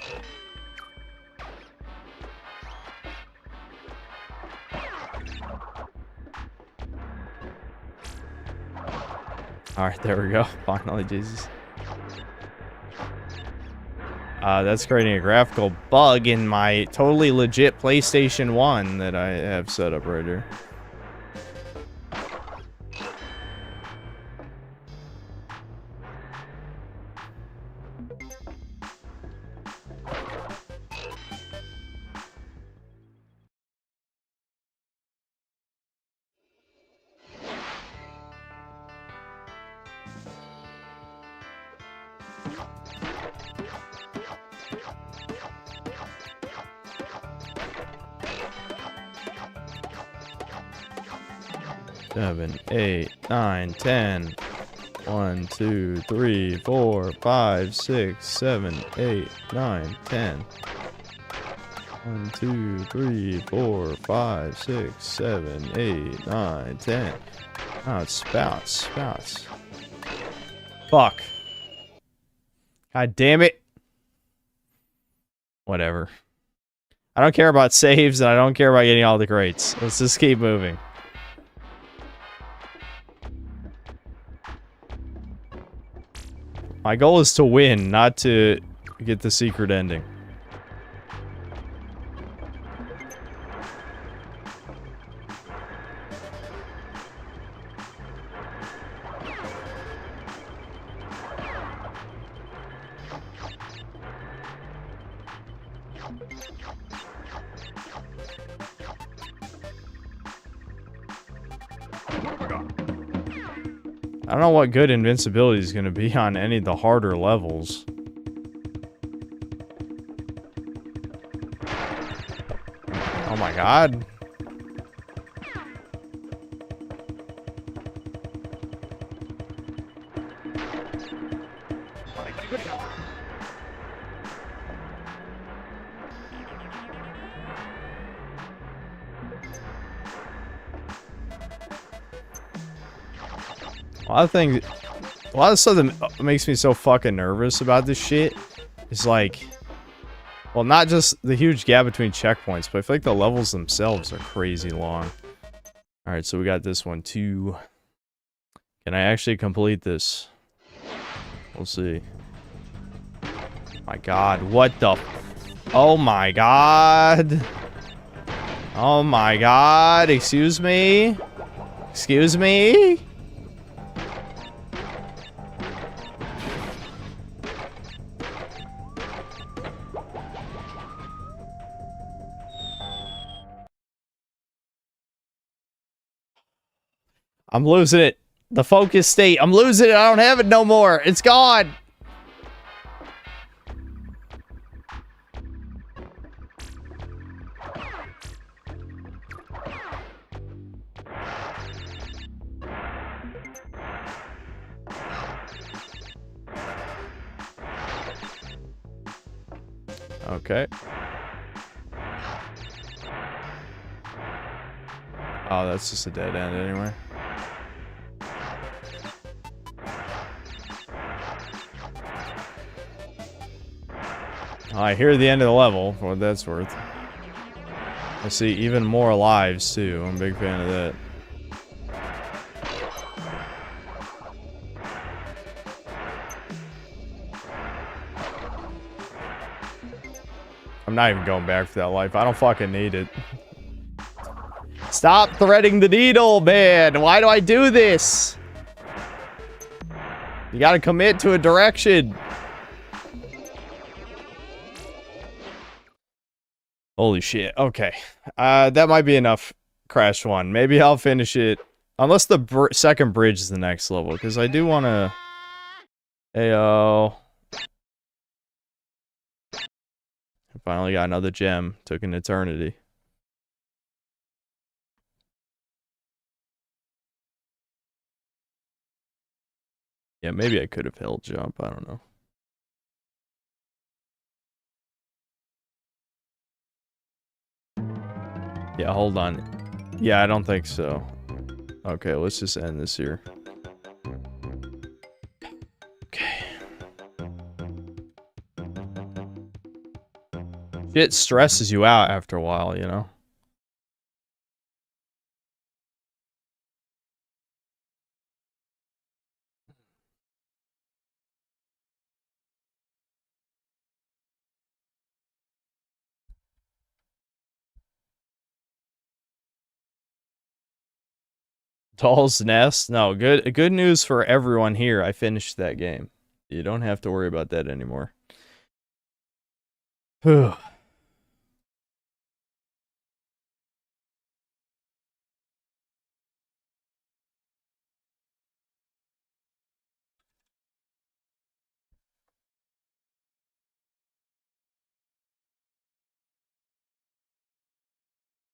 Alright, there we go. Finally, Jesus. That's creating a graphical bug in my totally legit PlayStation 1 that I have set up right here. Seven, 8, 9, 10. 1, 2, 3, 4, 5, 6, 7, 8, 9, 10. 1, 2, 3, 4, 5, 6, 7, 8, 9, 10. Oh, it spouts. Fuck. God damn it. Whatever. I don't care about saves, and I don't care about getting all the crates. Let's just keep moving. My goal is to win, not to get the secret ending. I don't know what good invincibility is going to be on any of the harder levels. Oh my god. A lot of stuff that makes me so fucking nervous about this shit is like, well, not just the huge gap between checkpoints, but I feel like the levels themselves are crazy long. Alright, so we got this one too. Can I actually complete this? We'll see. My god, what the... Oh my god. Oh my god, excuse me? Excuse me? I'm losing it. The focus state. I'm losing it. I don't have it no more. It's gone. Okay. Oh, that's just a dead end anyway. I hear the end of the level, for what that's worth. I see even more lives, too. I'm a big fan of that. I'm not even going back for that life. I don't fucking need it. Stop threading the needle, man. Why do I do this? You gotta commit to a direction. Holy shit. Okay. That might be enough. Crash 1. Maybe I'll finish it. Unless the second bridge is the next level. Because I do want to... Ayo. I finally got another gem. Took an eternity. Yeah, maybe I could have held jump. I don't know. Yeah, hold on. Yeah, I don't think so. Okay, let's just end this here. Okay. Shit stresses you out after a while, you know? Doll's Nest? No, good news for everyone here. I finished that game. You don't have to worry about that anymore. Whew.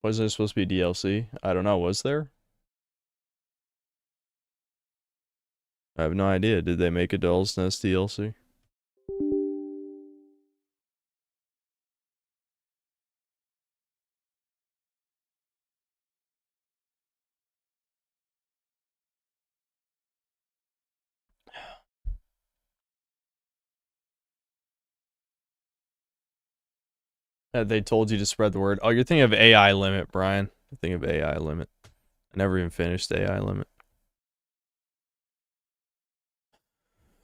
Was there supposed to be DLC? I don't know. Was there? I have no idea. Did they make a Doll's Nest DLC? They told you to spread the word. Oh, you're thinking of AI Limit, Brian. You're thinking of AI Limit. I never even finished AI Limit.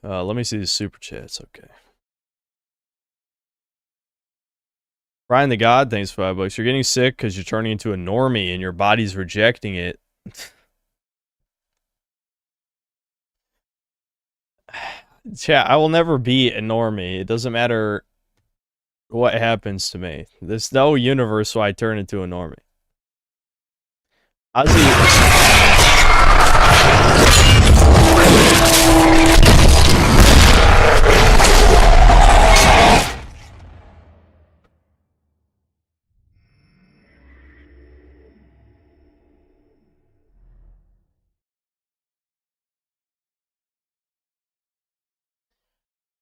Let me see the super chats. Okay. Brian the God, thanks for $5. You're getting sick because you're turning into a normie and your body's rejecting it. Chat, I will never be a normie. It doesn't matter what happens to me. There's no universe where I turn into a normie.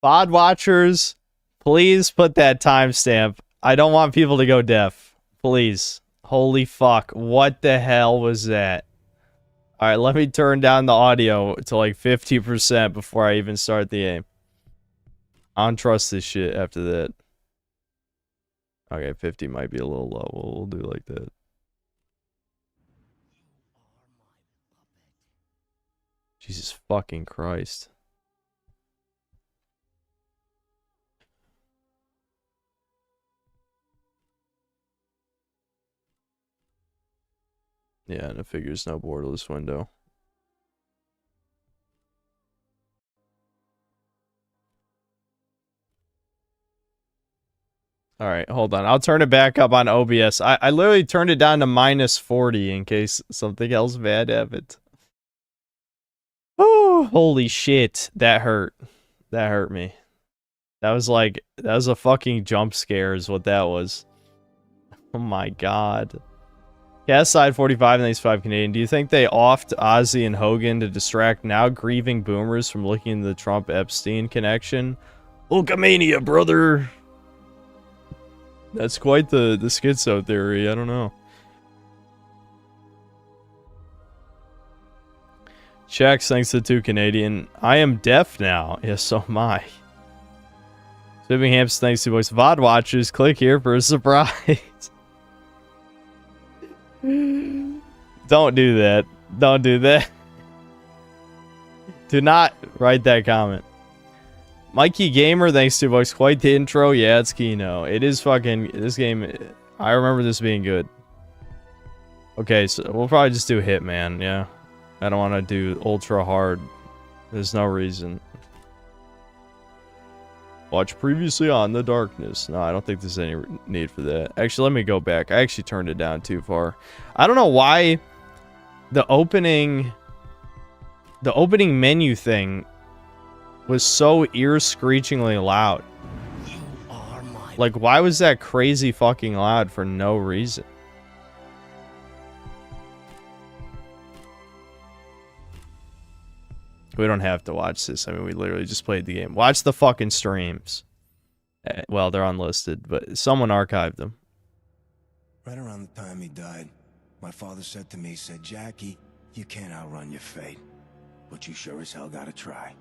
VOD watchers, please put that timestamp. I don't want people to go deaf. Please. Holy fuck. What the hell was that? Alright, let me turn down the audio to like 50% before I even start the game. I don't trust this shit after that. Okay, 50 might be a little low. We'll do like that. Jesus fucking Christ. Yeah, and it figures no borderless window. Alright, hold on. I'll turn it back up on OBS. I literally turned it down to -40 in case something else bad happened. Oh, holy shit. That hurt. That hurt me. That was a fucking jump scare is what that was. Oh my god. Cast side 45 and these 5 Canadian. Do you think they offed Ozzy and Hogan to distract now grieving boomers from looking into the Trump-Epstein connection? Hulkamania, brother! That's quite the schizo theory, I don't know. Checks, thanks to 2 Canadian. I am deaf now. Yes, so am I. Sipping Hamps, thanks to voice VOD watchers. Click here for a surprise. Don't do that. Don't do that. Do not write that comment. Mikey Gamer, thanks to Bucks. Quite the intro. Yeah, it's Kino. It is fucking... This game... I remember this being good. Okay, so we'll probably just do Hitman, yeah. I don't want to do ultra hard. There's no reason. Watch previously on The Darkness. No, I don't think there's any need for that. Actually, let me go back. I actually turned it down too far. I don't know why the opening menu thing was so ear-screechingly loud. Like, why was that crazy fucking loud for no reason? We don't have to watch this. I mean, we literally just played the game. Watch the fucking streams. Well, they're unlisted, but someone archived them. Right around the time he died, my father said to me, Jackie, you can't outrun your fate, but you sure as hell gotta try.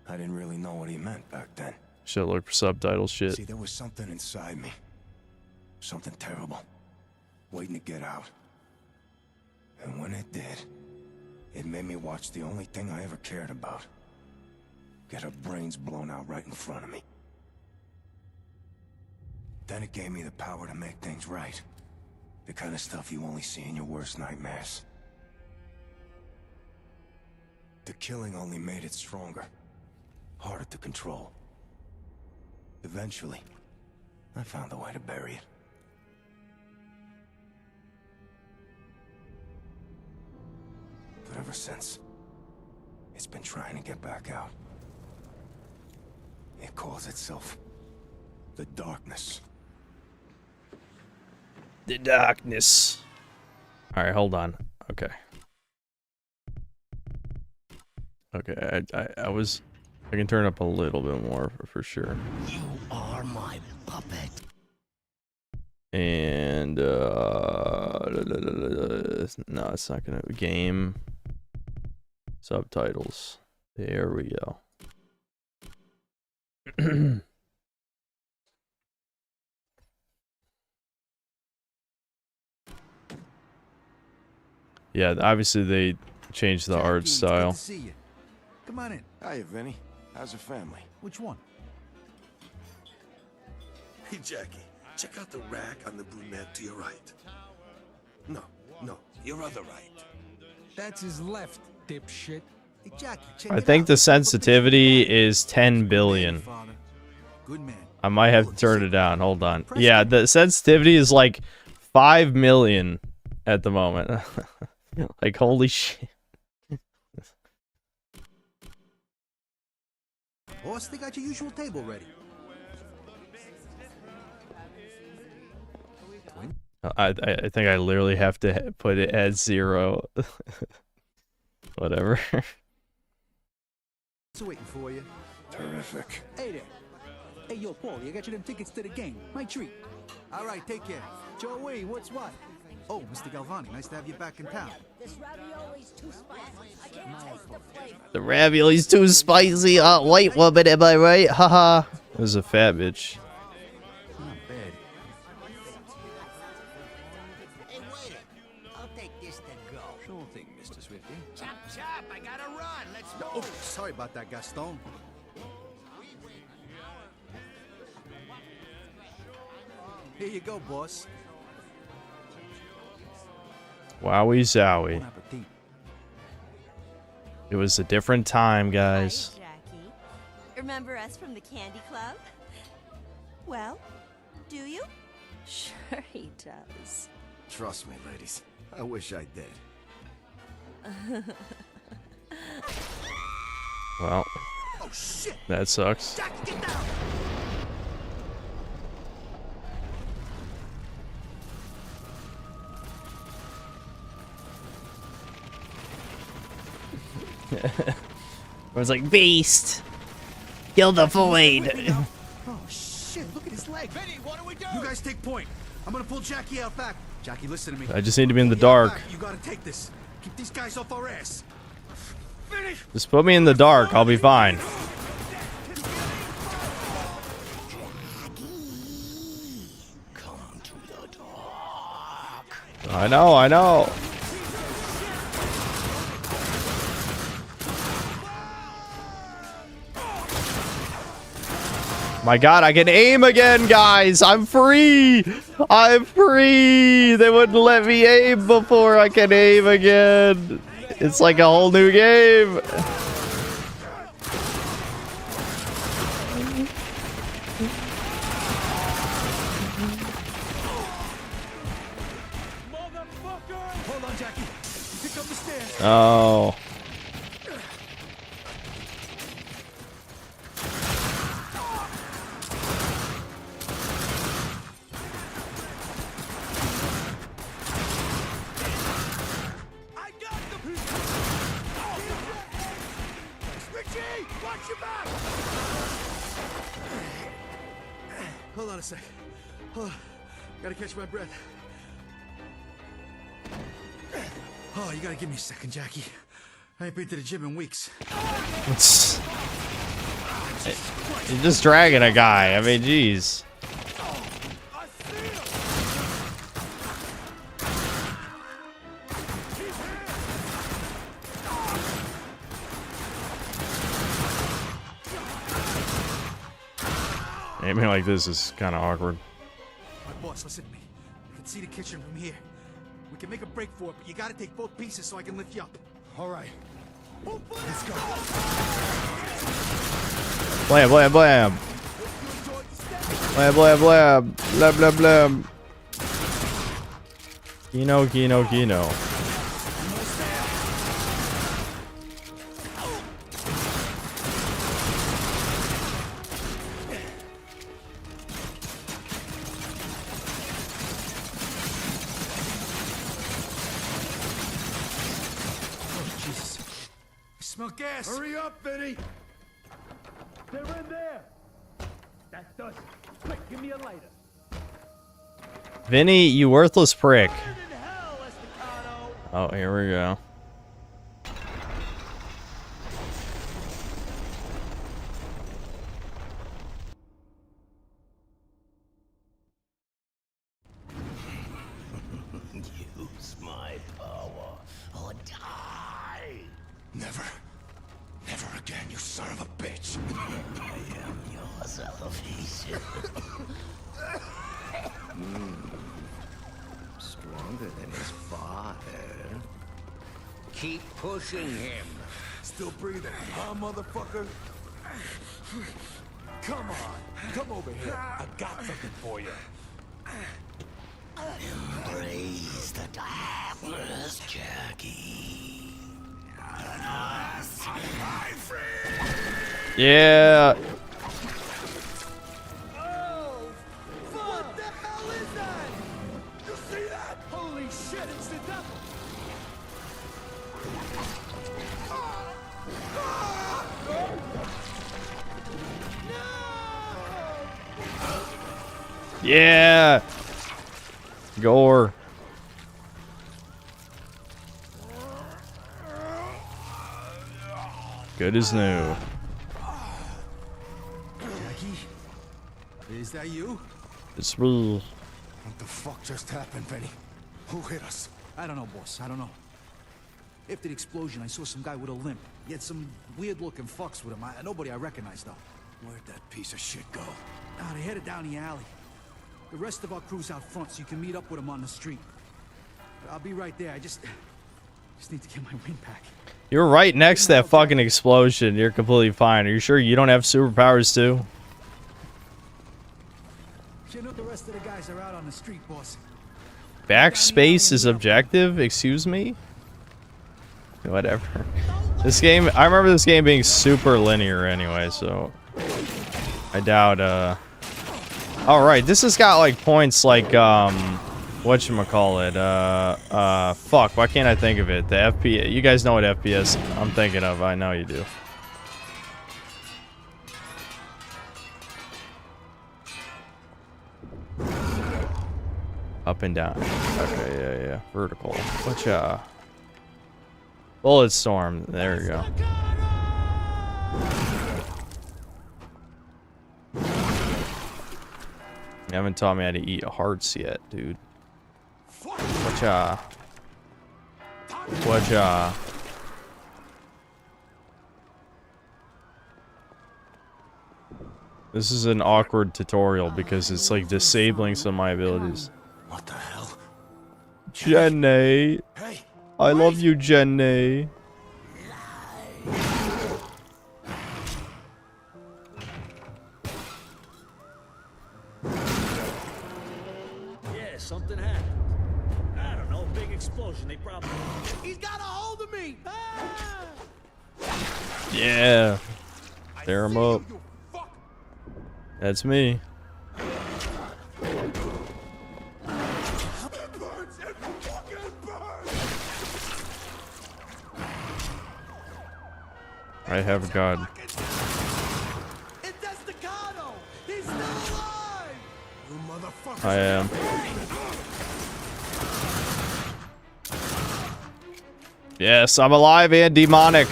I didn't really know what he meant back then. Should look for subtitles, shit. See, there was something inside me. Something terrible. Waiting to get out. And when it did, it made me watch the only thing I ever cared about. Get her brains blown out right in front of me. Then it gave me the power to make things right. The kind of stuff you only see in your worst nightmares. The killing only made it stronger. Harder to control. Eventually, I found a way to bury it. But ever since, it's been trying to get back out. It calls itself the Darkness. The Darkness. Alright, hold on. Okay. Okay, I can turn up a little bit more for sure. You are my puppet. And no, it's not gonna game subtitles. There we go. Yeah, obviously they changed the art style. Good to see you. Come on in. Hiya, Vinny. How's the family? Which one? Hey, Jackie, check out the rack on the brunette to your right. No, your other right. That's his left, dipshit. Hey, Jackie, check I think the sensitivity is 10 billion. Good man. I might have to turn it down. Hold on. Yeah, the sensitivity is like 5 million at the moment. Like, holy shit. Boss, they got your usual table ready. I think I literally have to put it at 0. Whatever. It's waiting for you. Terrific. Hey there. Hey, yo, Paulie, I got you them tickets to the game. My treat. All right, take care. Joey, what's what? Oh, Mr. Galvani, nice to have you back in town. This ravioli's too spicy. I can't taste the flavor. The ravioli's too spicy. White woman, am I right? Haha. It was a fat bitch. Not bad. Hey, waiter, I'll take this to go. Sure thing, Mr. Swifty. Chop, chop, I gotta run. Let's Oh, move. sorry about that, Gaston. Here you go, boss. Wowie zowie. Bon appetit. It was a different time, guys. Hi, Jackie. Remember us from the Candy Club? Well, do you? Sure he does. Trust me, ladies. I wish I did. Well, Oh, shit! that sucks. Jackie, get down! I was like, Beast! Kill the void! Oh, shit, look at his leg. Benny, what do we do? You guys take point. I'm gonna pull Jackie out back. Jackie, listen to me. I just need to be in the Pull me out dark. back. You gotta take this. Keep these guys off our ass. Finish! Just put me in the dark, I'll be fine. Come to the dark. I know. My God, I can aim again, guys. I'm free. I'm free. They wouldn't let me aim before. I can aim again. It's like a whole new game. Hold on, Jackie. Pick up the stairs. Oh. I got the. Richie, watch your back. Hold on a sec. Hold on. Gotta catch my breath. Oh, you gotta give me a second, Jackie. I ain't been to the gym in weeks. You're just dragging a guy. I mean, jeez. Aiming like this is kind of awkward. My boss, listen to me. I can see the kitchen from here. We can make a break for it, but you gotta take both pieces so I can lift you up. All right. Let's go. Blam, blam, blam. Blam, blam, blam. Blam, blam, blam. Kino, Kino, Kino. Smell gas. Hurry up, Vinny. They're in there. That does it. Quick, give me a lighter. Vinny, you worthless prick. Burn in hell, Estacado. Oh, here we go. Use my power or die. Never. Never again, you son of a bitch. I am your salvation. Stronger than his father. Keep pushing him. Still breathing, huh, motherfucker? Come on. Come over here. I got something for you. Embrace the darkness, Jackie. Yeah. What the hell is that? You see that? Holy shit, it's the devil. Yeah. Gore. Good as new. Jackie? Is that you? It's real. What the fuck just happened, Benny? Who hit us? I don't know, boss. I don't know. After the explosion, I saw some guy with a limp. He had some weird-looking fucks with him. Nobody I recognized, though. Where'd that piece of shit go? They headed down the alley. The rest of our crew's out front, so you can meet up with them on the street. I'll be right there. I just need to get my wind back. You're right next to that fucking explosion. You're completely fine. Are you sure you don't have superpowers too? You know the rest of the guys are out on the street, boss. Backspace is objective? Excuse me? Whatever. This game, I remember this game being super linear anyway, so I doubt, Alright, this has got like points like, whatchamacallit, fuck, why can't I think of it? The FPS, you guys know what FPS I'm thinking of, I know you do. Up and down. Okay, yeah. Vertical. Whatcha? Bullet storm. There we go. You haven't taught me how to eat hearts yet, dude. Whatcha? Whatcha? This is an awkward tutorial because it's like disabling some of my abilities. What the hell? Jenny. Hey! I love you, Jenny. Yeah, something happened. I don't know, big explosion. They probably. He's got a hold of me! Ah! Yeah. Tear him up. That's me. I have a god. He's still alive! You motherfucker! I am. Yes, I'm alive and demonic.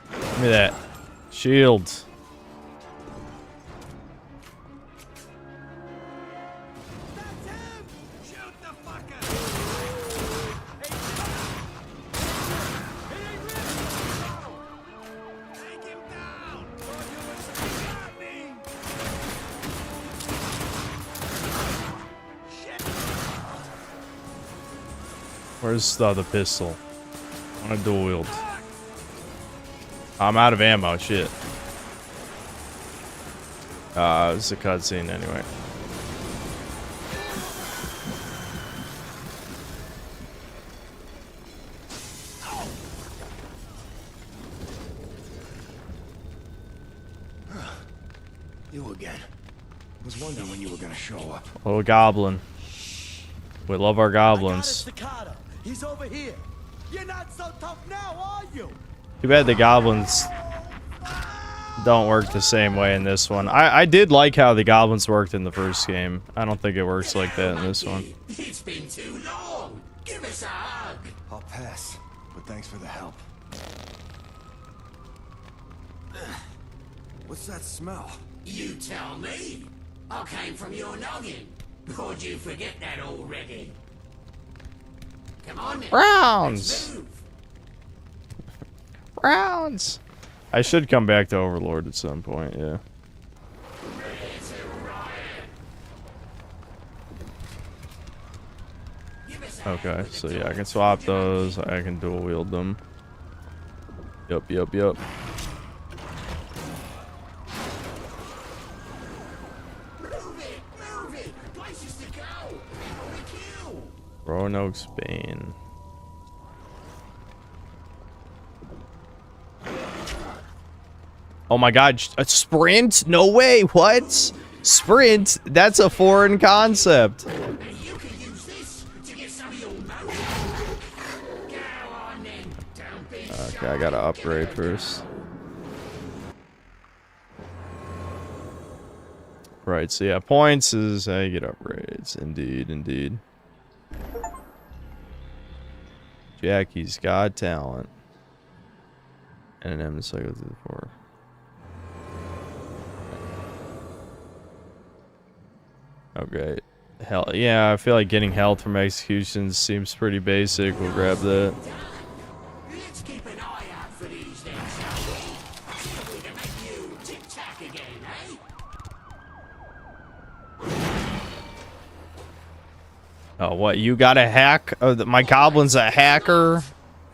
Give me that. Shield. Where's the other pistol? I want to dual wield. I'm out of ammo, shit. It's a cutscene anyway. You again. Was wondering when you were gonna show up. Oh, goblin. We love our goblins. Staccato. He's over here. You're not so tough now, are you? Too bad the goblins don't work the same way in this one. I did like how the goblins worked in the first game. I don't think it works like that in this one. It's been too long. Give us a hug. I'll pass, but thanks for the help. What's that smell? You tell me. I came from your noggin. Or did you forget that already? Come on then. Rounds. Let's move. Rounds. I should come back to Overlord at some point, yeah. Okay, so yeah, I can swap those. I can dual wield them. Yup, yup, yup. Move it. Places to go. Kill. Roanoke's Bane. Oh my god, a sprint? No way, what? Sprint? That's a foreign concept. And you can use this to get some of your motion. Go on then. Don't be Okay, I gotta upgrade first. Right, so yeah, points is how you get upgrades. Indeed, indeed. Jackie's got talent. And an M to cycle through the 4. Oh, great. Hell, yeah, I feel like getting health from executions seems pretty basic. We'll grab that. Let's keep an eye out for these then, shall we? See if we can make you tic-tac again, eh? Oh, what? You got a hack? Oh, my goblin's a hacker?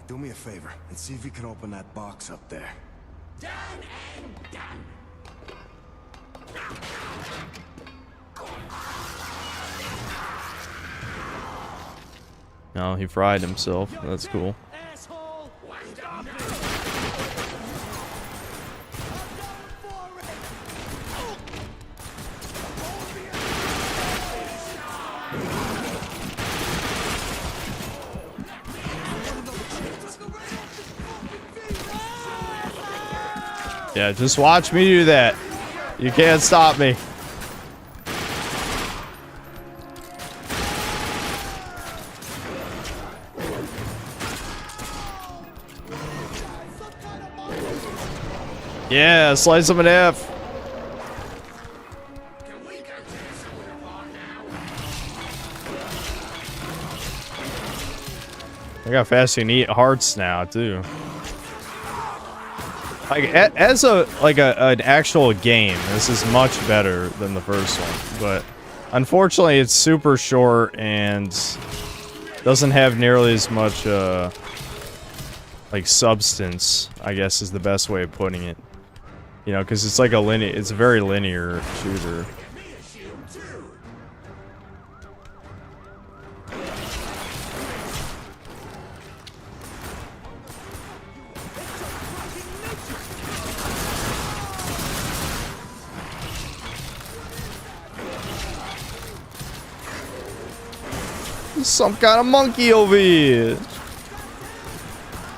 Do me a favor and see if you can open that box up there. Done and done. No, he fried himself. That's cool. Asshole! Yeah, just watch me do that. You can't stop me. Yeah, slice him in half. Can we go to the soda bar now? Look how fast you can eat hearts now too. Like as an actual game, this is much better than the first one. But unfortunately, it's super short and doesn't have nearly as much like substance, I guess is the best way of putting it. You know, because it's like it's a very linear shooter. Some kind of monkey over here.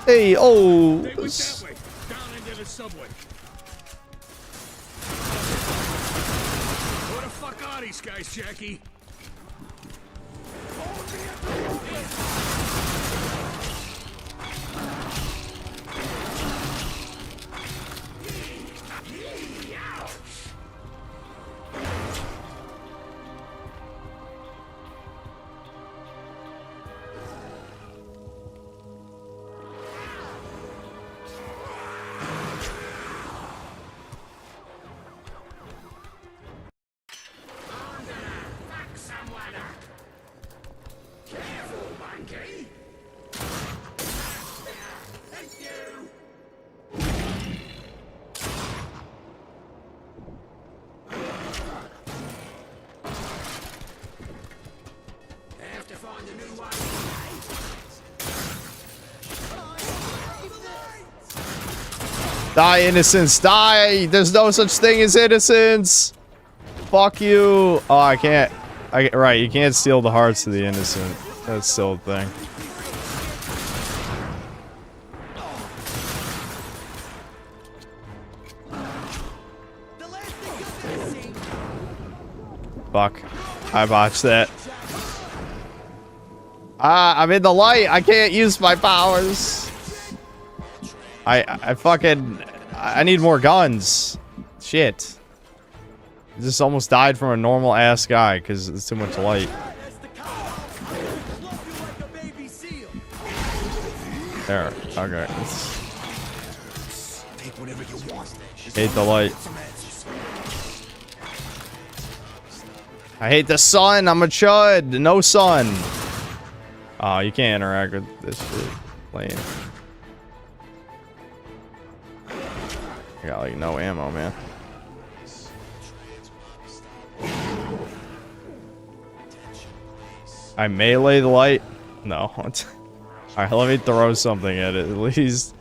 Hey, oh. Down into the subway. Who the fuck are these guys, Jackie? Die, innocence, die! There's no such thing as innocence! Fuck you! Oh, I can't. Right, you can't steal the hearts of the innocent. That's still a thing. Fuck. I botched that. Ah, I'm in the light! I can't use my powers! I need more guns. Shit. I just almost died from a normal ass guy because it's too much light. There. Okay. Hate the light. I hate the sun. I'm a chud. No sun. Oh, you can't interact with this shit. Lame. I got like no ammo, man. I melee the light? No. Alright, let me throw something at it at least.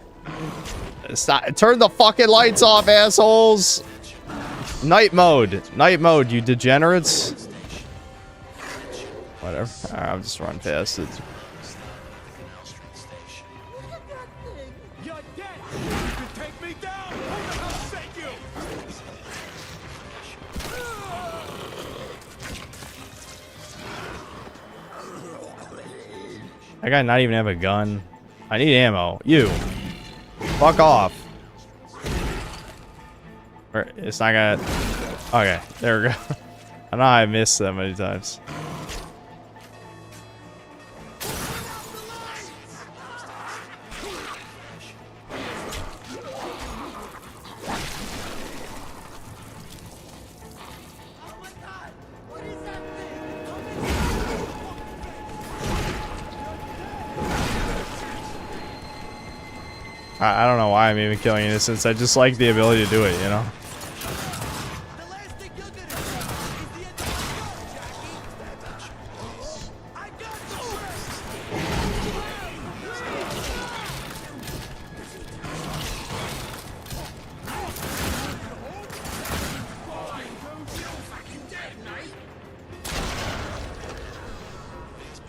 Stop. Turn the fucking lights off, assholes! Night mode. Night mode, you degenerates. Whatever. Alright, I'll just run past it. That guy not even have a gun. I need ammo. You. Fuck off. It's not gonna... Okay, there we go. I know I missed that many times. I don't know why I'm even killing innocents. I just like the ability to do it, you know?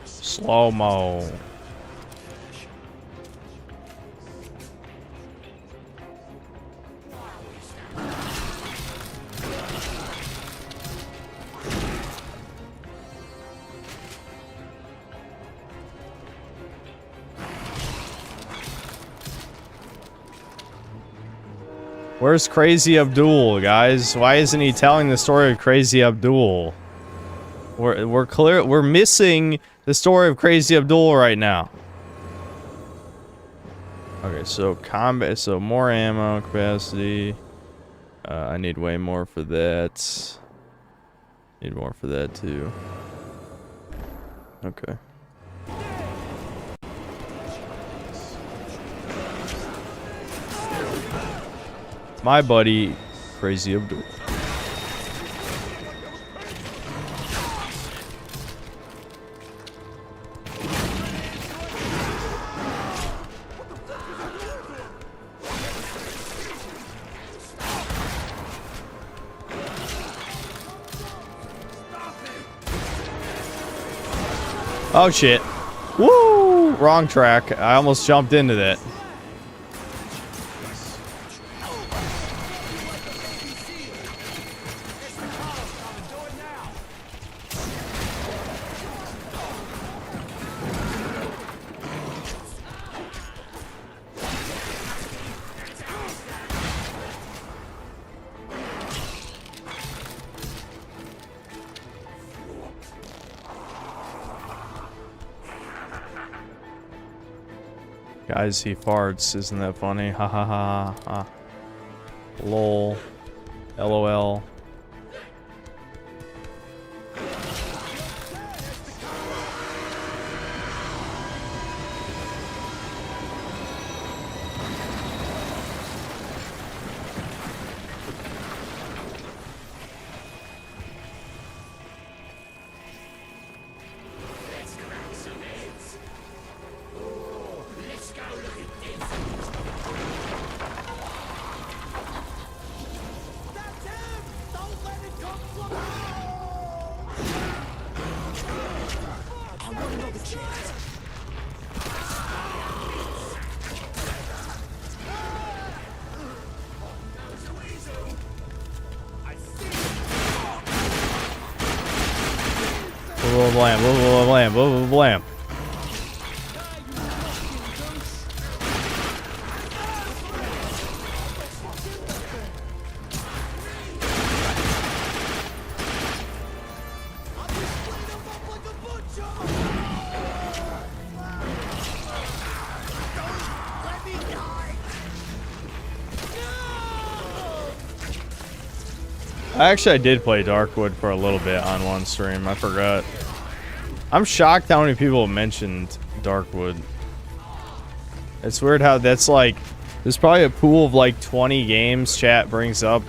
Slow-mo. Where's Crazy Abdul, guys? Why isn't he telling the story of Crazy Abdul? We're missing the story of Crazy Abdul right now. Okay, so combat, so more ammo capacity. I need way more for that. Need more for that too. Okay. My buddy, Crazy Abdul. Oh shit. Woo! Wrong track. I almost jumped into that. Guys, he farts. Isn't that funny? Ha ha ha ha. Lol. LOL. Blam, blam, blam, blam, blam. Actually, I did play Darkwood for a little bit on one stream. I forgot. I'm shocked how many people mentioned Darkwood. It's weird how that's like, there's probably a pool of like 20 games chat brings up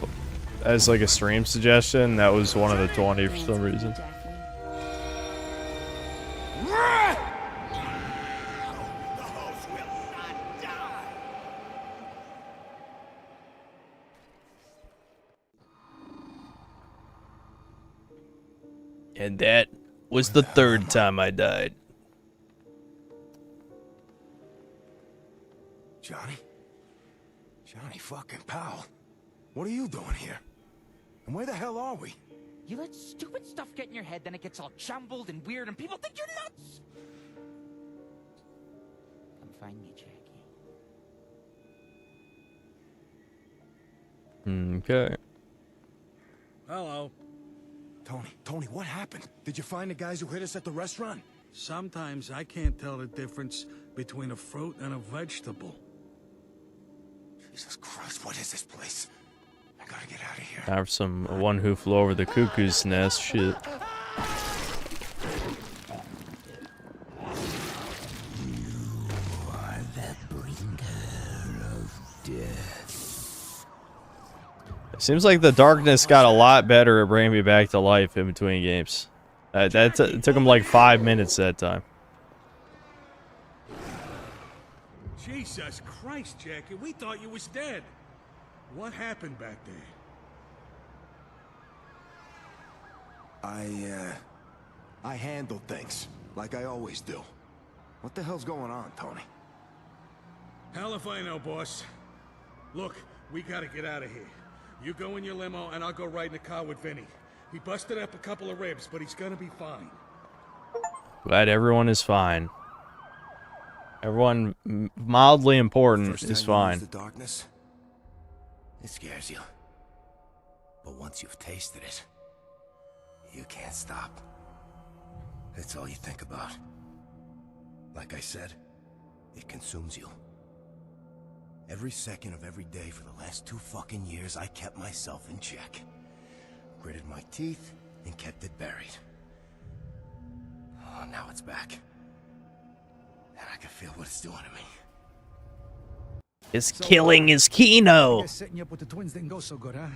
as like a stream suggestion. That was one of the 20 for some reason. And that was the third time I died. Johnny? Johnny fucking Powell. What are you doing here? And where the hell are we? You let stupid stuff get in your head, then it gets all jumbled and weird, and people think you're nuts! Come find me, Jackie. Okay. Hello. Tony, what happened? Did you find the guys who hit us at the restaurant? Sometimes I can't tell the difference between a fruit and a vegetable. Jesus Christ, what is this place? I gotta get out of here. I have some One Who Flew Over the Cuckoo's Nest shit. Seems like the darkness got a lot better at bringing me back to life in between games. It took him like 5 minutes that time. Jesus Christ, Jackie, we thought you was dead. What happened back there? I handled things, like I always do. What the hell's going on, Tony? Hell if I know, boss. Look, we gotta get out of here. You go in your limo, and I'll go ride in the car with Vinny. He busted up a couple of ribs, but he's gonna be fine. Glad everyone is fine. Everyone mildly important is fine. The darkness, it scares you. But once you've tasted it, you can't stop. It's all you think about. Like I said, it consumes you. Every second of every day for the last 2 fucking years, I kept myself in check. Gritted my teeth and kept it buried. Oh, now it's back. And I can feel what it's doing to me. His killing is Kino. I guess setting you up with the twins didn't go so good, huh?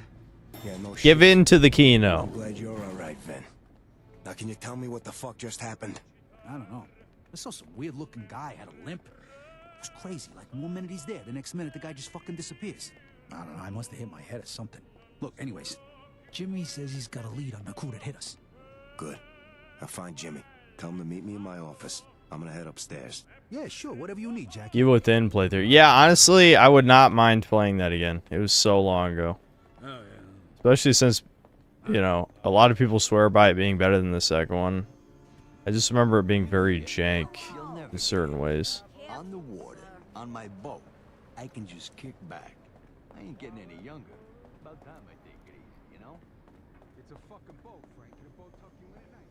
Yeah, no Give shit. in to the Kino. I'm glad you're alright, Vin. Now can you tell me what the fuck just happened? I don't know. I saw some weird-looking guy had a limp. It was crazy. Like, 1 minute he's there, the next minute the guy just fucking disappears. I don't know. I must have hit my head or something. Look, anyways, Jimmy says he's got a lead on the crew that hit us. Good. Now find Jimmy. Tell him to meet me in my office. I'm gonna head upstairs. Yeah, sure. Whatever you need, Jackie. Evil Within playthrough. Yeah, honestly, I would not mind playing that again. It was so long ago. Oh, yeah. Especially since, you know, a lot of people swear by it being better than the second one. I just remember it being very jank in certain ways. On the water, on my boat, I can just kick back. I ain't getting any younger. About time I take it easy, you know? It's a fucking boat, Frank. The boat tuck you in at night.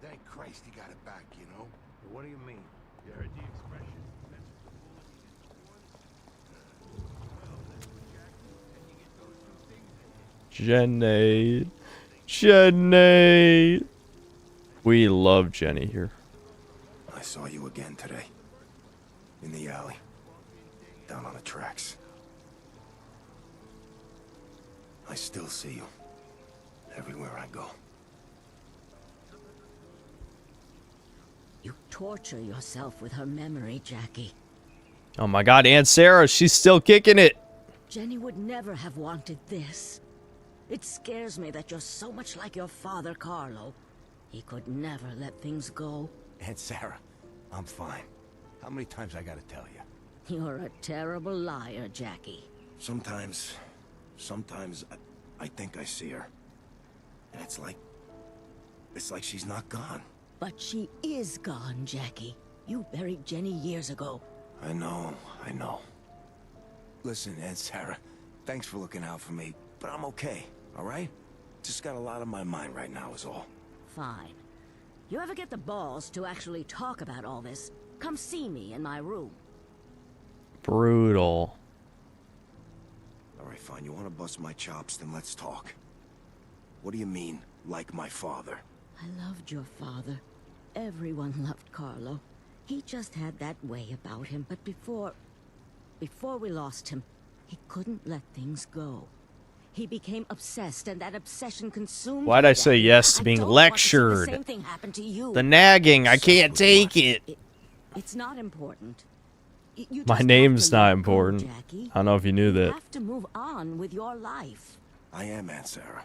Thank Christ he got it back, you know? What do you mean? You heard the expression? Jenny. Jenny. We love Jenny here. I saw you again today. In the alley. Down on the tracks. I still see you. Everywhere I go. You torture yourself with her memory, Jackie. Oh my god, Aunt Sarah, she's still kicking it. Jenny would never have wanted this. It scares me that you're so much like your father, Carlo. He could never let things go. Aunt Sarah, I'm fine. How many times I gotta tell you? You're a terrible liar, Jackie. Sometimes I think I see her. And it's like she's not gone. But she is gone, Jackie. You buried Jenny years ago. I know. Listen, Aunt Sarah, thanks for looking out for me, but I'm okay, all right? Just got a lot on my mind right now is all. Fine. You ever get the balls to actually talk about all this, come see me in my room. Brutal. All right, fine. You want to bust my chops, then let's talk. What do you mean, like my father? I loved your father. Everyone loved Carlo. He just had that way about him, but before we lost him, he couldn't let things go. He became obsessed, and that obsession consumed Why'd him. I say yes to being lectured? The same thing happened to you. The nagging, I can't take it. It's not important. You My just name's have to not let go, important. Jackie. I don't know if you knew You that. have to move on with your life. I am, Aunt Sarah.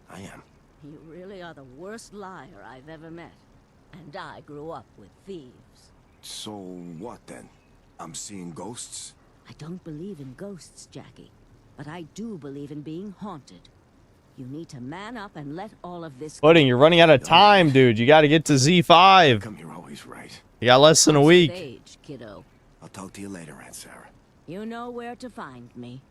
I am. You really are the worst liar I've ever met. And I grew up with thieves. So what then? I'm seeing ghosts? I don't believe in ghosts, Jackie. But I do believe in being haunted. You need to man up and let all of this Pudding, you're running out of time, dude. You gotta get to Z5. Come, you're always right. You got less than a week. Age, kiddo. I'll talk to you later, Aunt Sarah. You know where to find me.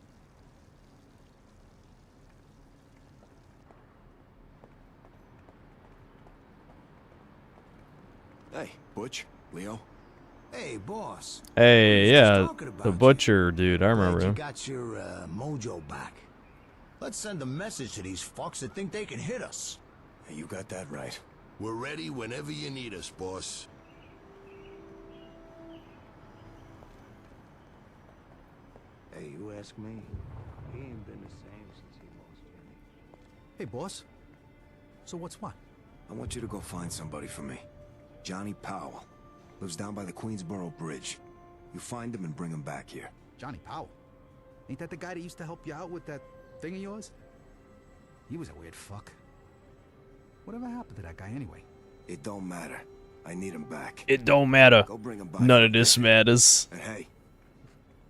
Hey, Butch, Leo. Hey, boss. Hey, yeah, talking about the you. butcher, dude. I remember Glad you him. got your mojo back. Let's send a message to these fucks that think they can hit us. Hey, you got that right. We're ready whenever you need us, boss. Hey, you ask me, he ain't been the same since he lost Jenny. Hey, boss. So what's what? I want you to go find somebody for me. Johnny Powell. Lives down by the Queensboro Bridge. You find him and bring him back here. Johnny Powell. Ain't that the guy that used to help you out with that thing of yours? He was a weird fuck. Whatever happened to that guy anyway? It don't matter. I need him back. It don't matter. Go bring him back. None of this matters. And hey,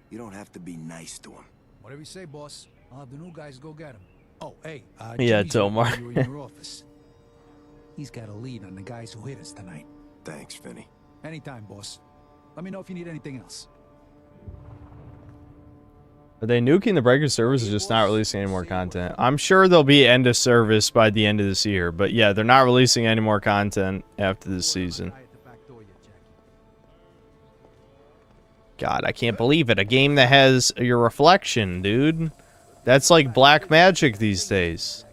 you don't have to be nice to him. Whatever you say, boss. I'll have the new guys go get him. Oh, hey, Yeah, Jimmy's Tomar. waiting for you in your office. He's got a lead on the guys who hit us tonight. Thanks, Vinny. Anytime, boss. Let me know if you need anything else. Are they nuking the Breaker servers or just not releasing any more content? I'm sure they'll be end of service by the end of this year, but yeah, they're not releasing any more content after this season. God, I can't believe it. A game that has your reflection, dude. That's like black magic these days.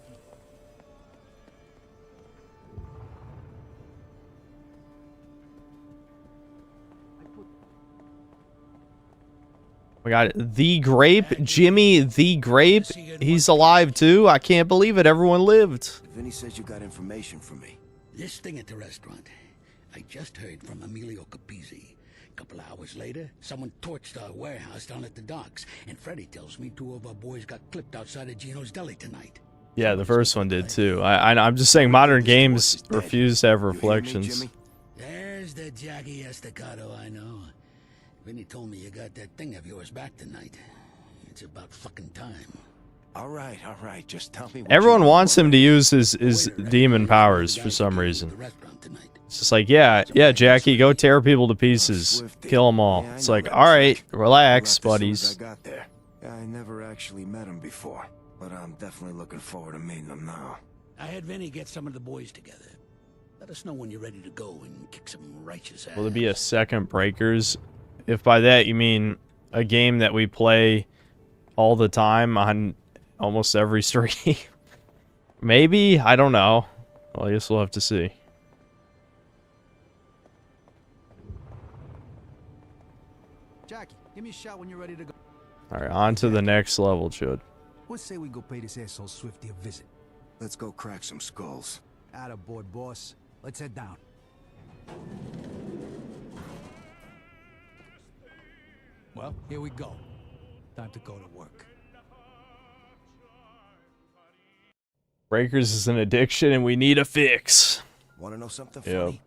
We got the Grape, Jimmy the Grape. He's alive too. I can't believe it. Everyone lived. Vinny says you got information for me. This thing at the restaurant. I just heard from Emilio Capizzi. A couple hours later, someone torched our warehouse down at the docks, and Freddy tells me 2 of our boys got clipped outside of Gino's Deli tonight. Yeah, the first one did too. I'm just saying modern games refuse to have reflections. There's the Jackie Estacado I know. Vinny told me you got that thing of yours back tonight. It's about fucking time. All right. Just tell me. Everyone wants him to use his demon powers for some reason. It's just like, yeah, Jackie, go tear people to pieces, kill them all. It's like, all right, relax, buddies. I never actually met him before, but I'm definitely looking forward to meeting him now. I had Vinny get some of the boys together. Let us know when you're ready to go and kick some righteous ass. Will there be a second Breakers? If by that you mean a game that we play all the time on almost every stream. Maybe? I don't know. Well, I guess we'll have to see. Jackie, give me a shot when you're ready to go. Alright, on to the next level, Chud. Let's say we go pay this asshole Swifty a visit. Let's go crack some skulls. Attaboy, boss. Let's head down. Well, here we go. Time to go to work. Breakers is an addiction and we need a fix. Want to know something funny?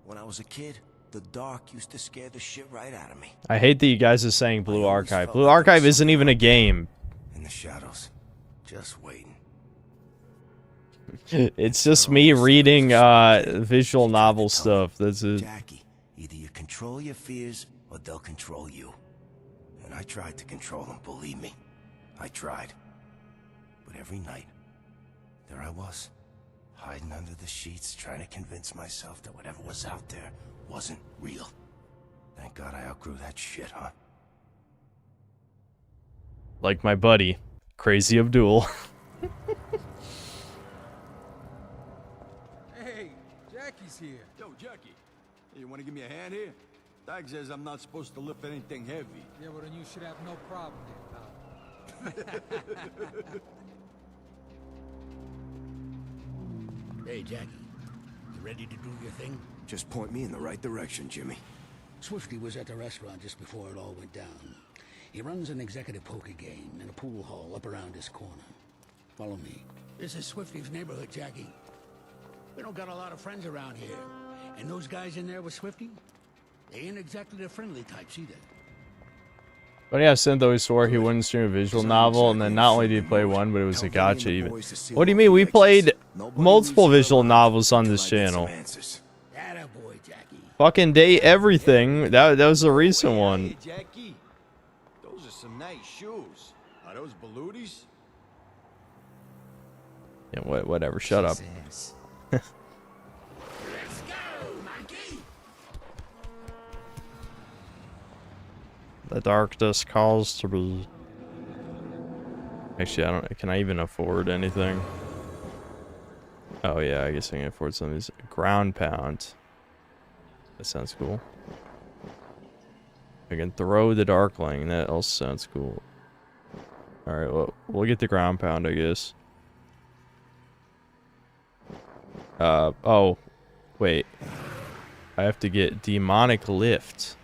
When I was a kid, the dark used to scare the shit right out of me. I hate that you guys are saying Blue Archive. Blue Archive isn't even a game. In the shadows, just waiting. It's just me reading visual novel stuff. That's it. Jackie, either you control your fears or they'll control you. And I tried to control them, believe me. I tried. But every night, there I was, hiding under the sheets, trying to convince myself that whatever was out there wasn't real. Thank God I outgrew that shit, huh? Like my buddy, Crazy Abdul. Hey, Jackie's here. Yo, Jackie. Hey, you want to give me a hand here? Dag says I'm not supposed to lift anything heavy. Yeah, well then you should have no problem there, pal. Hey, Jackie. You ready to do your thing? Just point me in the right direction, Jimmy. Swifty was at the restaurant just before it all went down. He runs an executive poker game in a pool hall up around this corner. Follow me. This is Swifty's neighborhood, Jackie. We don't got a lot of friends around here. And those guys in there with Swifty, they ain't exactly the friendly types either. But yeah, Synth always swore he wouldn't stream a visual novel, and then not only did he play one, but it was a gacha even. What do you mean? We played multiple visual novels on this channel. Fucking Day Everything. That was a recent one. Hey, Jackie. Those are some nice shoes. Are those Belutis? Yeah, whatever. Shut up. The darkness calls to be. Actually, I don't. Can I even afford anything? Oh yeah, I guess I can afford some of these. Ground pound. That sounds cool. I can throw the darkling. That also sounds cool. All right, well, we'll get the ground pound, I guess. Oh, wait. I have to get demonic lift.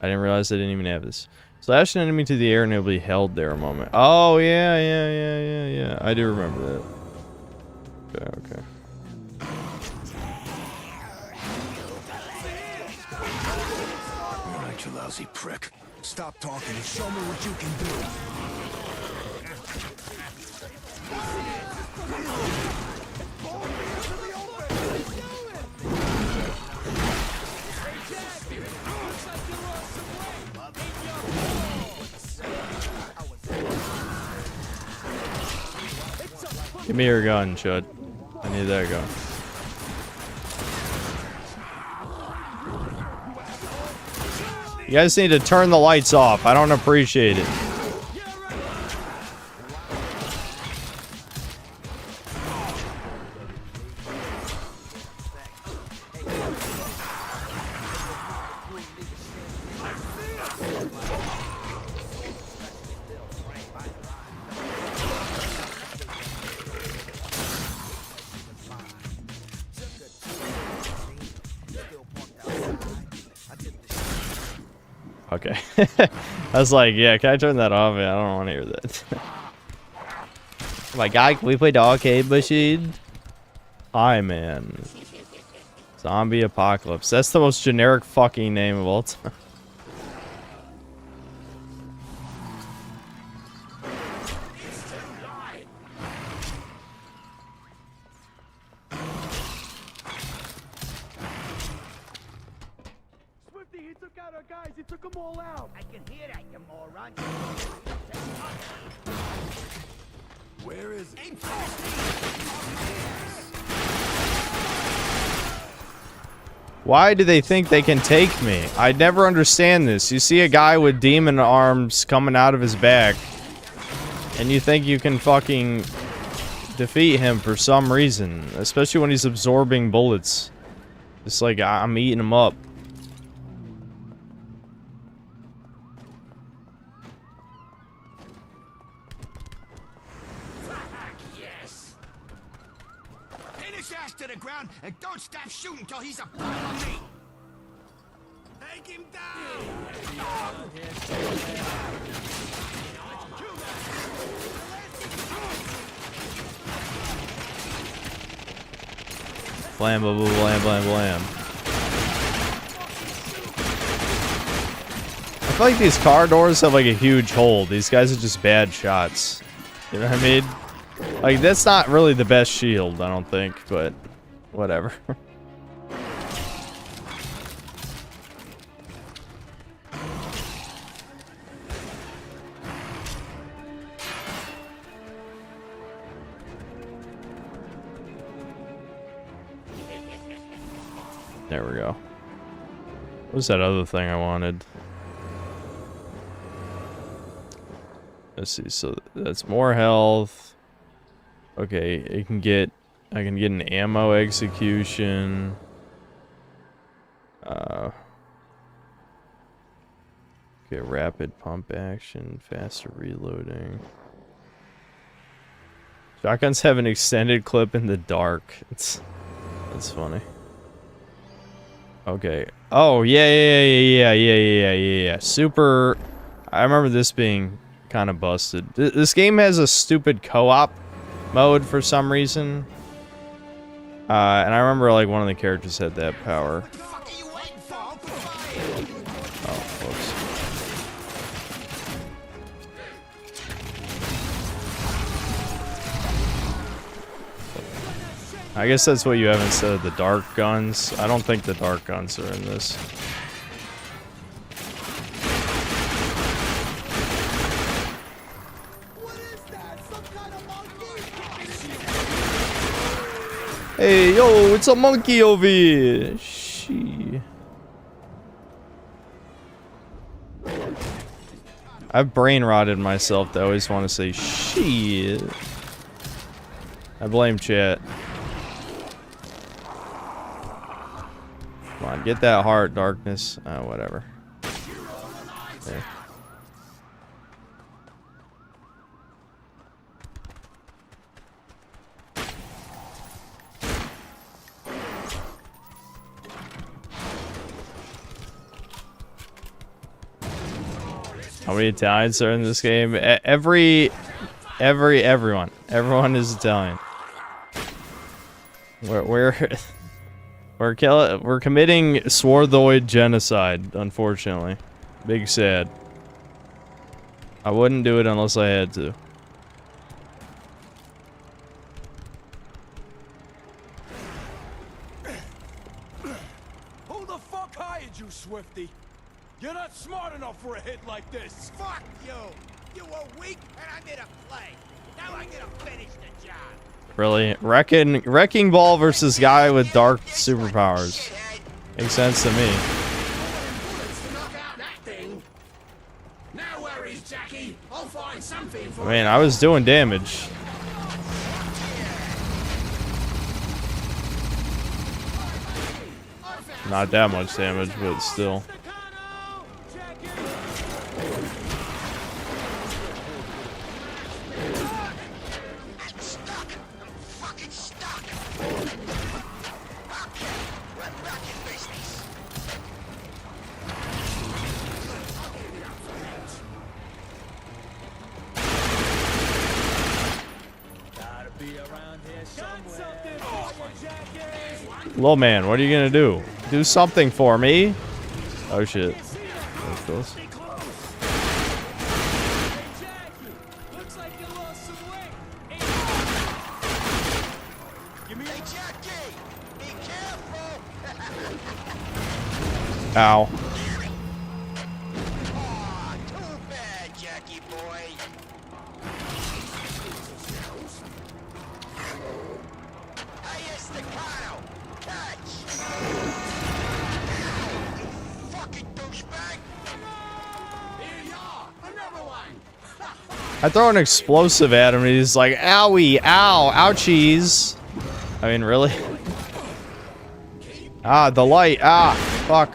I didn't realize I didn't even have this. Slash an enemy to the air and it'll be held there a moment. Oh, yeah. I do remember that. Okay. Alright, you lousy prick. Stop talking and show me what you can do. Give me your gun, Chud. I need that gun. You guys need to turn the lights off. I don't appreciate it. Okay. I was like, yeah, can I turn that off? Yeah, I don't want to hear that. Oh my god, can we play the arcade machine? Hi, man. Zombie Apocalypse. That's the most generic fucking name of all time. He took out our guys. He took them all out. I can hear that, you moron. Where is it? Why do they think they can take me? I never understand this. You see a guy with demon arms coming out of his back, and you think you can fucking defeat him for some reason, especially when he's absorbing bullets. It's like I'm eating him up. To the ground and don't stop shooting till he's a part of me. Take him down. Blam, blam, blam, blam, blam. I feel like these car doors have like a huge hole. These guys are just bad shots. You know what I mean? Like, that's not really the best shield, I don't think, but whatever. There we go. What was that other thing I wanted? Let's see, so that's more health. Okay, I can get an ammo execution. Okay, rapid pump action, faster reloading. Shotguns have an extended clip in the dark. That's funny. Okay. Oh yeah. Super. I remember this being kind of busted. This game has a stupid co-op mode for some reason. And I remember like one of the characters had that power. Oh, whoops. I guess that's what you have instead of the dark guns. I don't think the dark guns are in this. Hey, yo, it's a monkey over here. She. I've brain rotted myself to always want to say shit. I blame chat. Come on, get that heart, darkness. Whatever. There. How many Italians are in this game? Everyone is Italian. We're committing swarthoid genocide, unfortunately. Big sad. I wouldn't do it unless I had to. Who the fuck hired you, Swifty? You're not smart enough for a hit like this. Fuck you! You were weak and I did a play. Now I gotta finish the job. Really? Wrecking Ball versus guy with dark superpowers. Makes sense to me. I mean, I was doing damage. Not that much damage, but still. Little man, what are you gonna do? Do something for me? Oh shit. That's close. Ow. I throw an explosive at him and he's like, owie, ow, ouchies. I mean, really? Ah, the light, ah, fuck.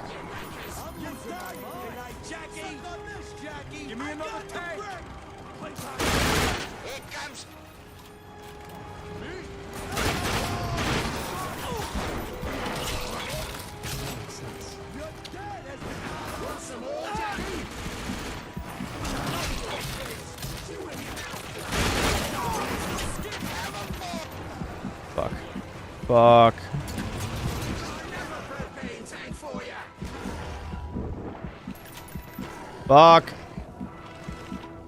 Fuck. Fuck.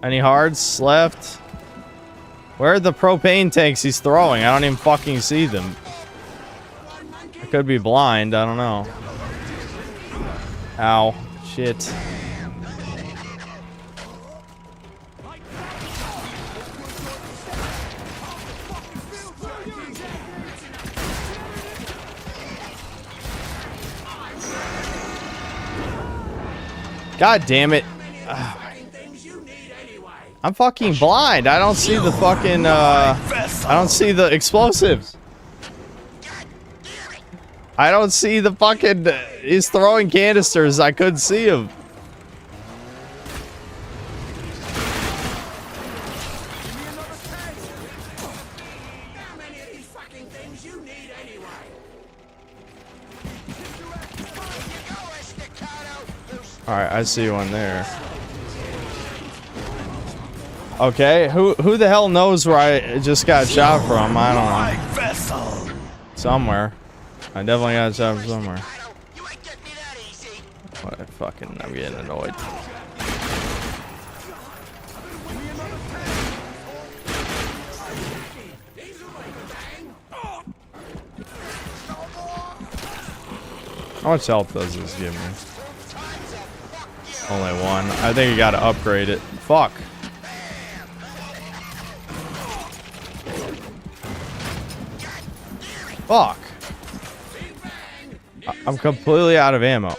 Any hearts left? Where are the propane tanks he's throwing? I don't even fucking see them. I could be blind. I don't know. Ow. Shit. God damn it. I'm fucking blind. I don't see the fucking, I don't see the explosives. I don't see the fucking, he's throwing canisters. I couldn't see him. Alright, I see one there. Okay, who the hell knows where I just got shot from? I don't know. Somewhere. I definitely got shot from somewhere. What, fucking, I'm getting annoyed. How much health does this give me? Only one. I think you gotta upgrade it. Fuck. Fuck. I'm completely out of ammo.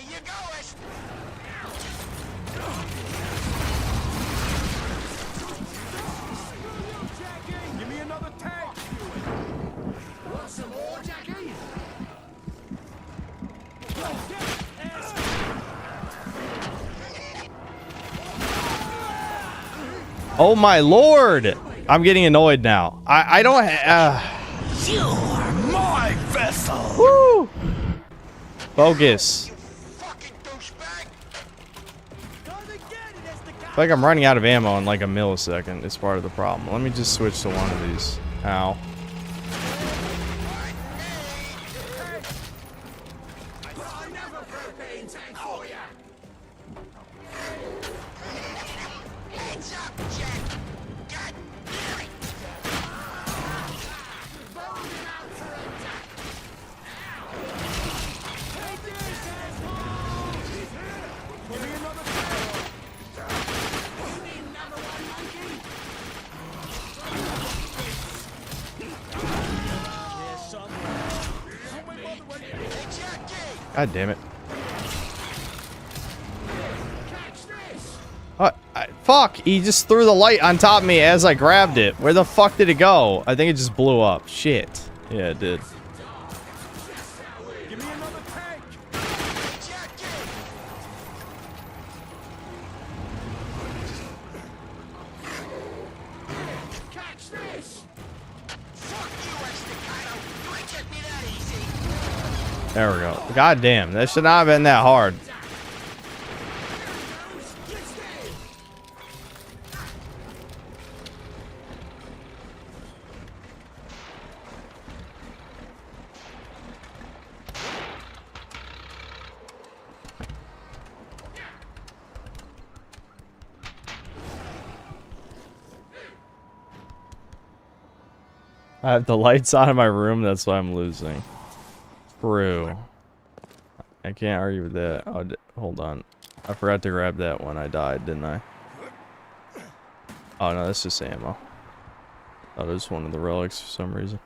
Oh my lord! I'm getting annoyed now. I don't You are my vessel! Woo! Focus. I feel like I'm running out of ammo in like a millisecond. It's part of the problem. Let me just switch to one of these. Ow. God damn it. What? Fuck! He just threw the light on top of me as I grabbed it. Where the fuck did it go? I think it just blew up. Shit. Yeah, it did. Give me another tank. Catch this! Fuck you, Estacado! You ain't get me that easy! There we go. God damn, that should not have been that hard. I have the lights on in my room, that's why I'm losing. True. I can't argue with that. Oh, hold on. I forgot to grab that when I died, didn't I? Oh no, that's just ammo. Oh, there's one of the relics for some reason.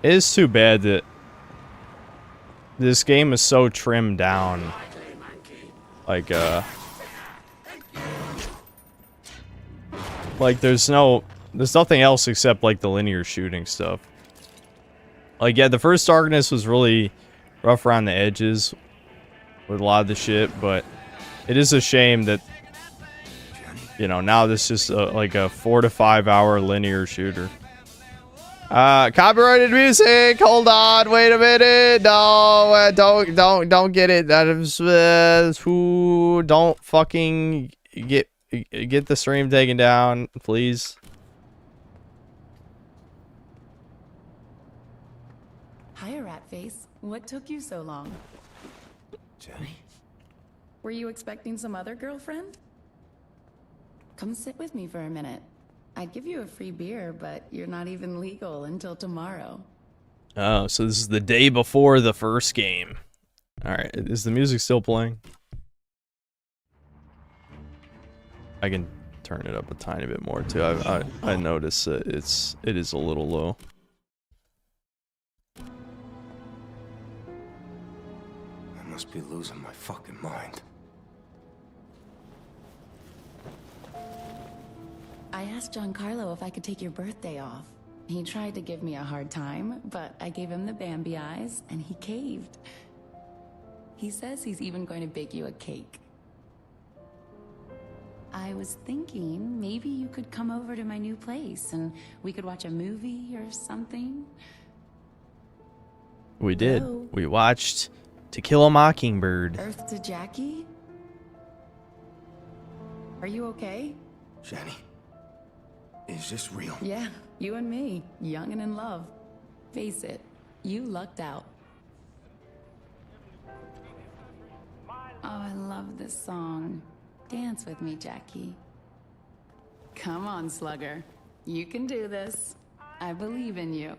It is too bad that this game is so trimmed down. Like there's nothing else except like the linear shooting stuff. Like yeah, the first Darkness was really rough around the edges with a lot of the shit, but it is a shame that, you know, now this is just like a 4 to 5 hour linear shooter. Copyrighted music. Hold on, wait a minute. No, don't get it. That is don't fucking get the stream taken down, please. Hi, Ratface. What took you so long? Jenny? Were you expecting some other girlfriend? Come sit with me for a minute. I'd give you a free beer, but you're not even legal until tomorrow. Oh, so this is the day before the first game. Alright, is the music still playing? I can turn it up a tiny bit more too. I noticed that it is a little low. I must be losing my fucking mind. I asked Giancarlo if I could take your birthday off. He tried to give me a hard time, but I gave him the Bambi eyes, and he caved. He says he's even going to bake you a cake. I was thinking maybe you could come over to my new place, and we could watch a movie or something. We did. Hello? We watched To Kill a Mockingbird. Earth to Jackie? Are you okay? Jenny, is this real? Yeah, you and me, young and in love. Face it, you lucked out. Oh, I love this song. Dance with me, Jackie. Come on, Slugger. You can do this. I believe in you.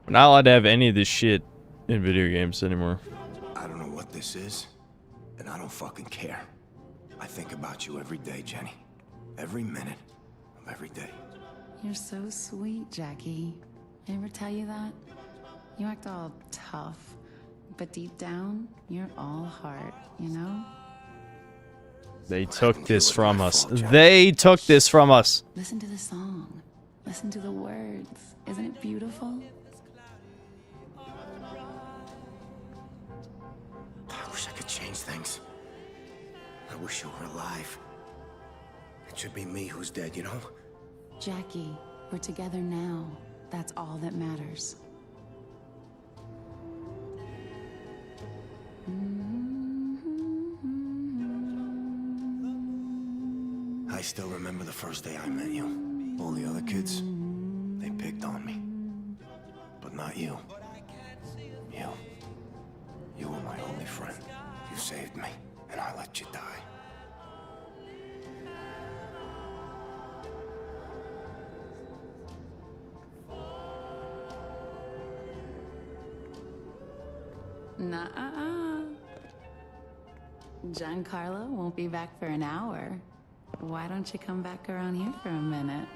We're not allowed to have any of this shit in video games anymore. I don't know what this is, and I don't fucking care. I think about you every day, Jenny. Every minute of every day. You're so sweet, Jackie. I ever tell you that? You act all tough, but deep down, you're all heart, you know? They took this from us. They took this from us. Listen to the song. Listen to the words. Isn't it beautiful? I wish I could change things. I wish you were alive. It should be me who's dead, you know? Jackie, we're together now. That's all that matters. I still remember the first day I met you. All the other kids, they picked on me. But not you. You were my only friend. You saved me, and I let you die. Nuh-uh. Giancarlo won't be back for an hour. Why don't you come back around here for a minute?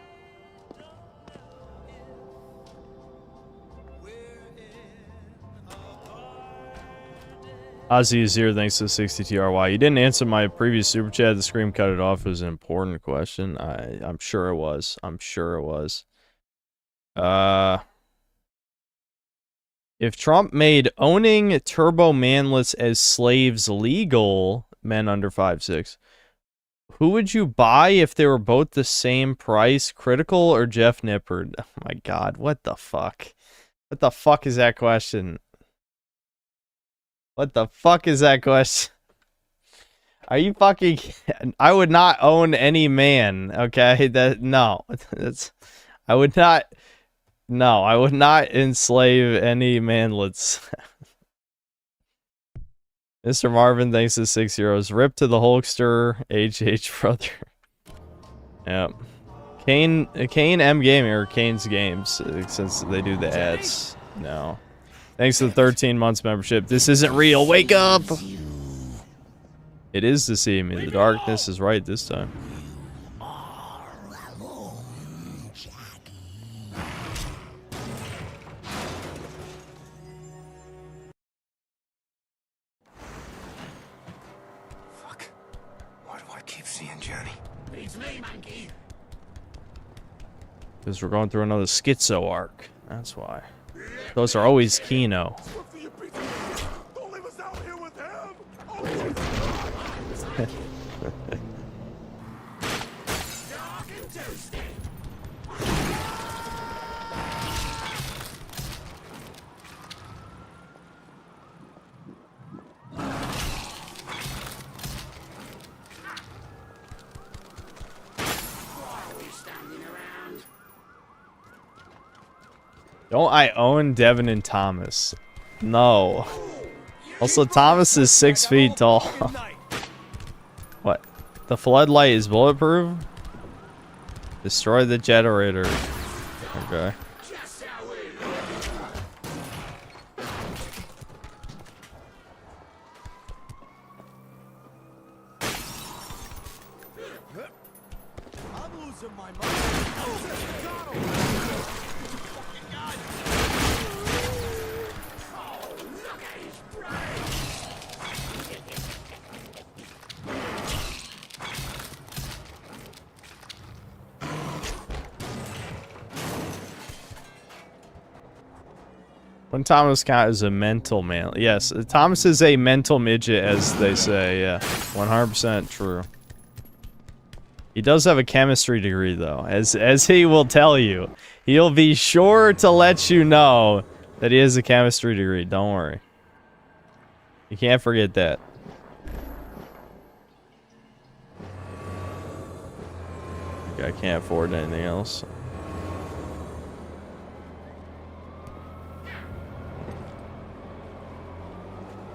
Ozzy is here, thanks to 60TRY. You didn't answer my previous super chat. The screen cut it off. It was an important question. I'm sure it was. I'm sure it was. If Trump made owning turbo manlets as slaves legal, men under 5'6", who would you buy if they were both the same price, Critical or Jeff Nippard? Oh my god, what the fuck? What the fuck is that question? What the fuck is that question? Are you fucking... I would not own any man, okay? No. I would not... No, I would not enslave any manlets. Mr. Marvin, thanks to 6 euros. Rip to the Hulkster, HH brother. Yep. Kane M Gaming, or Kane's Games, since they do the ads. No. Thanks to the 13 months membership. This isn't real. Wake up! It is deceiving me. The darkness is right this time. Fuck. Why do I keep seeing Johnny? It's me, monkey. Because we're going through another schizo arc. That's why. Those are always Kino. Don't leave us out here with him! Dark and toasty. Why are we standing around? Don't I own Devin and Thomas? No. Also, Thomas is 6 feet tall. What? The floodlight is bulletproof? Destroy the generator. Okay. I'm losing my mind. When Thomas count as a mental man. Yes, Thomas is a mental midget, as they say. Yeah, 100% true. He does have a chemistry degree, though, as he will tell you. He'll be sure to let you know that he has a chemistry degree. Don't worry. You can't forget that. I can't afford anything else.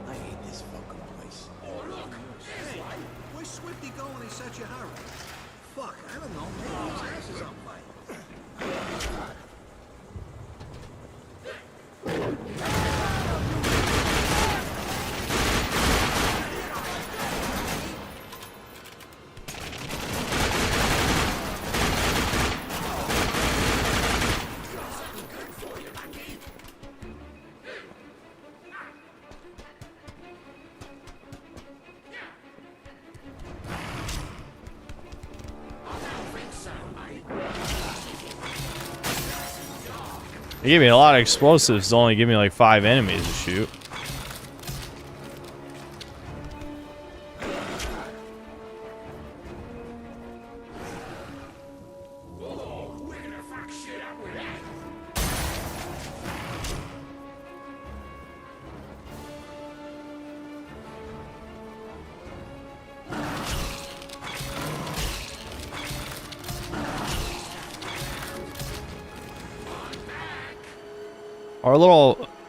I hate this fucking place. Oh, look! Hey, where's Swifty going in such a hurry? Fuck, I don't know. Maybe his ass is on fire. They gave me a lot of explosives to only give me like 5 enemies to shoot.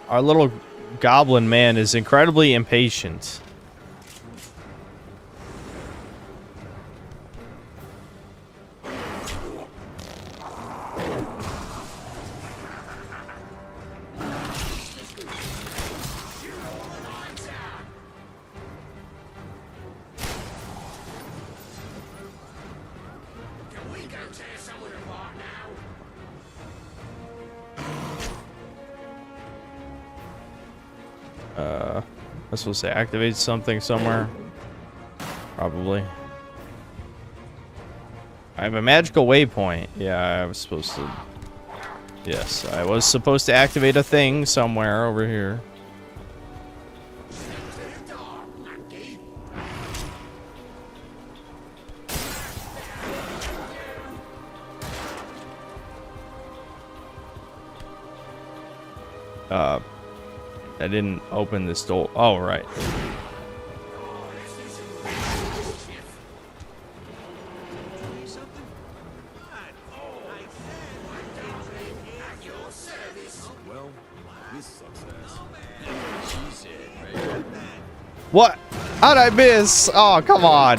Our little goblin man is incredibly impatient. I'm supposed to activate something somewhere. Probably. I have a magical waypoint. Yeah, I was supposed to... Yes, I was supposed to activate a thing somewhere over here. I didn't open this door. Oh, right. What? How'd I miss? Oh, come on.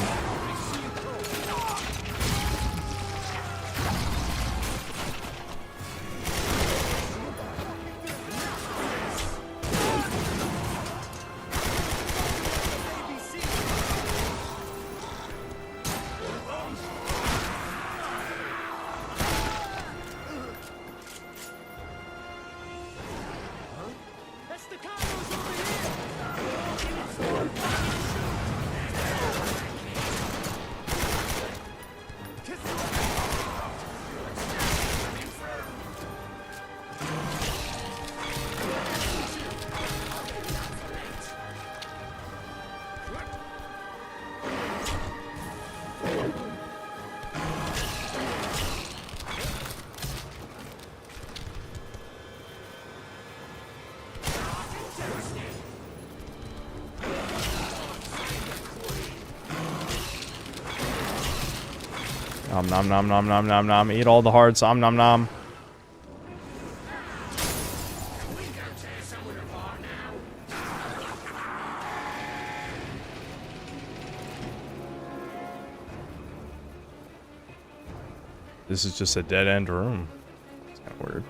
Nom nom nom nom nom nom. Eat all the hearts. Nom nom nom. This is just a dead end room. It's kind of weird.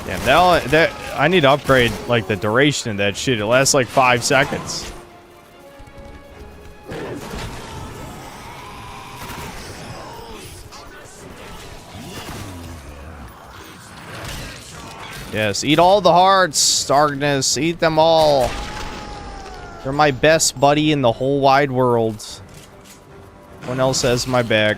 Damn, that I need to upgrade like the duration of that shit. It lasts like 5 seconds. Yes, eat all the hearts, darkness. Eat them all. You're my best buddy in the whole wide world. No one else has my back.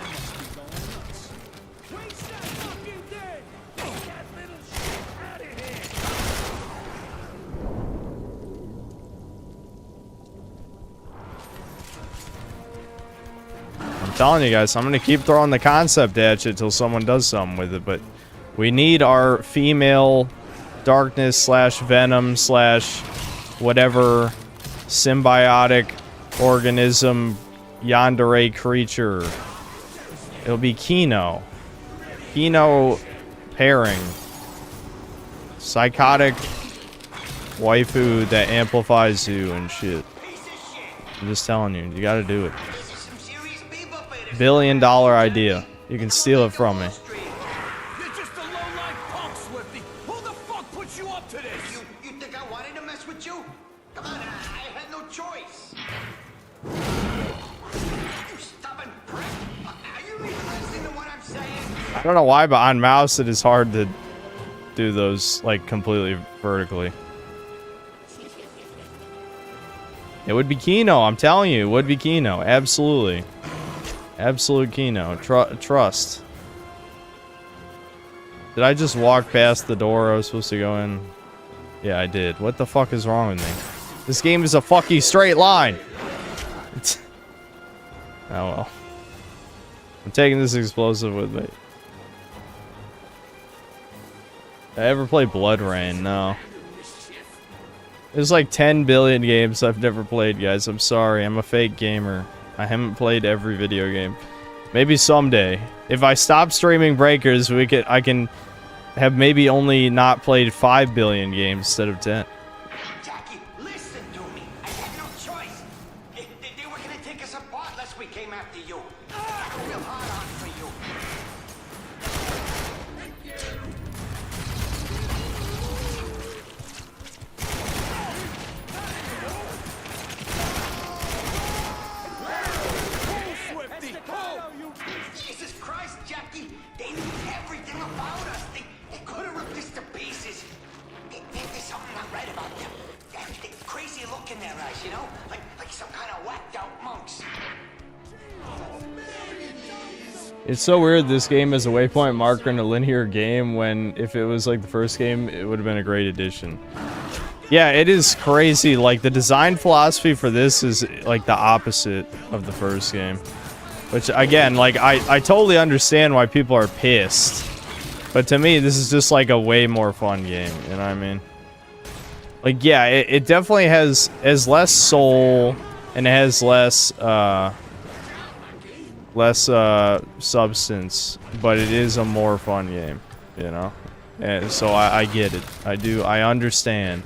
I'm telling you guys, I'm gonna keep throwing the concept at you till someone does something with it, but we need our female darkness slash venom slash whatever symbiotic organism yandere creature. It'll be Kino. Kino pairing. Psychotic waifu that amplifies you and shit. I'm just telling you, you gotta do it. $1 billion idea. You can steal it from me. You're just a low-life punk, Swifty. Who the fuck put you up to this? You think I wanted to mess with you? Come on, I had no choice. You stubborn prick. Are you even listening to what I'm saying? I don't know why, but on mouse it is hard to do those like completely vertically. It would be Kino, I'm telling you, it would be Kino. Absolutely. Absolute Kino. Trust. Did I just walk past the door I was supposed to go in? Yeah, I did. What the fuck is wrong with me? This game is a fucking straight line. Oh well. I'm taking this explosive with me. Did I ever play Blood Rain? No. There's like 10 billion games I've never played, guys. I'm sorry. I'm a fake gamer. I haven't played every video game. Maybe someday. If I stop streaming Breakers, I can have maybe only not played 5 billion games instead of 10. Jackie, listen to me. I had no choice. They were gonna take us apart unless we came after you. I had a real hard on for you. you know? Like some kind of whacked out monks. It's so weird this game is a waypoint marker in a linear game when if it was like the first game, it would have been a great addition. Yeah, it is crazy. Like the design philosophy for this is like the opposite of the first game. Which again, like I totally understand why people are pissed. But to me, this is just like a way more fun game, you know what I mean? Like yeah, it definitely has less soul and it has less substance, but it is a more fun game, you know? And so I get it. I understand.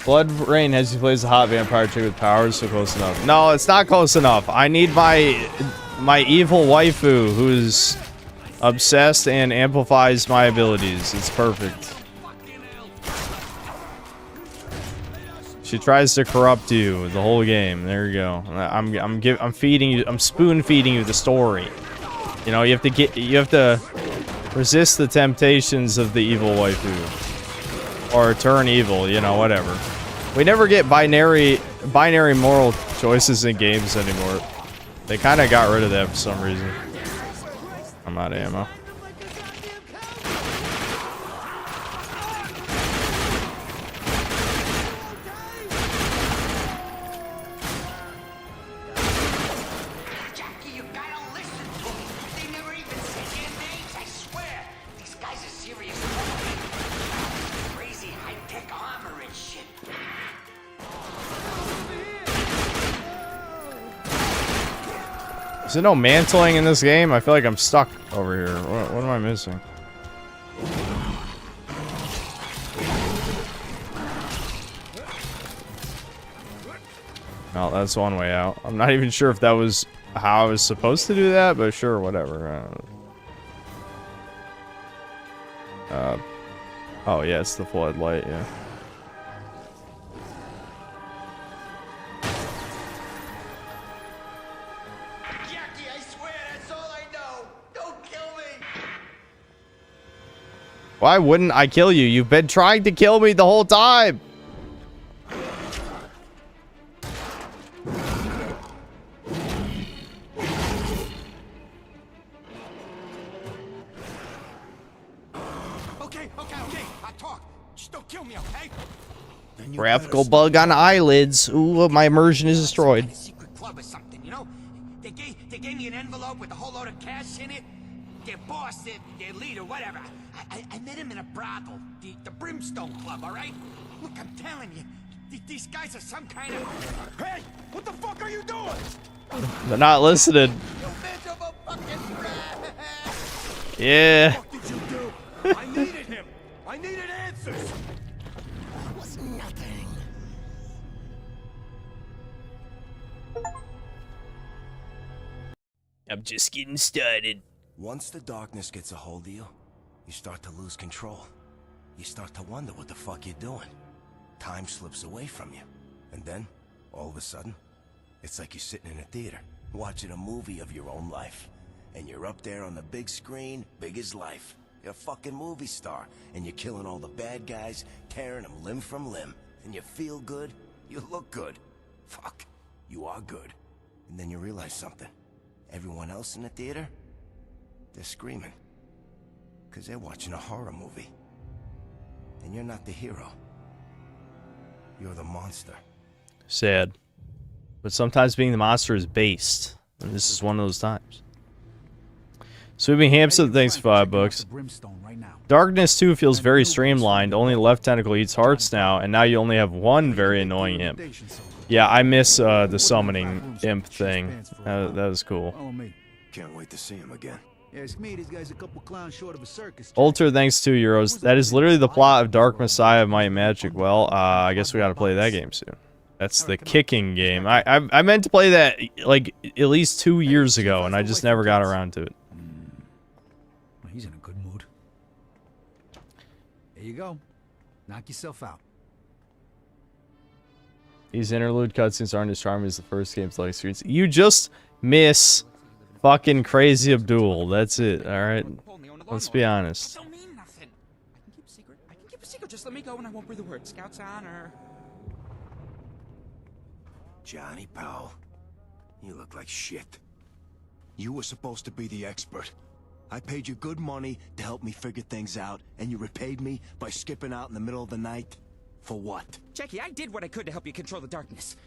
Blood Rain has you plays a hot vampire chick with powers, so close enough. No, it's not close enough. I need my evil waifu who's obsessed and amplifies my abilities. It's perfect. She tries to corrupt you the whole game. There you go. I'm feeding you. I'm spoon feeding you the story. You know, you have to resist the temptations of the evil waifu. Or turn evil, you know, whatever. We never get binary moral choices in games anymore. They kind of got rid of that for some reason. I'm out of ammo. Jackie, you gotta listen to me. They never even said their names, I swear. These guys are serious. Crazy high-tech armor and shit. Is there no mantling in this game? I feel like I'm stuck over here. What am I missing? No, that's one way out. I'm not even sure if that was how I was supposed to do that, but sure, whatever. Oh yeah, it's the floodlight, yeah. Jackie, I swear that's all I know. Don't kill me. Why wouldn't I kill you? You've been trying to kill me the whole time! Okay. I talk. Just don't kill me, okay? Graphical bug on eyelids. Ooh, my immersion is destroyed. Secret club or something, you know? They gave me an envelope with a whole load of cash in it. Their boss, their leader, whatever. I met him in a brothel, the Brimstone Club, all right? Look, I'm telling you, these guys are some kind of... Hey, what the fuck are you doing? They're not listening. You miserable fucking rat! Yeah. What did you do? I needed him. I needed answers. It was nothing. I'm just getting started. Once the darkness gets a hold of you, you start to lose control. You start to wonder what the fuck you're doing. Time slips away from you. And then, all of a sudden, it's like you're sitting in a theater, watching a movie of your own life. And you're up there on the big screen, big as life. You're a fucking movie star, and you're killing all the bad guys, tearing them limb from limb. And you feel good, you look good. Fuck, you are good. And then you realize something. Everyone else in the theater, they're screaming. 'Cause they're watching a horror movie. And you're not the hero. You're the monster. Sad. But sometimes being the monster is based. And this is one of those times. Sweeping Hamster, thanks for $5. Darkness 2 feels very streamlined. Only the left tentacle eats hearts now, and now you only have one very annoying imp. Yeah, I miss the summoning imp thing. That was cool. Can't wait to see him again. Ask me, this guy's a couple clowns short of a circus. Alter, thanks €2. That is literally the plot of Dark Messiah of Might and Magic. Well, I guess we gotta play that game soon. That's the kicking game. I meant to play that like at least 2 years ago, and I just never got around to it. He's in a good mood. There you go. Knock yourself out. These interlude cutscenes aren't as charming as the first game's like streets. You just miss fucking Crazy Abdul. That's it, alright? Let's be honest. Don't mean nothing. I can keep a secret. I can keep a secret. Just let me go and I won't breathe a word. Scout's honor. Johnny Powell, you look like shit. You were supposed to be the expert. I paid you good money to help me figure things out, and you repaid me by skipping out in the middle of the night? For what? Jackie, I did what I could to help you control the darkness.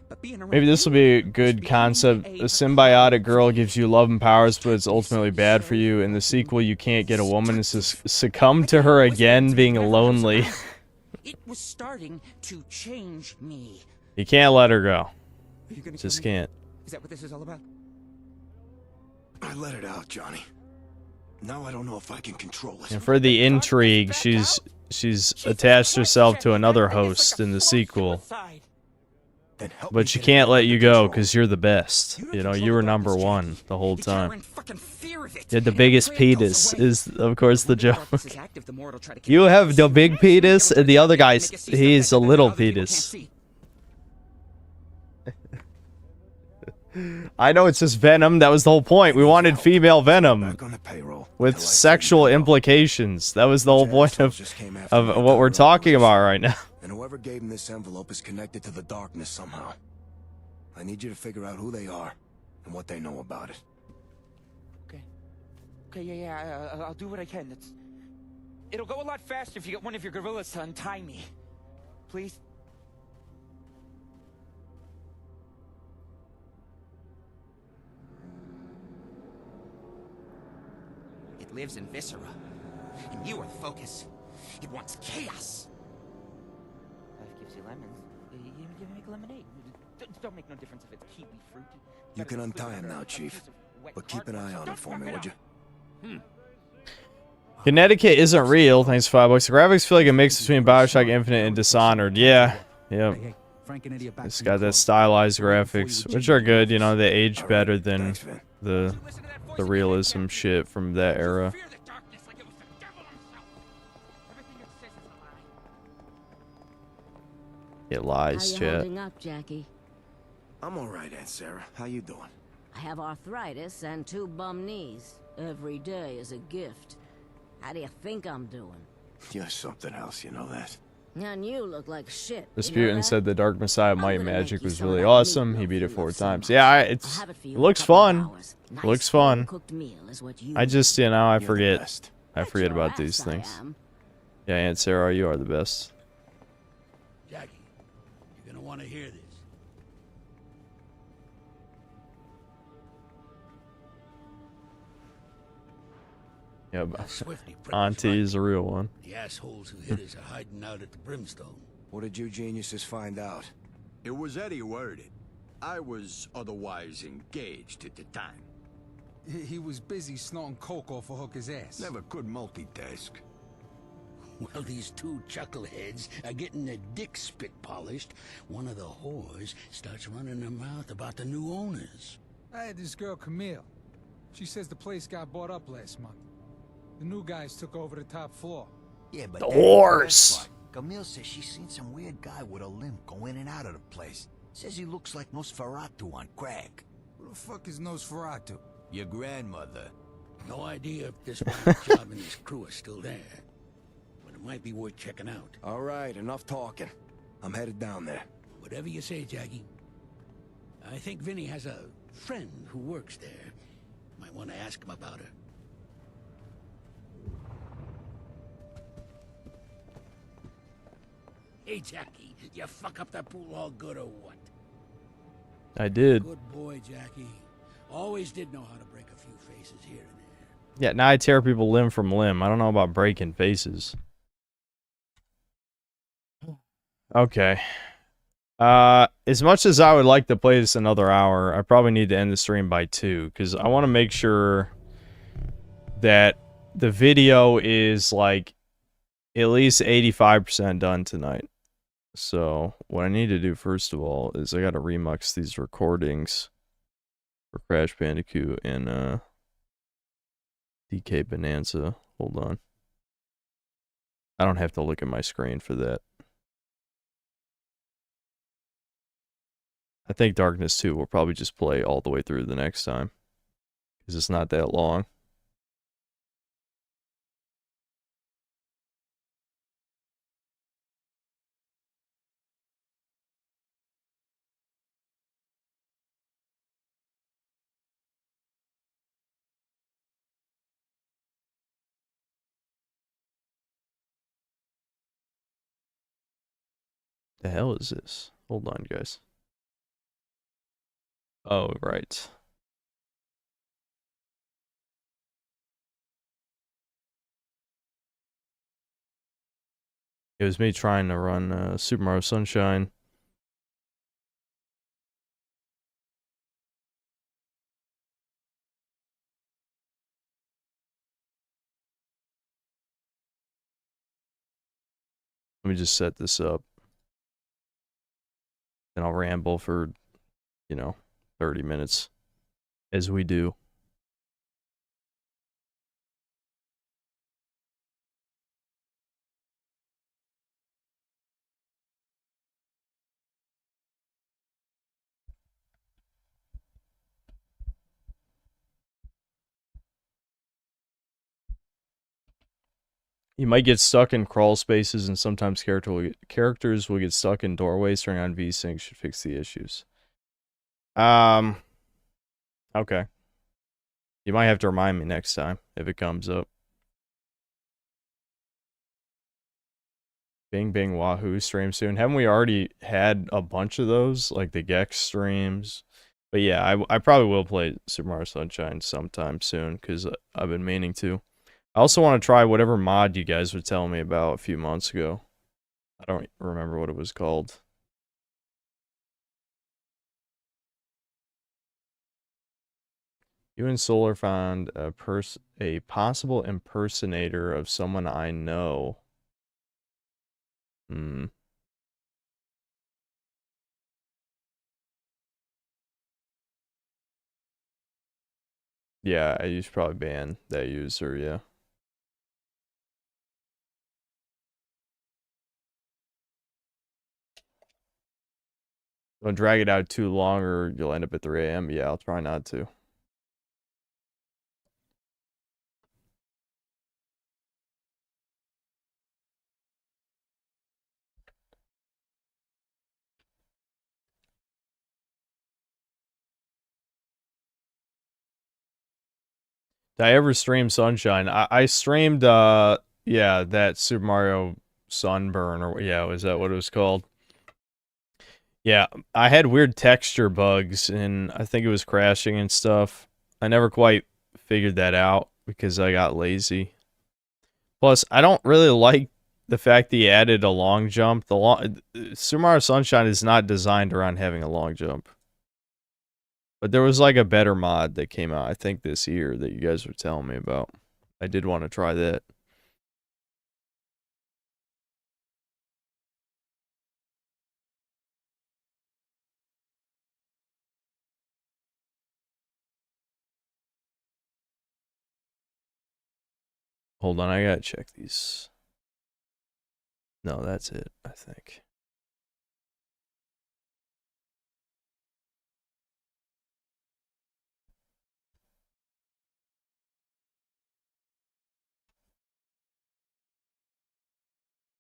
But being around Maybe this will be a good concept. A symbiotic girl gives you love and powers, but it's ultimately bad for you. In the sequel, you can't get a woman to succumb to her again, being lonely. It was starting to change me. You can't let her go. Are you gonna Just kill me? can't. Is that what this is all about? I let it out, Johnny. Now I don't know if I can control it. And for the intrigue, she's attached herself to another host in the sequel. But she can't let you go because you're the best. You know, you were number one the whole time. You had the biggest penis is, of course, the joke. You have the big penis, and the other guy's, he's a little penis. I know it's just Venom. That was the whole point. We wanted female Venom with sexual implications. That was the whole point of what we're talking about right now. And whoever gave him this envelope is connected to the darkness somehow. I need you to figure out who they are and what they know about it. Okay, yeah, I'll do what I can. It'll go a lot faster if you get one of your gorillas to untie me. Please? It lives in Viscera, and you are the focus. It wants chaos. Life gives you lemons. You make lemonade. Don't make no difference if it's kiwi fruit. You can untie him now, Chief. But keep an eye on him for me, would you? Connecticut isn't real. Thanks for $5. The graphics feel like a mix between Bioshock Infinite and Dishonored. Yeah. Yep. It's got that stylized graphics, which are good. You know, they age better than the realism shit from that era. It lies, How you chat. holding up, Jackie? I'm alright, Aunt Sarah. How you doing? I have arthritis and 2 bum knees. Every day is a gift. How do you think I'm doing? You're something else, you know that. And you look like shit. Rasputin said the Dark Messiah Might Magic was really awesome. He beat it 4 times. Yeah, it looks fun. It looks fun. I just, you know, I forget. I forget about these things. Yeah, Aunt Sarah, you are the best. Jackie, you're gonna want to hear this. Yeah, but Auntie is a real one. The assholes who hit us are hiding out at the Brimstone. What did you geniuses find out? It was Eddie who heard it. I was otherwise engaged at the time. He was busy snorting coke off a hooker's ass. Never could multitask. Well, these 2 chuckleheads are getting their dicks spit polished. One of the whores starts running her mouth about the new owners. I had this girl, Camille. She says the place got bought up last month. The new guys took over the top floor. Yeah, but The horse! Camille says she's seen some weird guy with a limp go in and out of the place. Says he looks like Nosferatu on crack. Who the fuck is Nosferatu? Your grandmother. No idea if this job and his crew are still there. But it might be worth checking out. Alright, enough talking. I'm headed down there. Whatever you say, Jackie. I think Vinny has a friend who works there. Might want to ask him about her. Hey, Jackie, you fuck up that pool all good or what? I did. Good boy, Jackie. Always did know how to break a few faces here and there. Yeah, now I tear people limb from limb. I don't know about breaking faces. Okay. As much as I would like to play this another hour, I probably need to end the stream by 2, because I want to make sure that the video is, like, at least 85% done tonight. So, what I need to do, first of all, is I gotta remix these recordings for Crash Bandicoot and, DK Bonanza. Hold on. I don't have to look at my screen for that. I think Darkness 2 will probably just play all the way through the next time. Because it's not that long. The hell is this? Hold on, guys. Oh, right. It was me trying to run Super Mario Sunshine. Let me just set this up. And I'll ramble for, 30 minutes. As we do. You might get stuck in crawl spaces, and sometimes characters will get stuck in doorways. Turning on VSync should fix the issues. Okay. You might have to remind me next time if it comes up. Bing Bing Wahoo stream soon. Haven't we already had a bunch of those? Like the Gex streams? But yeah, I probably will play Super Mario Sunshine sometime soon, because I've been meaning to. I also want to try whatever mod you guys were telling me about a few months ago. I don't remember what it was called. You and Solar found a possible impersonator of someone I know. Hmm. Yeah, I should probably ban that user, yeah. Don't drag it out too long or you'll end up at 3 a.m. Yeah, I'll try not to. Did I ever stream Sunshine? I streamed, yeah, that Super Mario Sunburn, or yeah, was that what it was called? Yeah, I had weird texture bugs, and I think it was crashing and stuff. I never quite figured that out because I got lazy. Plus, I don't really like the fact that he added a long jump. Super Mario Sunshine is not designed around having a long jump. But there was like a better mod that came out, I think, this year that you guys were telling me about. I did want to try that. Hold on, I gotta check these. No, that's it, I think.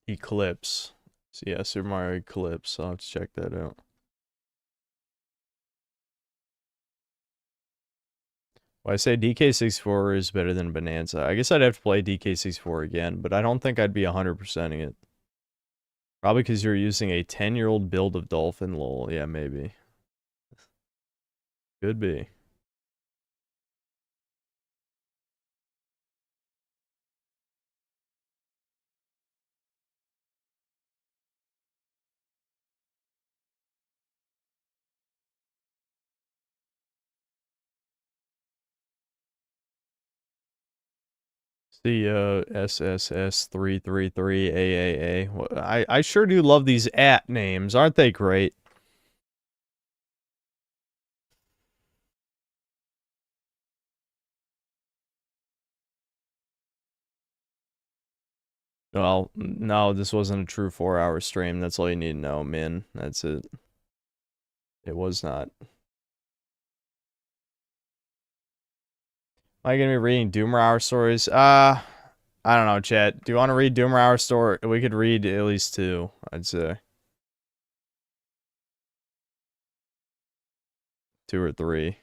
Eclipse. So yeah, Super Mario Eclipse. I'll have to check that out. Well, I say DK64 is better than Bonanza. I guess I'd have to play DK64 again, but I don't think I'd be 100%ing it. Probably because you're using a 10-year-old build of Dolphin, lol. Yeah, maybe. Could be. The SSS333AAA. Well, I sure do love these at names. Aren't they great? Well, no, this wasn't a true 4-hour stream. That's all you need to know, Min. That's it. It was not. Am I gonna be reading Doomer Hour stories? I don't know, chat. Do you want to read Doomer Hour story? We could read at least 2, I'd say. 2 or 3.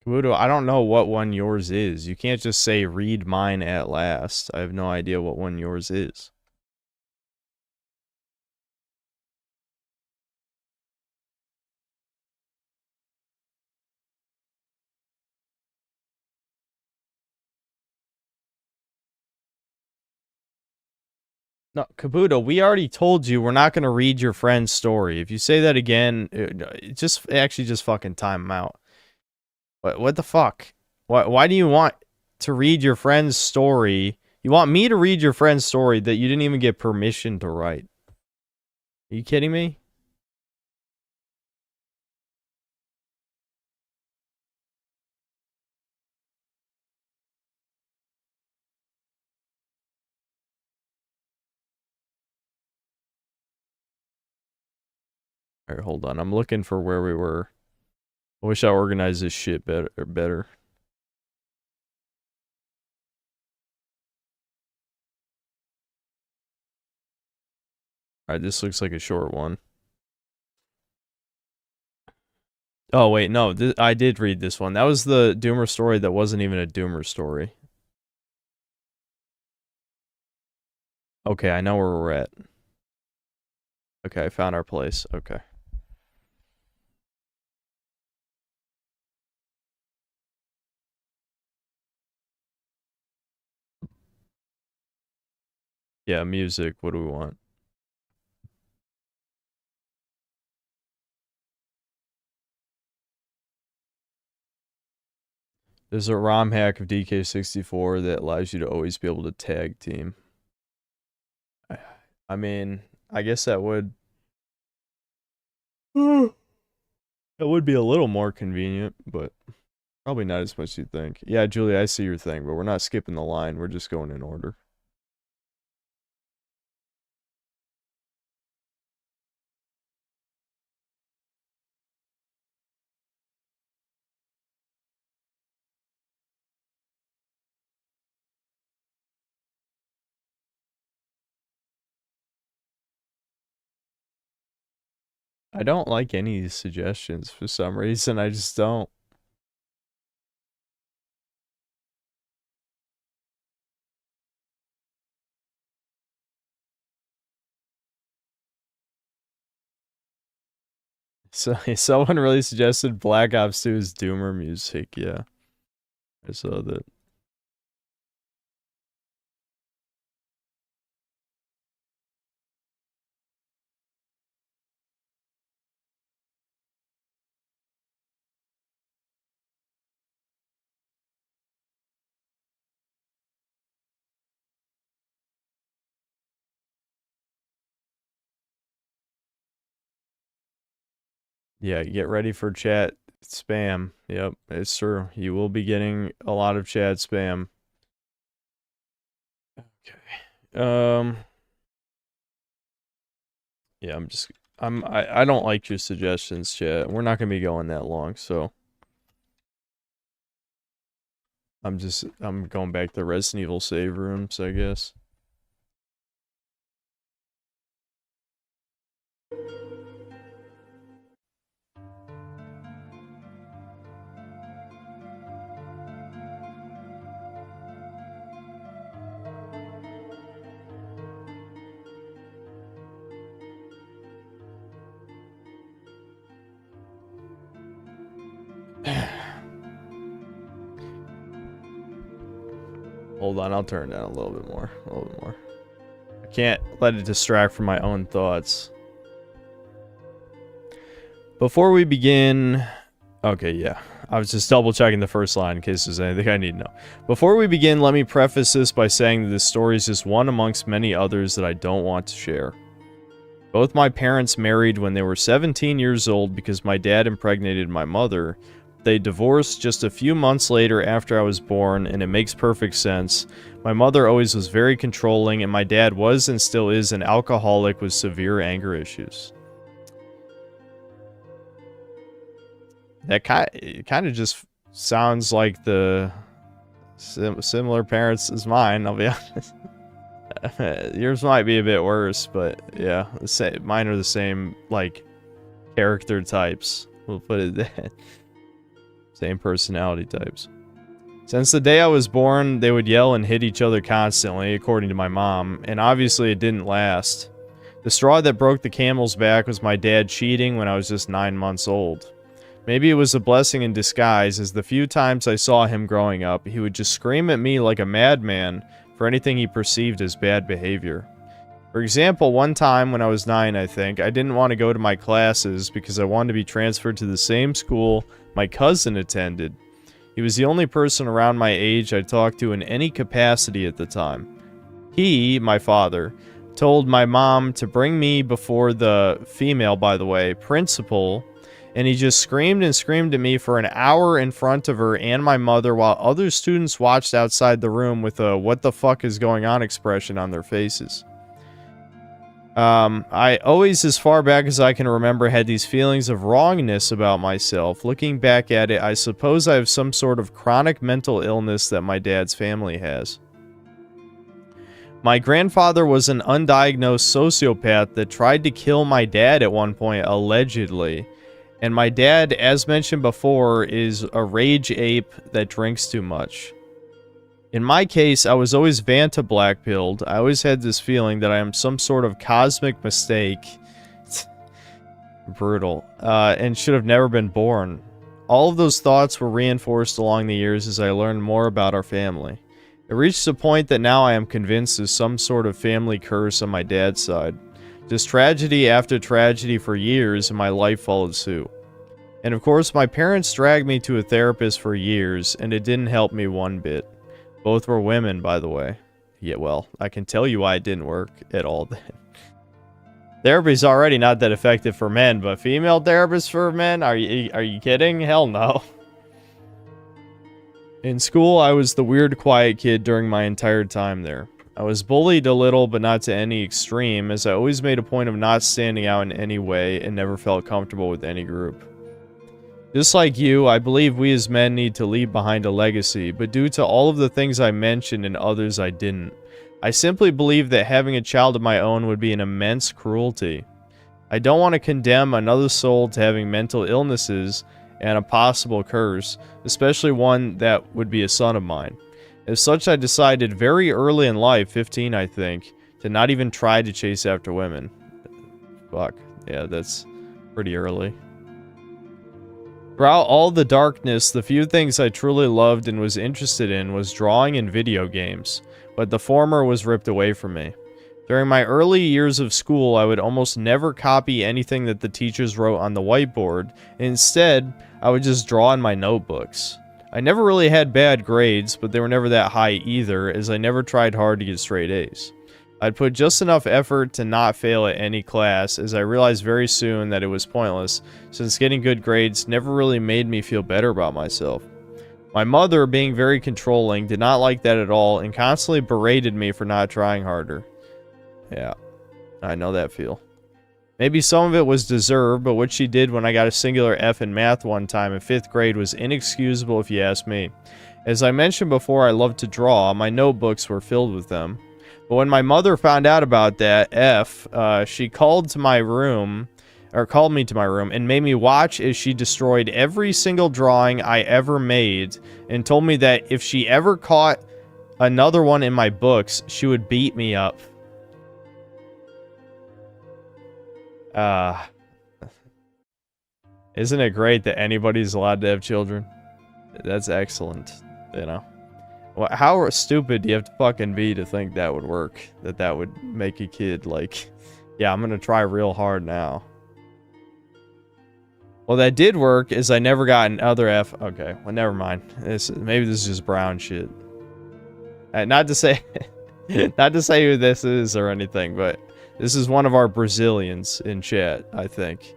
Kabuto, I don't know what one yours is. You can't just say read mine at last. I have no idea what one yours is. No, Kabuto, we already told you we're not going to read your friend's story. If you say that again, just fucking time him out. What the fuck? Why do you want to read your friend's story? You want me to read your friend's story that you didn't even get permission to write? Are you kidding me? All right, hold on. I'm looking for where we were. I wish I organized this shit better. Alright, this looks like a short one. Oh, wait, no. I did read this one. That was the Doomer story that wasn't even a Doomer story. Okay, I know where we're at. Okay, I found our place. Okay. Yeah, music. What do we want? There's a ROM hack of DK64 that allows you to always be able to tag team. I mean, I guess that would... That would be a little more convenient, but probably not as much as you think. Yeah, Julie, I see your thing, but we're not skipping the line. We're just going in order. I don't like any of these suggestions for some reason. I just don't. So someone really suggested Black Ops 2's Doomer music. Yeah, I saw that. Yeah, get ready for chat spam. Yep, it's true. You will be getting a lot of chat spam. Okay. Yeah, I don't like your suggestions, chat. We're not gonna be going that long, so I'm going back to Resident Evil save rooms, I guess. Hold on, I'll turn it down a little bit more. A little bit more. I can't let it distract from my own thoughts. Before we begin... Okay, yeah. I was just double checking the first line in case there's anything I need to know. Before we begin, let me preface this by saying that this story is just one amongst many others that I don't want to share. Both my parents married when they were 17 years old because my dad impregnated my mother. They divorced just a few months later after I was born, and it makes perfect sense. My mother always was very controlling, and my dad was and still is an alcoholic with severe anger issues. That kind of just sounds like the similar parents as mine, I'll be honest. Yours might be a bit worse, but yeah, mine are the same, like, character types. We'll put it that. Same personality types. Since the day I was born, they would yell and hit each other constantly, according to my mom, and obviously it didn't last. The straw that broke the camel's back was my dad cheating when I was just 9 months old. Maybe it was a blessing in disguise, as the few times I saw him growing up, he would just scream at me like a madman for anything he perceived as bad behavior. For example, one time when I was 9, I think, I didn't want to go to my classes because I wanted to be transferred to the same school my cousin attended. He was the only person around my age I talked to in any capacity at the time. He, my father, told my mom to bring me before the female, by the way, principal, and he just screamed and screamed at me for an hour in front of her and my mother while other students watched outside the room with a "what the fuck is going on" expression on their faces. I always, as far back as I can remember, had these feelings of wrongness about myself. Looking back at it, I suppose I have some sort of chronic mental illness that my dad's family has. My grandfather was an undiagnosed sociopath that tried to kill my dad at one point, allegedly. And my dad, as mentioned before, is a rage ape that drinks too much. In my case, I was always Vanta blackpilled. I always had this feeling that I am some sort of cosmic mistake. Brutal. And should have never been born. All of those thoughts were reinforced along the years as I learned more about our family. It reached a point that now I am convinced is some sort of family curse on my dad's side. Just tragedy after tragedy for years, and my life followed suit. And of course, my parents dragged me to a therapist for years, and it didn't help me one bit. Both were women, by the way. Yeah, well, I can tell you why it didn't work at all then. Therapy's already not that effective for men, but female therapists for men? Are you kidding? Hell no. In school, I was the weird, quiet kid during my entire time there. I was bullied a little, but not to any extreme, as I always made a point of not standing out in any way and never felt comfortable with any group. Just like you, I believe we as men need to leave behind a legacy, but due to all of the things I mentioned and others I didn't, I simply believe that having a child of my own would be an immense cruelty. I don't want to condemn another soul to having mental illnesses and a possible curse, especially one that would be a son of mine. As such, I decided very early in life, 15 I think, to not even try to chase after women. Fuck, yeah, that's pretty early. Throughout all the darkness, the few things I truly loved and was interested in was drawing and video games, but the former was ripped away from me. During my early years of school, I would almost never copy anything that the teachers wrote on the whiteboard. Instead, I would just draw in my notebooks. I never really had bad grades, but they were never that high either, as I never tried hard to get straight A's. I'd put just enough effort to not fail at any class, as I realized very soon that it was pointless, since getting good grades never really made me feel better about myself. My mother, being very controlling, did not like that at all and constantly berated me for not trying harder. Yeah, I know that feel. Maybe some of it was deserved, but what she did when I got a singular F in math one time in 5th grade was inexcusable if you ask me. As I mentioned before, I loved to draw. My notebooks were filled with them. But when my mother found out about that F, she called me to my room and made me watch as she destroyed every single drawing I ever made and told me that if she ever caught another one in my books, she would beat me up. Isn't it great that anybody's allowed to have children? That's excellent, you know. How stupid do you have to fucking be to think that would work? That would make a kid like, yeah, I'm gonna try real hard now. Well, that did work, is I never got another F. Okay, well, never mind. Maybe this is just brown shit. Not to say, not to say who this is or anything, but this is one of our Brazilians in chat, I think.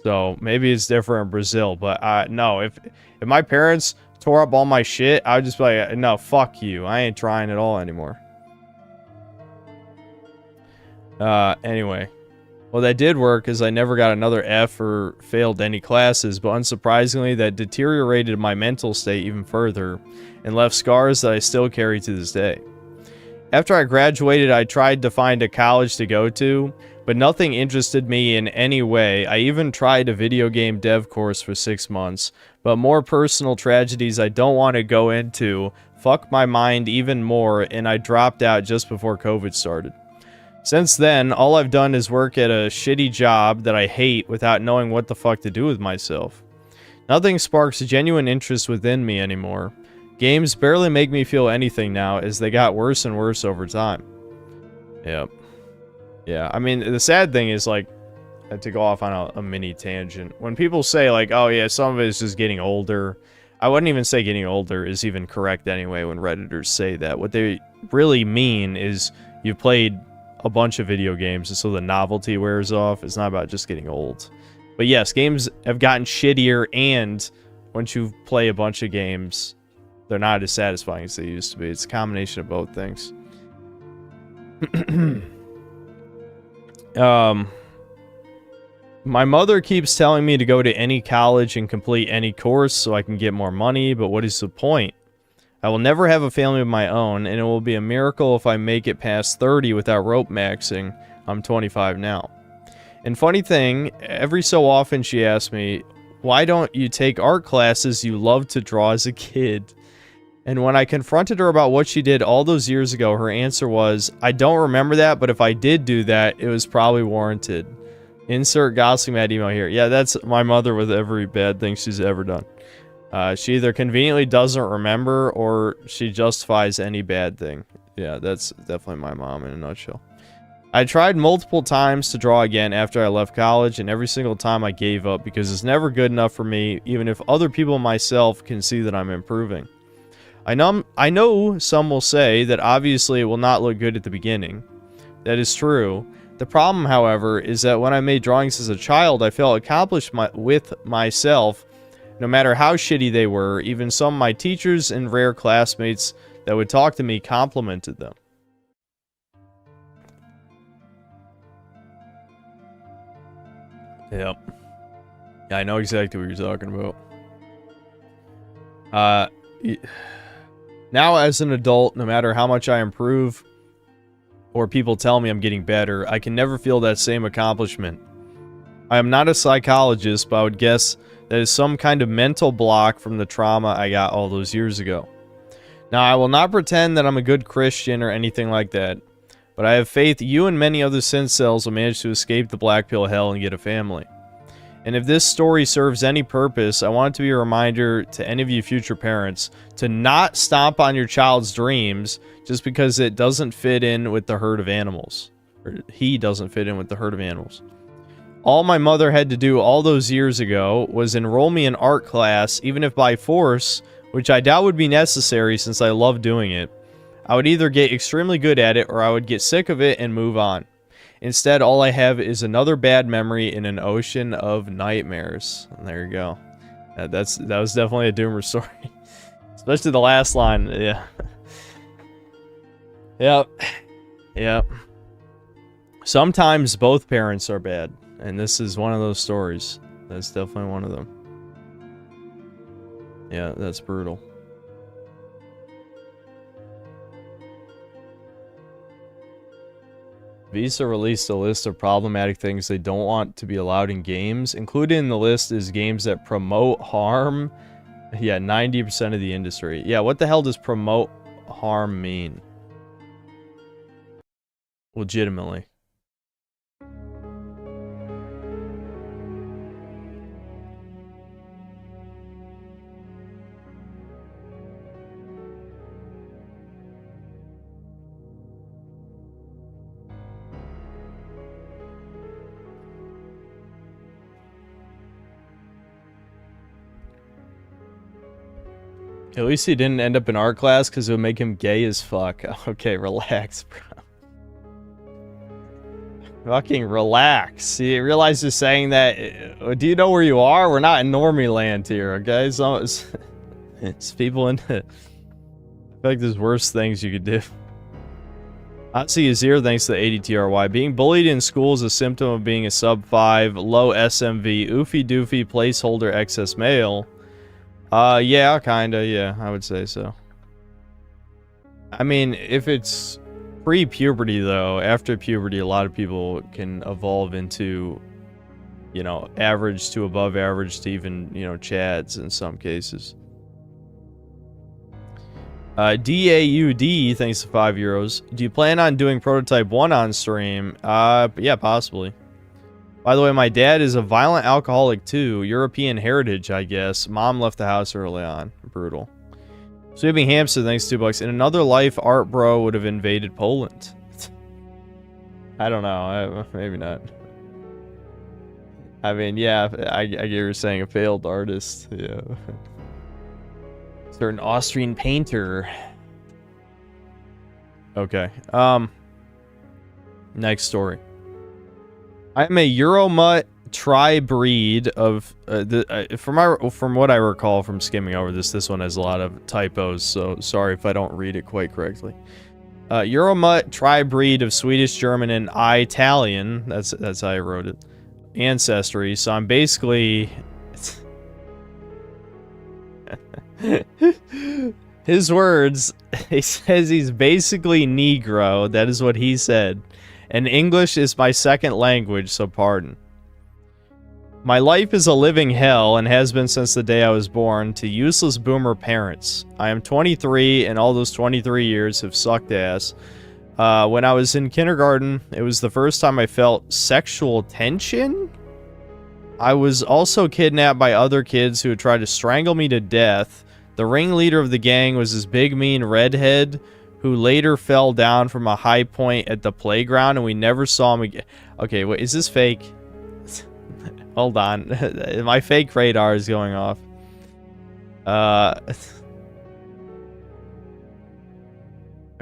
So maybe it's different in Brazil, but no, if my parents tore up all my shit, I would just be like, no, fuck you. I ain't trying at all anymore. Anyway. Well, that did work, as I never got another F or failed any classes, but unsurprisingly, that deteriorated my mental state even further and left scars that I still carry to this day. After I graduated, I tried to find a college to go to, but nothing interested me in any way. I even tried a video game dev course for 6 months, but more personal tragedies I don't want to go into fucked my mind even more, and I dropped out just before COVID started. Since then, all I've done is work at a shitty job that I hate without knowing what the fuck to do with myself. Nothing sparks genuine interest within me anymore. Games barely make me feel anything now, as they got worse and worse over time. Yep. Yeah, I mean, the sad thing is, like, to go off on a mini tangent, when people say, like, oh yeah, some of it is just getting older, I wouldn't even say getting older is even correct anyway when Redditors say that. What they really mean is you've played a bunch of video games, and so the novelty wears off. It's not about just getting old. But yes, games have gotten shittier, and once you play a bunch of games, they're not as satisfying as they used to be. It's a combination of both things. My mother keeps telling me to go to any college and complete any course so I can get more money, but what is the point? I will never have a family of my own, and it will be a miracle if I make it past 30 without rope maxing. I'm 25 now. And funny thing, every so often she asks me, why don't you take art classes you loved to draw as a kid? And when I confronted her about what she did all those years ago, her answer was, I don't remember that, but if I did do that, it was probably warranted. Insert gossip mad email here. Yeah, that's my mother with every bad thing she's ever done. She either conveniently doesn't remember, or she justifies any bad thing. Yeah, that's definitely my mom in a nutshell. I tried multiple times to draw again after I left college, and every single time I gave up because it's never good enough for me, even if other people and myself can see that I'm improving. I know some will say that obviously it will not look good at the beginning. That is true. The problem, however, is that when I made drawings as a child, I felt accomplished with myself, no matter how shitty they were. Even some of my teachers and rare classmates that would talk to me complimented them. Yep. Yeah, I know exactly what you're talking about. Now as an adult, no matter how much I improve, or people tell me I'm getting better, I can never feel that same accomplishment. I am not a psychologist, but I would guess that is some kind of mental block from the trauma I got all those years ago. Now, I will not pretend that I'm a good Christian or anything like that, but I have faith you and many other sin cells will manage to escape the black pill hell and get a family. And if this story serves any purpose, I want it to be a reminder to any of you future parents to not stomp on your child's dreams just because it doesn't fit in with the herd of animals. Or he doesn't fit in with the herd of animals. All my mother had to do all those years ago was enroll me in art class, even if by force, which I doubt would be necessary since I love doing it. I would either get extremely good at it or I would get sick of it and move on. Instead, all I have is another bad memory in an ocean of nightmares. And there you go. That was definitely a doomer story. Especially the last line. Yeah. Yep. Yep. Sometimes both parents are bad. And this is one of those stories. That's definitely one of them. Yeah, that's brutal. Visa released a list of problematic things they don't want to be allowed in games. Included in the list is games that promote harm. Yeah, 90% of the industry. Yeah, what the hell does promote harm mean? Legitimately. At least he didn't end up in art class because it would make him gay as fuck. Okay, relax, bro. Fucking relax. You realize you're saying that? Do you know where you are? We're not in normie land here, okay? So it's people in it. I feel like there's worse things you could do. Otzi Azir thanks to the ADTRY. Being bullied in school is a symptom of being a sub 5, low SMV, oofy doofy, placeholder excess male. Yeah, kinda, yeah, I would say so. I mean, if it's pre-puberty, though, after puberty, a lot of people can evolve into, you know, average to above average to even, you know, chads in some cases. DAUD, thanks to €5. Do you plan on doing Prototype 1 on stream? Yeah, possibly. By the way, my dad is a violent alcoholic too. European heritage, I guess. Mom left the house early on. Brutal. Sweeping Hamster, thanks to $2. In another life, Art Bro would have invaded Poland. I don't know. Maybe not. I mean, yeah, I get you're saying a failed artist. Yeah. Certain Austrian painter. Okay. Next story. I'm a Euromut tri-breed of from what I recall from skimming over this one has a lot of typos, so sorry if I don't read it quite correctly. Euromut tri-breed of Swedish, German, and Italian. That's how I wrote it. Ancestry. So I'm basically his words. He says he's basically Negro. That is what he said. And English is my second language, so pardon. My life is a living hell and has been since the day I was born to useless boomer parents. I am 23 and all those 23 years have sucked ass. When I was in kindergarten, it was the first time I felt sexual tension. I was also kidnapped by other kids who had tried to strangle me to death. The ringleader of the gang was this big mean redhead who later fell down from a high point at the playground and we never saw him again. Okay, wait, is this fake? Hold on. My fake radar is going off.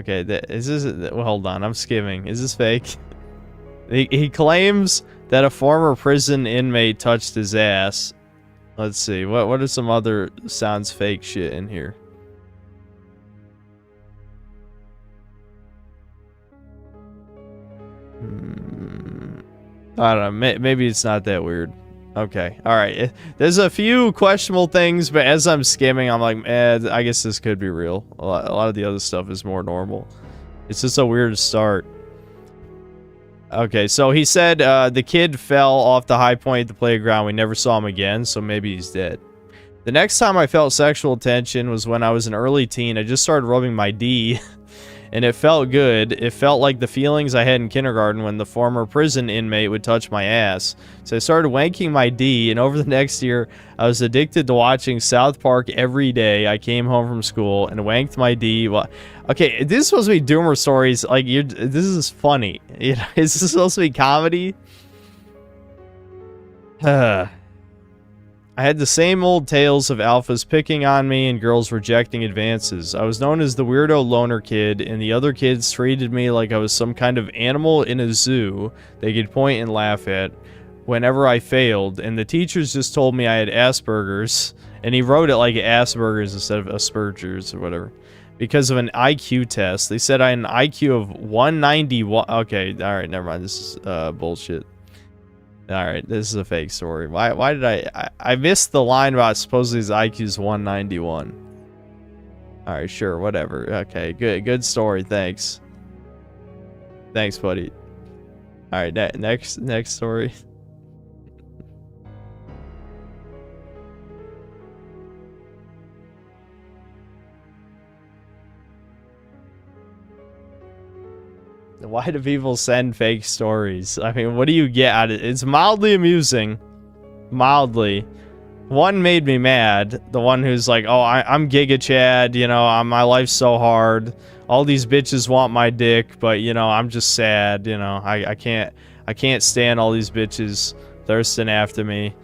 Okay, is this... Well, hold on, I'm skimming. Is this fake? He claims that a former prison inmate touched his ass. Let's see. What are some other sounds fake shit in here? I don't know. Maybe it's not that weird. Okay. All right. There's a few questionable things, but as I'm skimming, I'm like, I guess this could be real. A lot of the other stuff is more normal. It's just a weird start. Okay, so he said the kid fell off the high point at the playground. We never saw him again, so maybe he's dead. The next time I felt sexual tension was when I was an early teen. I just started rubbing my D, and it felt good. It felt like the feelings I had in kindergarten when the former prison inmate would touch my ass. So I started wanking my D, and over the next year, I was addicted to watching South Park every day. I came home from school and wanked my D. Well, okay, this is supposed to be doomer stories. Like, this is funny. You know, is this supposed to be comedy? I had the same old tales of alphas picking on me and girls rejecting advances. I was known as the weirdo loner kid, and the other kids treated me like I was some kind of animal in a zoo they could point and laugh at whenever I failed, and the teachers just told me I had Asperger's, and he wrote it like Asperger's instead of Asperger's or whatever, because of an IQ test. They said I had an IQ of 191. Okay, alright, never mind. This is bullshit. Alright, this is a fake story. Why did I missed the line about supposedly his IQ's 191. Alright, sure, whatever. Okay, good story, thanks. Thanks, buddy. Alright, next story. Why do people send fake stories? I mean, what do you get out of it? It's mildly amusing. Mildly. One made me mad. The one who's like, oh, I'm Giga Chad, you know, my life's so hard. All these bitches want my dick, but, you know, I'm just sad, you know. I can't stand all these bitches thirsting after me.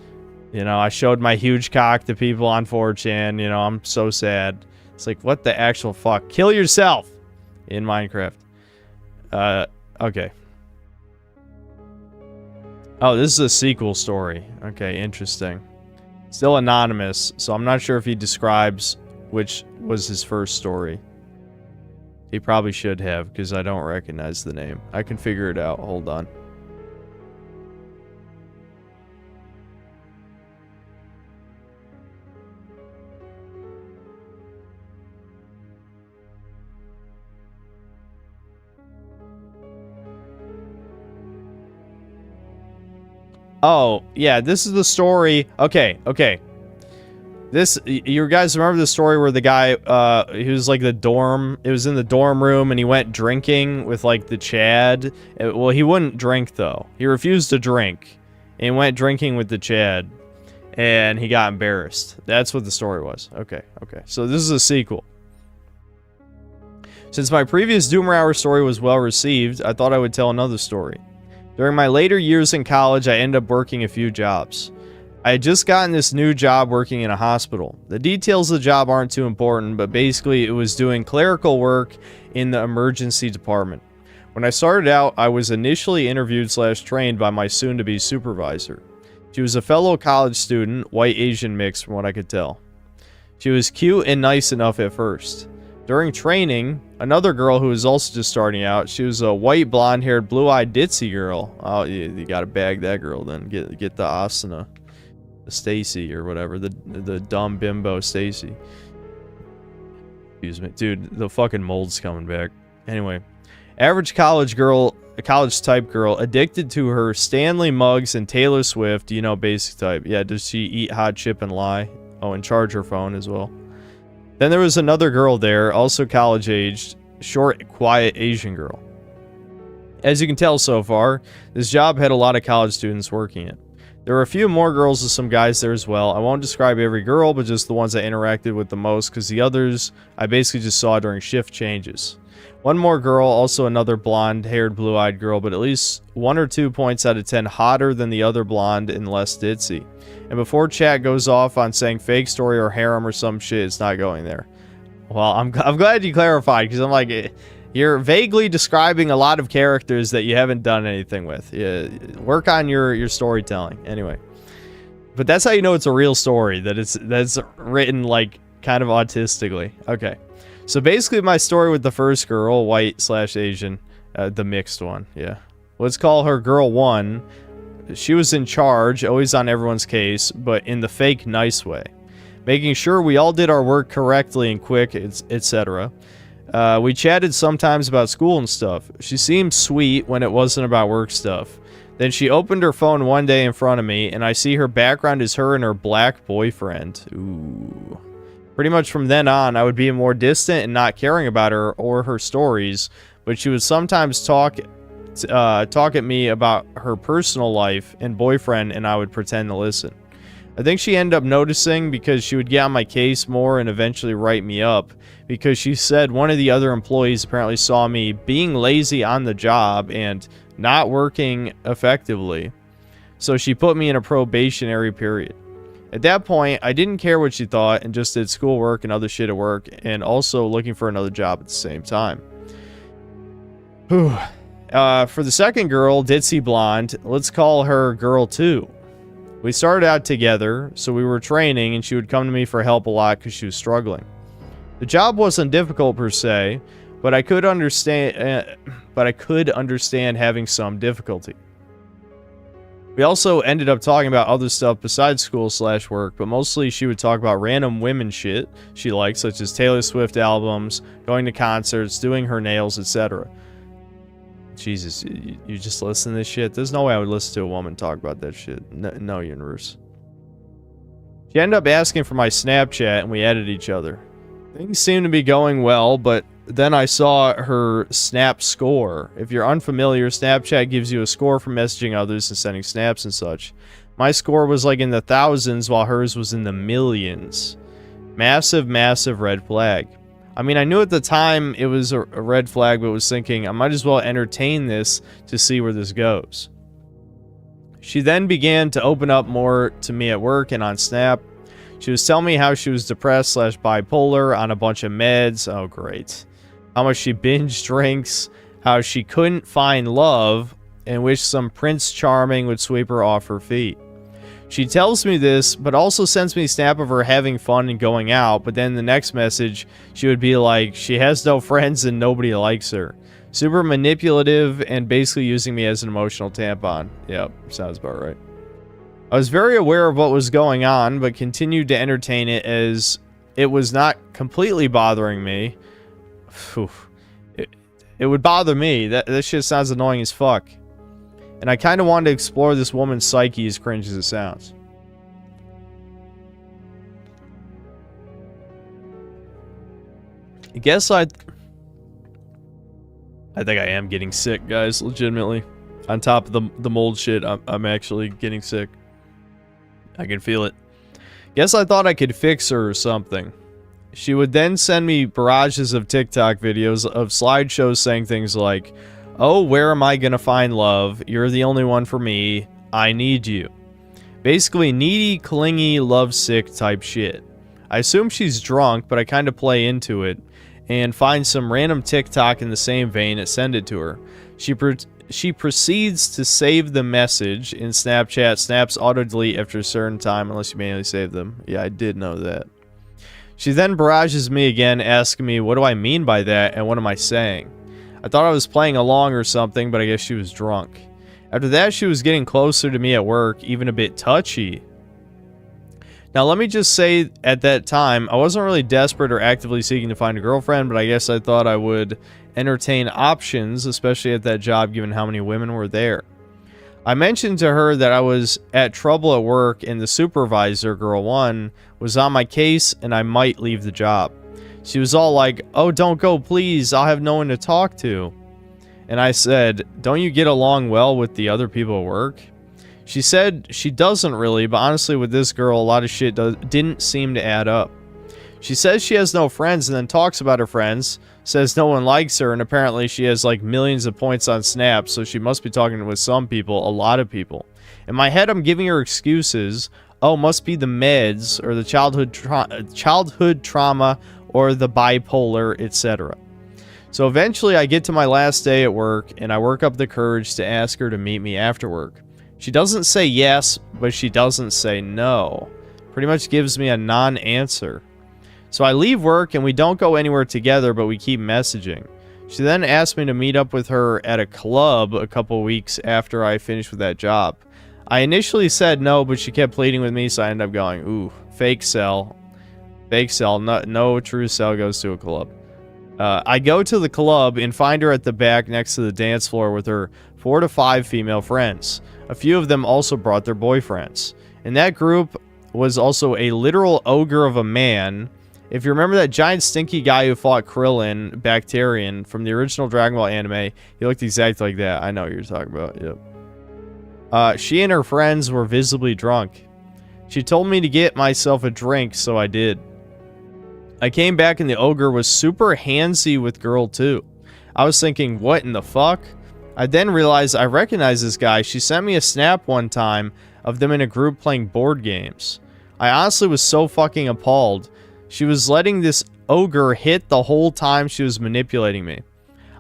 You know, I showed my huge cock to people on 4chan, you know, I'm so sad. It's like, what the actual fuck? Kill yourself in Minecraft. Okay. Oh, this is a sequel story. Okay, interesting. Still anonymous, so I'm not sure if he describes which was his first story. He probably should have, because I don't recognize the name. I can figure it out. Hold on. Oh, yeah, this is the story. Okay. This, you guys remember the story where the guy, he was like it was in the dorm room and he went drinking with like the Chad. Well, he wouldn't drink though. He refused to drink and went drinking with the Chad and he got embarrassed. That's what the story was. Okay. So this is a sequel. Since my previous Doomer Hour story was well received, I thought I would tell another story. During my later years in college, I ended up working a few jobs. I had just gotten this new job working in a hospital. The details of the job aren't too important, but basically it was doing clerical work in the emergency department. When I started out, I was initially interviewed / trained by my soon-to-be supervisor. She was a fellow college student, white Asian mix from what I could tell. She was cute and nice enough at first. During training, another girl who was also just starting out, she was a white, blonde-haired, blue-eyed ditzy girl. Oh, you gotta bag that girl then. Get the Asuna. The Stacy or whatever. The dumb bimbo Stacy. Excuse me. Dude, the fucking mold's coming back. Anyway. Average college type girl, addicted to her Stanley mugs and Taylor Swift, you know, basic type. Yeah, does she eat hot chip and lie? Oh, and charge her phone as well. Then there was another girl there, also college-aged, short, quiet Asian girl. As you can tell so far, this job had a lot of college students working it. There were a few more girls and some guys there as well. I won't describe every girl, but just the ones I interacted with the most, because the others I basically just saw during shift changes. One more girl, also another blonde-haired, blue-eyed girl, but at least 1 or 2 points out of 10 hotter than the other blonde and less ditzy. And before chat goes off on saying fake story or harem or some shit, it's not going there. Well, I'm glad you clarified, because I'm like, you're vaguely describing a lot of characters that you haven't done anything with. Yeah, work on your storytelling. Anyway. But that's how you know it's a real story, that's written like kind of autistically. Okay. So basically my story with the first girl, white / Asian, the mixed one, yeah. Let's call her girl 1. She was in charge, always on everyone's case, but in the fake nice way. Making sure we all did our work correctly and quick, etc. We chatted sometimes about school and stuff. She seemed sweet when it wasn't about work stuff. Then she opened her phone one day in front of me, and I see her background is her and her black boyfriend. Ooh. Pretty much from then on, I would be more distant and not caring about her or her stories, but she would sometimes talk at me about her personal life and boyfriend, and I would pretend to listen. I think she ended up noticing because she would get on my case more and eventually write me up, because she said one of the other employees apparently saw me being lazy on the job and not working effectively. So she put me in a probationary period. At that point, I didn't care what she thought and just did schoolwork and other shit at work, and also looking for another job at the same time. Whew. For the second girl, ditzy blonde, let's call her girl 2. We started out together, so we were training, and she would come to me for help a lot because she was struggling. The job wasn't difficult per se, but I could understand having some difficulty. We also ended up talking about other stuff besides school / work, but mostly she would talk about random women shit she likes, such as Taylor Swift albums, going to concerts, doing her nails, etc. Jesus, you just listen to this shit? There's no way I would listen to a woman talk about that shit. No universe. She ended up asking for my Snapchat, and we added each other. Things seemed to be going well, but then I saw her Snap score. If you're unfamiliar, Snapchat gives you a score for messaging others and sending snaps and such. My score was like in the thousands, while hers was in the millions. Massive, massive red flag. I mean, I knew at the time it was a red flag, but was thinking I might as well entertain this to see where this goes. She then began to open up more to me at work and on Snap. She was telling me how she was depressed / bipolar on a bunch of meds. Oh, great. How much she binge drinks, how she couldn't find love, and wished some Prince Charming would sweep her off her feet. She tells me this, but also sends me a snap of her having fun and going out, but then the next message, she would be like, she has no friends and nobody likes her. Super manipulative and basically using me as an emotional tampon. Yep, sounds about right. I was very aware of what was going on, but continued to entertain it as it was not completely bothering me. It would bother me. That shit sounds annoying as fuck. And I kind of wanted to explore this woman's psyche, as cringe as it sounds. I guess I think I am getting sick, guys, legitimately. On top of the mold shit, I'm actually getting sick. I can feel it. Guess I thought I could fix her or something. She would then send me barrages of TikTok videos of slideshows saying things like, "Oh, where am I gonna find love? You're the only one for me. I need you." Basically needy, clingy, lovesick type shit. I assume she's drunk, but I kind of play into it and find some random TikTok in the same vein and send it to her. She proceeds to save the message in Snapchat. Snaps auto-delete after a certain time unless you manually save them. Yeah, I did know that. She then barrages me again, asking me, what do I mean by that and what am I saying? I thought I was playing along or something, but I guess she was drunk. After that, she was getting closer to me at work, even a bit touchy. Now, let me just say, at that time, I wasn't really desperate or actively seeking to find a girlfriend, but I guess I thought I would entertain options, especially at that job, given how many women were there. I mentioned to her that I was at trouble at work, and the supervisor, girl 1, was on my case, and I might leave the job. She was all like, "Oh, don't go, please. I'll have no one to talk to." And I said, "Don't you get along well with the other people at work?" She said she doesn't really, but honestly with this girl, a lot of shit didn't seem to add up. She says she has no friends and then talks about her friends, says no one likes her, and apparently she has like millions of points on Snap, so she must be talking with some people, a lot of people. In my head, I'm giving her excuses. Oh, must be the meds, or the childhood trauma, or the bipolar, etc. So eventually I get to my last day at work, and I work up the courage to ask her to meet me after work. She doesn't say yes, but she doesn't say no. Pretty much gives me a non-answer. So I leave work, and we don't go anywhere together, but we keep messaging. She then asked me to meet up with her at a club a couple weeks after I finished with that job. I initially said no, but she kept pleading with me, so I ended up going, ooh, fake sell. Fake sell. No true sell goes to a club. I go to the club and find her at the back next to the dance floor with her 4 to 5 female friends. A few of them also brought their boyfriends. In that group was also a literal ogre of a man. If you remember that giant stinky guy who fought Krillin, Bacterian, from the original Dragon Ball anime, he looked exactly like that. I know what you're talking about, yep. She and her friends were visibly drunk. She told me to get myself a drink, so I did. I came back and the ogre was super handsy with girl 2. I was thinking, what in the fuck? I then realized I recognize this guy. She sent me a snap one time of them in a group playing board games. I honestly was so fucking appalled. She was letting this ogre hit the whole time she was manipulating me.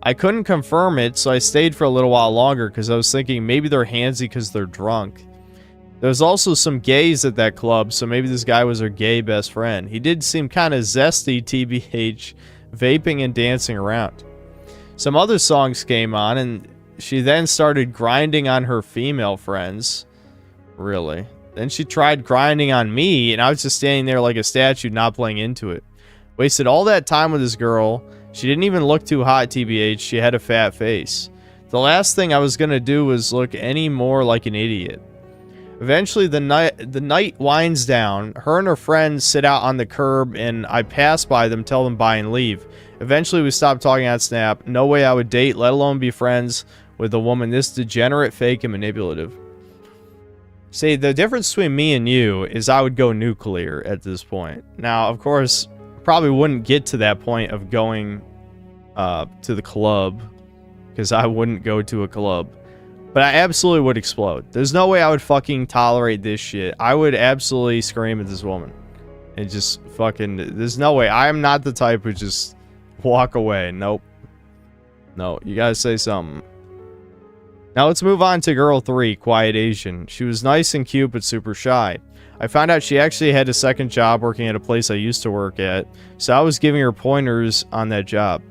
I couldn't confirm it, so I stayed for a little while longer because I was thinking maybe they're handsy because they're drunk. There was also some gays at that club, so maybe this guy was her gay best friend. He did seem kind of zesty, TBH, vaping and dancing around. Some other songs came on, and she then started grinding on her female friends. Really? Then she tried grinding on me, and I was just standing there like a statue, not playing into it. Wasted all that time with this girl. She didn't even look too hot, TBH. She had a fat face. The last thing I was going to do was look any more like an idiot. Eventually, the night winds down. Her and her friends sit out on the curb, and I pass by them, tell them bye, and leave. Eventually, we stop talking on Snap. No way I would date, let alone be friends with a woman this degenerate, fake, and manipulative. See, the difference between me and you is I would go nuclear at this point. Now, of course, probably wouldn't get to that point of going to the club, because I wouldn't go to a club. But I absolutely would explode. There's no way I would fucking tolerate this shit. I would absolutely scream at this woman. And just fucking... There's no way. I am not the type who just walk away. Nope. No, you gotta say something. Now let's move on to girl 3, Quiet Asian. She was nice and cute, but super shy. I found out she actually had a second job working at a place I used to work at, so I was giving her pointers on that job.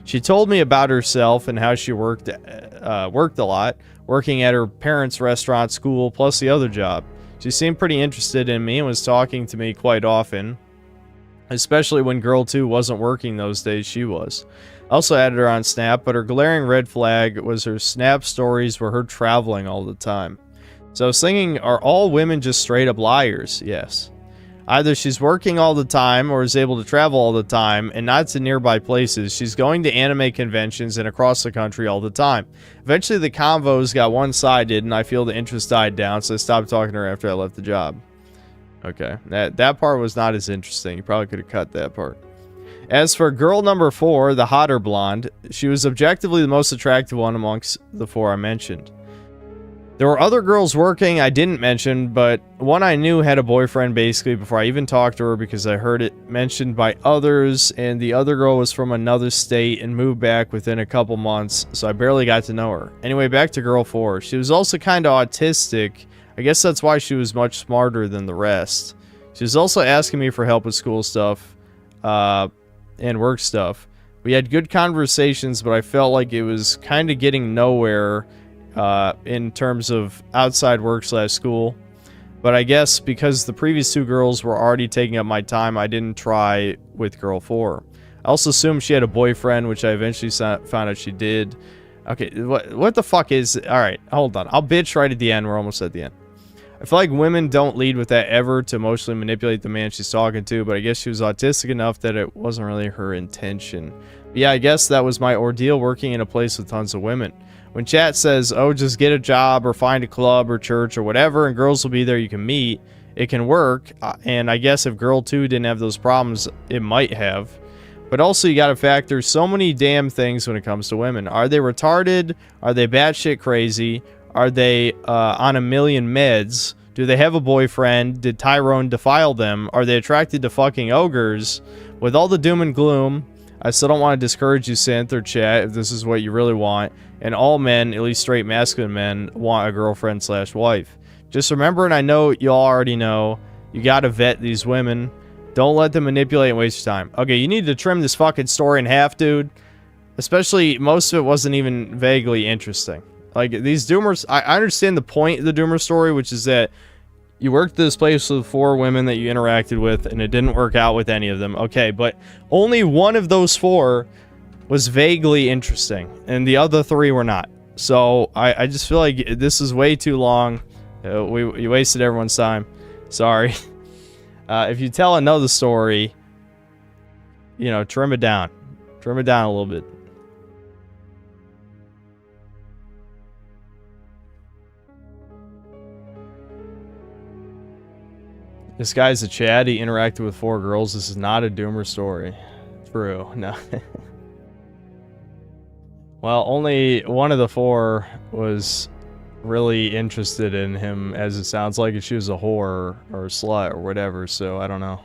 She told me about herself and how she worked a lot, working at her parents' restaurant, school, plus the other job. She seemed pretty interested in me and was talking to me quite often, especially when girl 2 wasn't working those days she was. I also added her on Snap, but her glaring red flag was her Snap stories were her traveling all the time. So I was thinking, are all women just straight up liars? Yes. Either she's working all the time or is able to travel all the time and not to nearby places. She's going to anime conventions and across the country all the time. Eventually the convos got one-sided and I feel the interest died down, so I stopped talking to her after I left the job. Okay, that part was not as interesting. You probably could have cut that part. As for girl number 4, the hotter blonde, she was objectively the most attractive one amongst the 4 I mentioned. There were other girls working I didn't mention, but one I knew had a boyfriend basically before I even talked to her because I heard it mentioned by others, and the other girl was from another state and moved back within a couple months, so I barely got to know her. Anyway, back to girl 4. She was also kind of autistic. I guess that's why she was much smarter than the rest. She was also asking me for help with school stuff, and work stuff. We had good conversations, but I felt like it was kind of getting nowhere in terms of outside work / school. But I guess because the previous 2 girls were already taking up my time, I didn't try with girl 4. I also assumed she had a boyfriend, which I eventually found out she did. Okay, what the fuck is... Alright, hold on. I'll bitch right at the end. We're almost at the end. I feel like women don't lead with that ever to emotionally manipulate the man she's talking to, but I guess she was autistic enough that it wasn't really her intention. But yeah, I guess that was my ordeal working in a place with tons of women. When chat says, oh, just get a job or find a club or church or whatever and girls will be there you can meet, it can work. And I guess if girl 2 didn't have those problems, it might have. But also you gotta factor so many damn things when it comes to women. Are they retarded? Are they batshit crazy? Are they on a million meds? Do they have a boyfriend? Did Tyrone defile them? Are they attracted to fucking ogres? With all the doom and gloom, I still don't want to discourage you, Synth or chat, if this is what you really want. And all men, at least straight masculine men, want a girlfriend / wife. Just remember, and I know y'all already know, you gotta vet these women. Don't let them manipulate and waste your time. Okay, you need to trim this fucking story in half, dude. Especially, most of it wasn't even vaguely interesting. Like, these Doomers, I understand the point of the Doomer story, which is that you worked at this place with 4 women that you interacted with, and it didn't work out with any of them. Okay, but only one of those 4 was vaguely interesting, and the other 3 were not. So, I just feel like this is way too long. You wasted everyone's time. Sorry. If you tell another story, you know, trim it down. Trim it down a little bit. This guy's a Chad. He interacted with 4 girls. This is not a Doomer story. True. No. Well, only one of the 4 was really interested in him, as it sounds like, if she was a whore or a slut or whatever, so I don't know.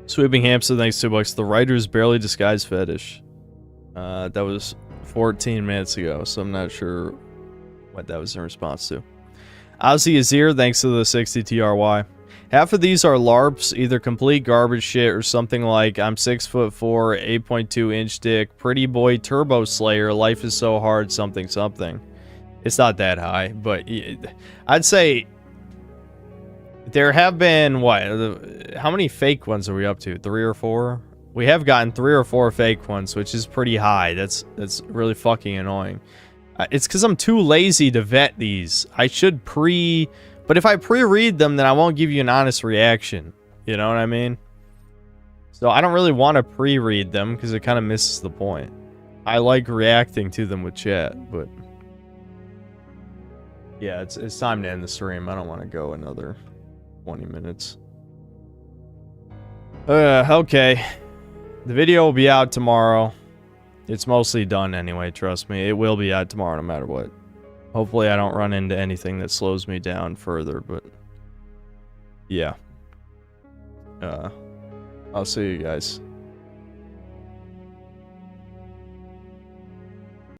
Sweeping Hamster, thanks $2. The writer's barely disguised fetish. That was 14 minutes ago, so I'm not sure what that was in response to. Ozzy Azir, thanks to the 60 TRY. Half of these are LARPs, either complete garbage shit or something like I'm 6'4", 8.2 inch dick, pretty boy turbo slayer, life is so hard, something something. It's not that high, but I'd say there have been, what, how many fake ones are we up to? 3 or 4? We have gotten 3 or 4 fake ones, which is pretty high. That's really fucking annoying. It's because I'm too lazy to vet these. I should but if I pre-read them, then I won't give you an honest reaction. You know what I mean? So I don't really want to pre-read them because it kind of misses the point. I like reacting to them with chat, but yeah, it's time to end the stream. I don't want to go another 20 minutes. Okay. The video will be out tomorrow. It's mostly done anyway, trust me. It will be out tomorrow no matter what. Hopefully I don't run into anything that slows me down further, but yeah. I'll see you guys.